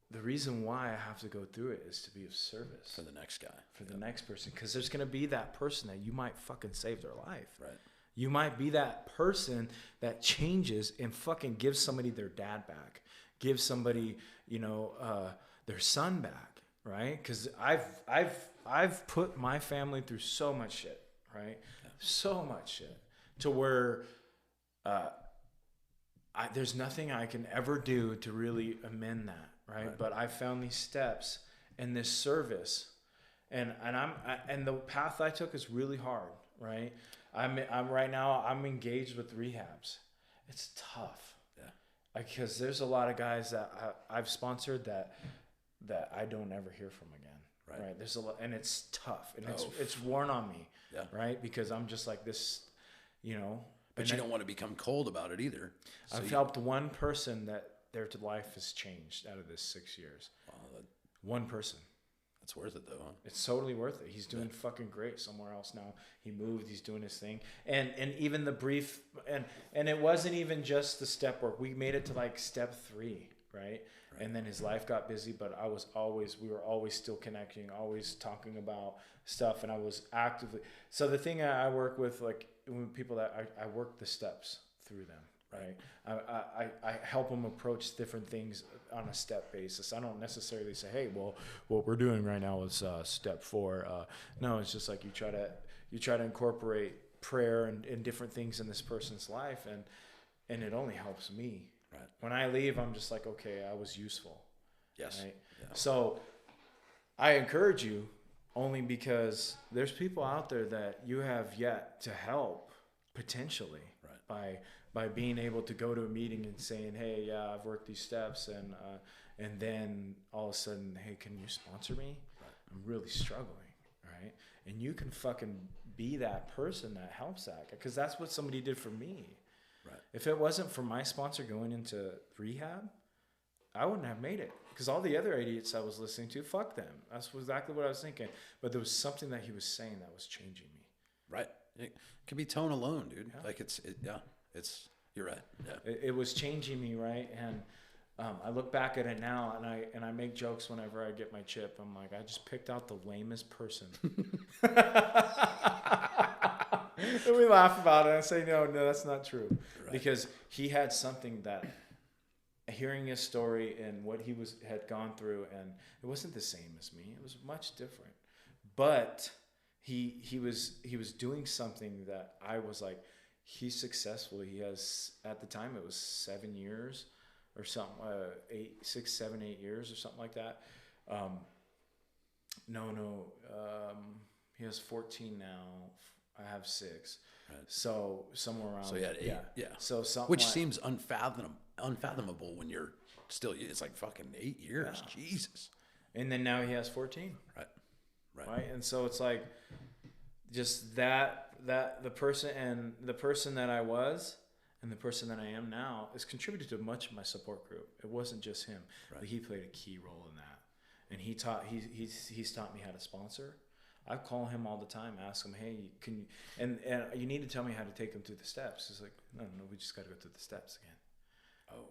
the reason why I have to go through it is to be of service for the next guy, for the next person, because there's gonna be that person that you might fucking save their life. Right. You might be that person that changes and fucking gives somebody their dad back, gives somebody their son back. Right, because I've put my family through so much shit, right? Yeah. So much shit, to where there's nothing I can ever do to really amend that, right? But I found these steps and this service, and the path I took is really hard, right? I'm right now I'm engaged with rehabs. It's tough, because there's a lot of guys that I've sponsored that I don't ever hear from again. Right. There's a lot, and it's tough, and it's worn on me. Yeah. Right. Because I'm just like this, But you don't want to become cold about it either. So I've helped one person that their life has changed out of this 6 years. One person. That's worth it though, huh? It's totally worth it. He's doing fucking great somewhere else now. He moved. He's doing his thing. And even the brief, and it wasn't even just the step work. We made it to like step 3. Right. And then his life got busy, but we were always still connecting, always talking about stuff. And I was actively, so the thing I work with, like, when people that I work the steps through them, right? I help them approach different things on a step basis. I don't necessarily say, hey, well, what we're doing right now is step 4. No, it's just like you try to incorporate prayer and different things in this person's life. And it only helps me. Right. When I leave, I'm just like, okay, I was useful. Yes. Right? Yeah. So I encourage you, only because there's people out there that you have yet to help potentially by being able to go to a meeting and saying, hey, yeah, I've worked these steps, and then all of a sudden, hey, can you sponsor me? Right. I'm really struggling. Right. and you can fucking be that person that helps that, because that's what somebody did for me. Right. If it wasn't for my sponsor going into rehab, I wouldn't have made it, because all the other idiots I was listening to, fuck them. That's exactly what I was thinking. But there was something that he was saying that was changing me. Right. It could be tone alone, dude. Yeah. Like you're right. Yeah. It was changing me, right? And I look back at it now, and I make jokes whenever I get my chip. I'm like, I just picked out the lamest person. And we laugh about it. I say, no, that's not true. Right. Because he had something that, hearing his story and what he had gone through, and it wasn't the same as me. It was much different. But he was doing something that I was like, he's successful. He has, at the time, it was 7 years or something, 6, 7, 8 years or something like that. He has 14 now. I have 6. Right. So somewhere around. So he had 8. Yeah. So something, which seems unfathomable when you're still. It's like fucking 8 years. Yeah. Jesus. And then now he has 14. Right. And so it's like, just that the person that I was and the person that I am now is contributed to much of my support group. It wasn't just him, but he played a key role in that. And he's taught me how to sponsor. I call him all the time, ask him, hey, can you, and you need to tell me how to take him through the steps. He's like, no, we just got to go through the steps again. Oh,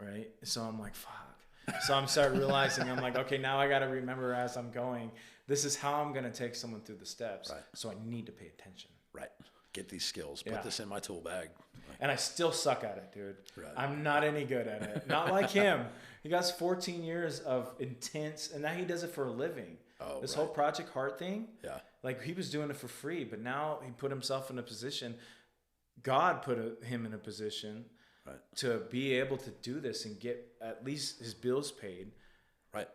right. So I'm like, fuck. So I'm starting realizing, I'm like, okay, now I got to remember as I'm going, this is how I'm going to take someone through the steps. Right. So I need to pay attention. Right. Get these skills. Put this in my tool bag. And I still suck at it, dude. Right. I'm not any good at it. Not like him. He got 14 years of intense, and now he does it for a living. Oh, this whole Project Heart thing. Yeah. Like, he was doing it for free, but now he put himself in a position. God put him in a position to be able to do this and get at least his bills paid. Right.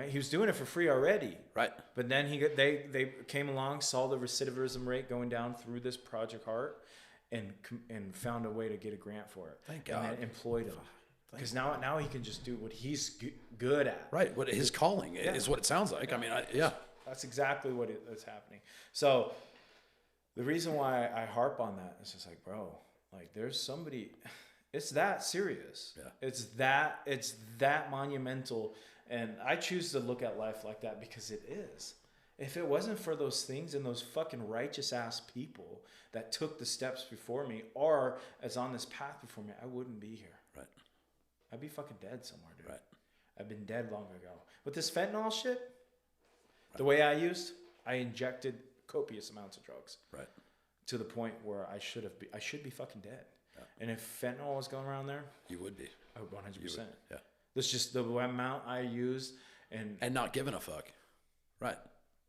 He was doing it for free already. Right. But then they came along, saw the recidivism rate going down through this Project Heart, and found a way to get a grant for it. Thank God. And then employed him. Because now he can just do what he's good at. Right. What his calling is what it sounds like. Yeah. I mean, That's exactly what is happening. So the reason why I harp on that is just like, bro, like, there's somebody, it's that serious. Yeah. It's that monumental. And I choose to look at life like that because it is. If it wasn't for those things and those fucking righteous ass people that took the steps before me or is on this path before me, I wouldn't be here. Right. I'd be fucking dead somewhere, dude. Right. I've been dead long ago. With this fentanyl shit, the way I injected copious amounts of drugs. Right. To the point where I should be fucking dead. Yeah. And if fentanyl was going around there, you would be. I would 100%. Yeah. That's just the amount I used and not giving a fuck. Right.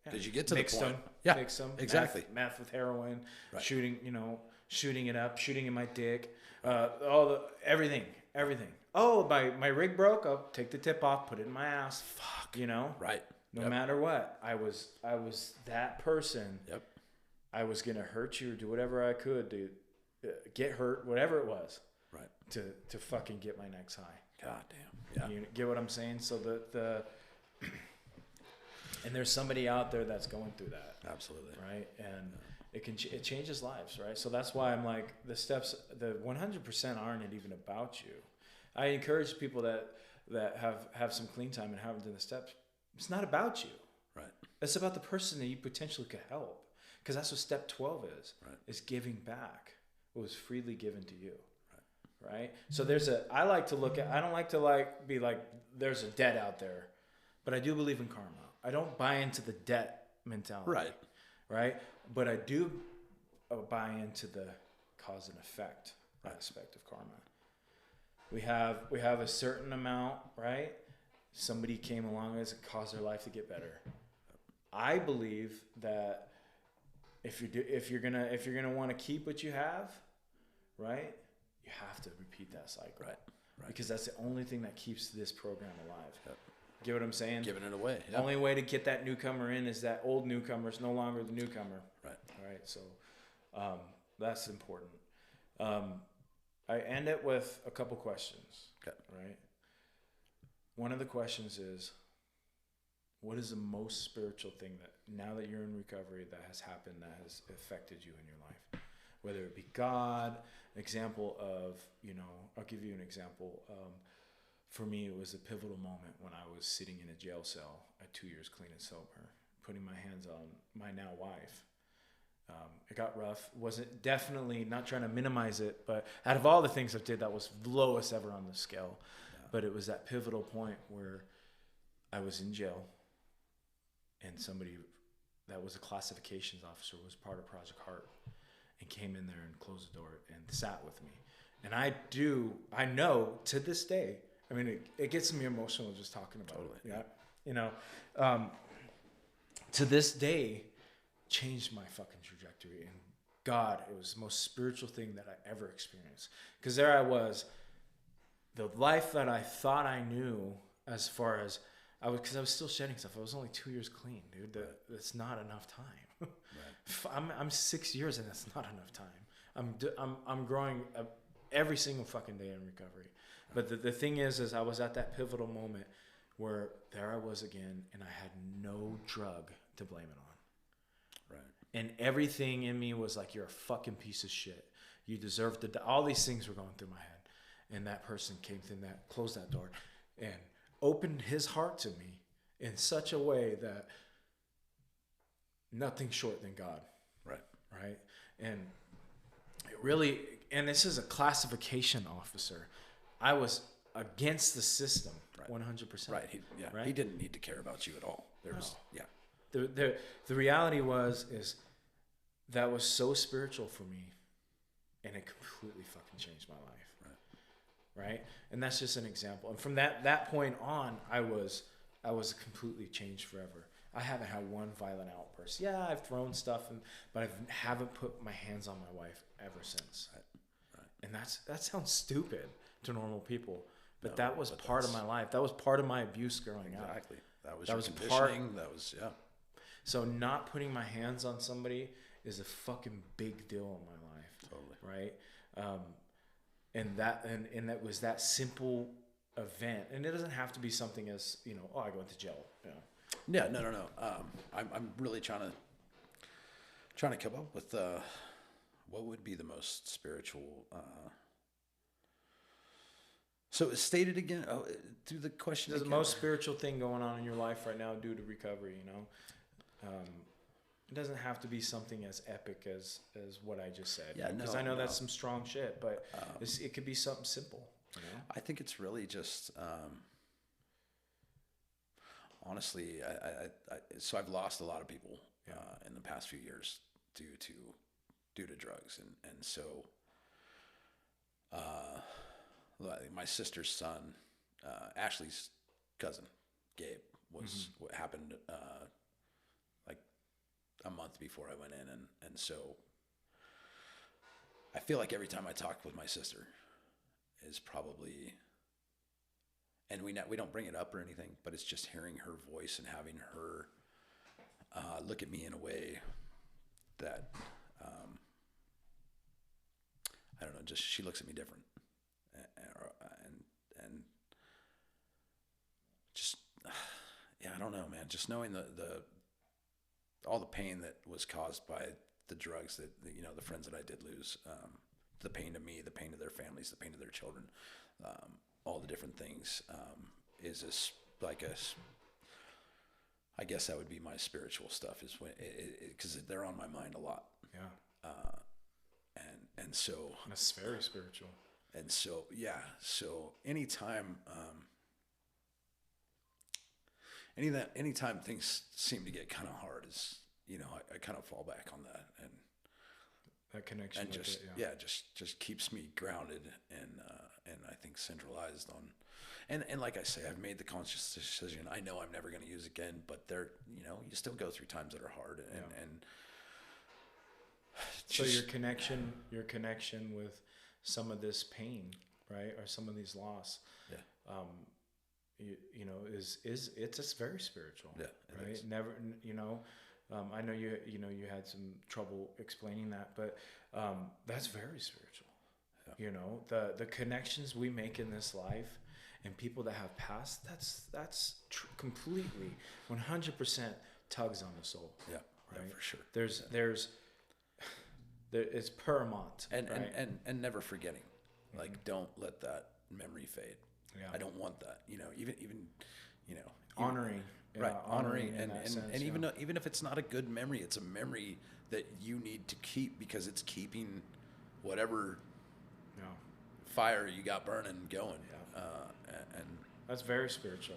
Yeah. Did you get to mixed the point? Them, yeah. Mix them. Exactly. Meth with heroin, right. shooting it up, shooting in my dick, everything. Oh, my rig broke. I'll take the tip off, put it in my ass. Fuck. Right. No matter what, I was that person. Yep. I was gonna hurt you or do whatever I could to get hurt, whatever it was. Right. To fucking get my next high. God damn. Yeah. You get what I'm saying? So and there's somebody out there that's going through that. Absolutely. Right. And it changes lives. Right. So that's why I'm like, the steps, the 100% aren't even about you. I encourage people that have some clean time and haven't done the steps. It's not about you. Right. It's about the person that you potentially could help. Because that's what step 12 is. Right. Is giving back what was freely given to you. Right. So I like to look at, I don't like to be like, there's a debt out there, but I do believe in karma. I don't buy into the debt mentality. Right. Right. But I do buy into the cause and effect aspect of karma. We have a certain amount, right? Somebody came along and caused their life to get better. I believe that if you're gonna want to keep what you have, right? You have to repeat that cycle. Right. Because that's the only thing that keeps this program alive. Yep. Get what I'm saying? Giving it away. The only way to get that newcomer in is that old newcomer is no longer the newcomer. Right. All right. So that's important. I end it with a couple questions. Okay. Right. One of the questions is, what is the most spiritual thing that now that you're in recovery that has happened that has affected you in your life? Whether it be God, example of, I'll give you an example. For me, it was a pivotal moment when I was sitting in a jail cell at 2 years clean and sober, putting my hands on my now wife. It got rough. Wasn't definitely not trying to minimize it, but out of all the things I did, that was the lowest ever on the scale. Yeah. But it was that pivotal point where I was in jail, and somebody that was a classifications officer was part of Project Heart, and came in there and closed the door and sat with me. And I know to this day. I mean, it gets me emotional just talking about it. Yeah, to this day, changed my fucking trajectory. And God, it was the most spiritual thing that I ever experienced. Because there I was, the life that I thought I knew, as far as because I was still shedding stuff. I was only 2 years clean, dude. That's not enough time. Right. I'm 6 years, and that's not enough time. I'm growing every single fucking day in recovery. But the thing is I was at that pivotal moment where there I was again, and I had no drug to blame it on. Right. And everything in me was like, you're a fucking piece of shit. You deserve to die. All these things were going through my head. And that person came through closed that door, and opened his heart to me in such a way that nothing short than God. Right. Right. And it really, and this is a classification officer. I was against the system, right. 100%. Right. He didn't need to care about you at all. The reality is that was so spiritual for me, and it completely fucking changed my life. Right. And that's just an example. And from that point on, I was completely changed forever. I haven't had one violent outburst. Yeah, I've thrown stuff, but I haven't put my hands on my wife ever since. Right. And that sounds stupid to normal people, but that was part of my life. That was part of my abuse growing up. Exactly. That was conditioning. So not putting my hands on somebody is a fucking big deal in my life. Totally. Right. And that was that simple event, and it doesn't have to be something as I go into jail. Yeah, no. I'm really trying to come up with what would be the most spiritual. So state it again. Through the question. There's the most spiritual thing going on in your life right now due to recovery. It doesn't have to be something as epic as what I just said. Yeah, because I know that's some strong shit, but it could be something simple. I think it's really just, honestly, so I've lost a lot of people in the past few years due to drugs, and so my sister's son, Ashley's cousin, Gabe, was what happened like a month before I went in, and so I feel like every time I talk with my sister is probably, and we don't bring it up or anything, but it's just hearing her voice and having her look at me in a way that I don't know, just she looks at me different, and just I don't know, man. Just knowing the all the pain that was caused by the drugs that the friends that I did lose, the pain to me, the pain to their families, the pain to their children, all the different things, is this like I guess that would be my spiritual stuff, is when because they're on my mind a lot. Yeah. And so that's very spiritual. And so so anytime anytime things seem to get kind of hard, is I kind of fall back on that, and that connection and with just it, just keeps me grounded and I think centralized on, and like I say, I've made the conscious decision. I know I'm never going to use again, but there you still go through times that are hard, and so your connection with some of this pain, right, or some of these loss, it's very spiritual. Yeah, right. Is. Never, I know you had some trouble explaining that, but that's very spiritual. Yeah. The connections we make in this life, and people that have passed, that's completely 100% tugs on the soul. Yeah, right? yeah, for sure. There, it's paramount, and, right? and never forgetting, like, don't let that memory fade. Yeah. I don't want that, even Honoring. Right, honoring, in that sense, and even if it's not a good memory, it's a memory that you need to keep, because it's keeping whatever fire you got burning going. And that's very spiritual.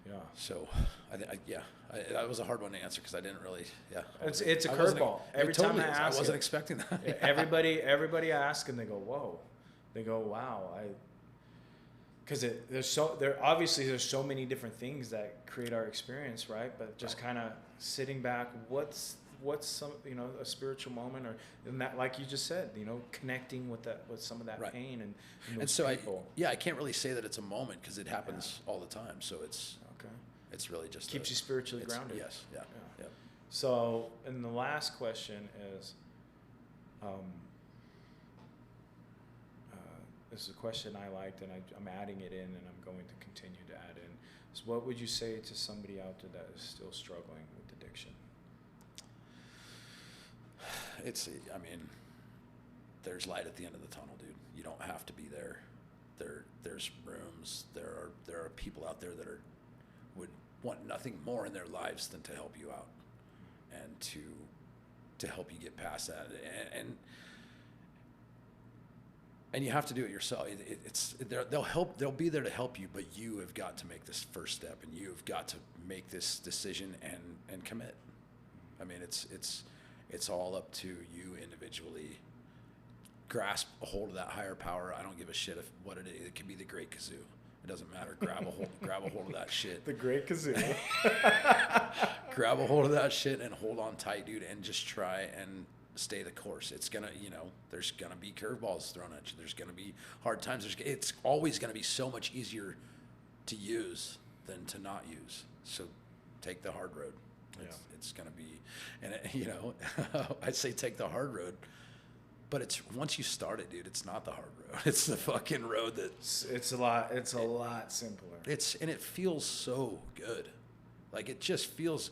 Yeah. So, that was a hard one to answer, because I didn't really. Yeah. It's a curveball. Every time I ask, I wasn't expecting that. Yeah. Everybody asks, and they go, "Whoa," they go, "Wow," because there's so many different things that create our experience, right? But just kind of sitting back, what's some, a spiritual moment, or and that, like you just said, connecting with some of that Right. pain and so people. I can't really say that it's a moment, because it happens all the time. So it's really just keeps you spiritually grounded. Yes. Yeah. So, and the last question is, this is a question I liked, and I'm adding it in, and I'm going to continue to add in. So what would you say to somebody out there that is still struggling with addiction? There's light at the end of the tunnel, dude. You don't have to be there. There's rooms. There are people out there that would want nothing more in their lives than to help you out, and to help you get past that. And you have to do it yourself. They'll be there to help you, but you have got to make this first step, and you have got to make this decision and commit. It's all up to you individually. Grasp a hold of that higher power. I don't give a shit what it is. It could be the Great Kazoo. It doesn't matter. Grab a hold of that shit. The Great Kazoo. Grab a hold of that shit and hold on tight, dude, and just try and stay the course. It's gonna, there's gonna be curveballs thrown at you. There's gonna be hard times. It's always gonna be so much easier to use than to not use. So take the hard road. It's gonna be, and I say take the hard road, but it's once you start it, dude. It's not the hard road. It's the fucking road it's a lot simpler. And it feels so good. Like, it just feels,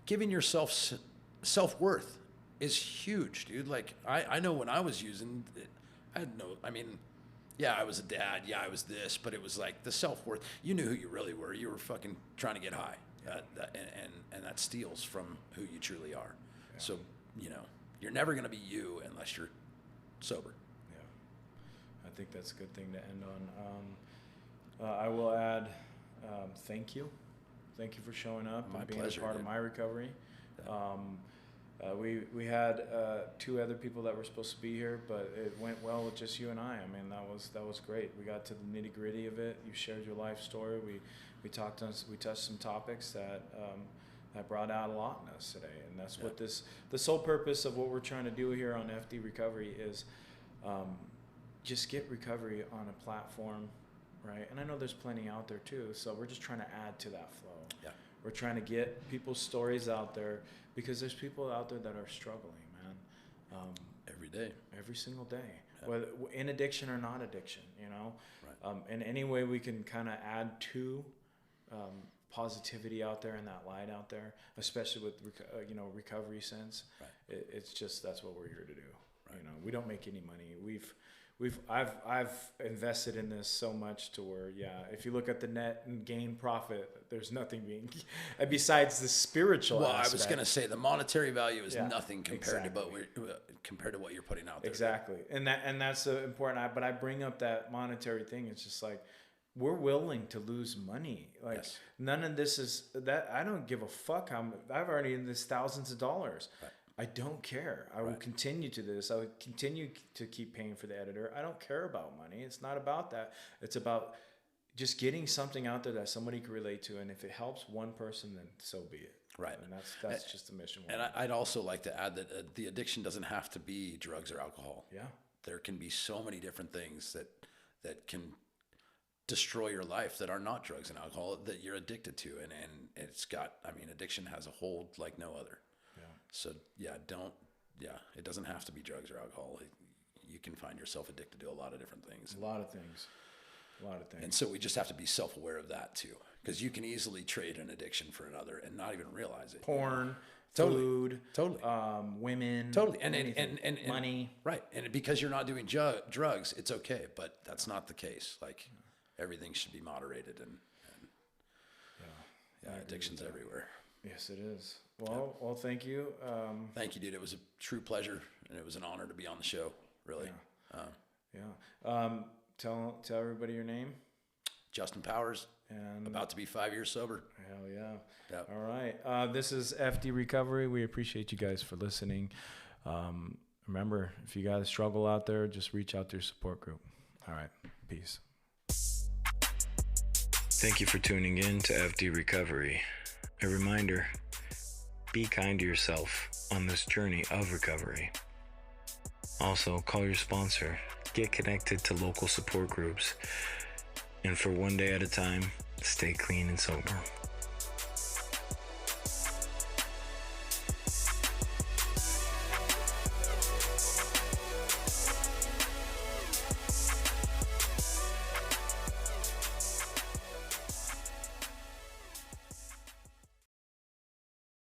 giving yourself self-worth is huge, dude. Like, I know when I was using it, I was a dad. Yeah, I was this, but it was like the self-worth. You knew who you really were. You were fucking trying to get high. And that steals from who you truly are. Yeah. So, you're never going to be you unless you're sober. Yeah. I think that's a good thing to end on. I will add, thank you. Thank you for showing up and being pleasure, a part dude. of my recovery. Yeah. We had 2 other people that were supposed to be here, but it went well with just you and I. That was great. We got to the nitty gritty of it. You shared your life story. We touched some topics that brought out a lot in us today, and that's what the sole purpose of what we're trying to do here on F.D.Recovery is, just get recovery on a platform, right? And I know there's plenty out there too, so we're just trying to add to that flow. Yeah. We're trying to get people's stories out there, because there's people out there that are struggling, man. Every day. Every single day. Yeah. Whether in addiction or not addiction, Right. In any way we can kind of add to positivity out there and that light out there, especially with recovery sense. Right. It's just, that's what we're here to do. Right. We don't make any money. I've invested in this so much to where, if you look at the net and gain profit, there's nothing being besides the spiritual aspect. I was going to say the monetary value is nothing compared exactly. to what you're putting out there. Exactly. And that's important. But I bring up that monetary thing. It's just like, we're willing to lose money. Like, none of this is that. I don't give a fuck I've already in this thousands of dollars. Right. I don't care. I will continue to this. I will continue to keep paying for the editor. I don't care about money. It's not about that. It's about just getting something out there that somebody can relate to. And if it helps one person, then so be it. Right. And that's just the mission. And I'd also like to add that the addiction doesn't have to be drugs or alcohol. Yeah. There can be so many different things that can destroy your life that are not drugs and alcohol that you're addicted to. And it's got, addiction has a hold like no other. So it doesn't have to be drugs or alcohol. You can find yourself addicted to a lot of different things. A lot of things. A lot of things. And so we just have to be self-aware of that too, because you can easily trade an addiction for another and not even realize it. Porn, Totally. food, Totally. Women, Totally. And money. Right. And because you're not doing drugs, it's okay. But that's not the case. Like everything should be moderated and addiction's everywhere. Yes, it is. Well, thank you. Thank you, dude. It was a true pleasure and it was an honor to be on the show. Really. Tell everybody your name. Justin Powers, And about to be 5 years sober. hell yeah. Yep. All right. This is F.D. Recovery. We appreciate you guys for listening. Remember, if you got a struggle out there, just reach out to your support group. All right. Peace. Thank you for tuning in to F.D. Recovery. A reminder, be kind to yourself on this journey of recovery. Also, call your sponsor. Get connected to local support groups. And for one day at a time, stay clean and sober.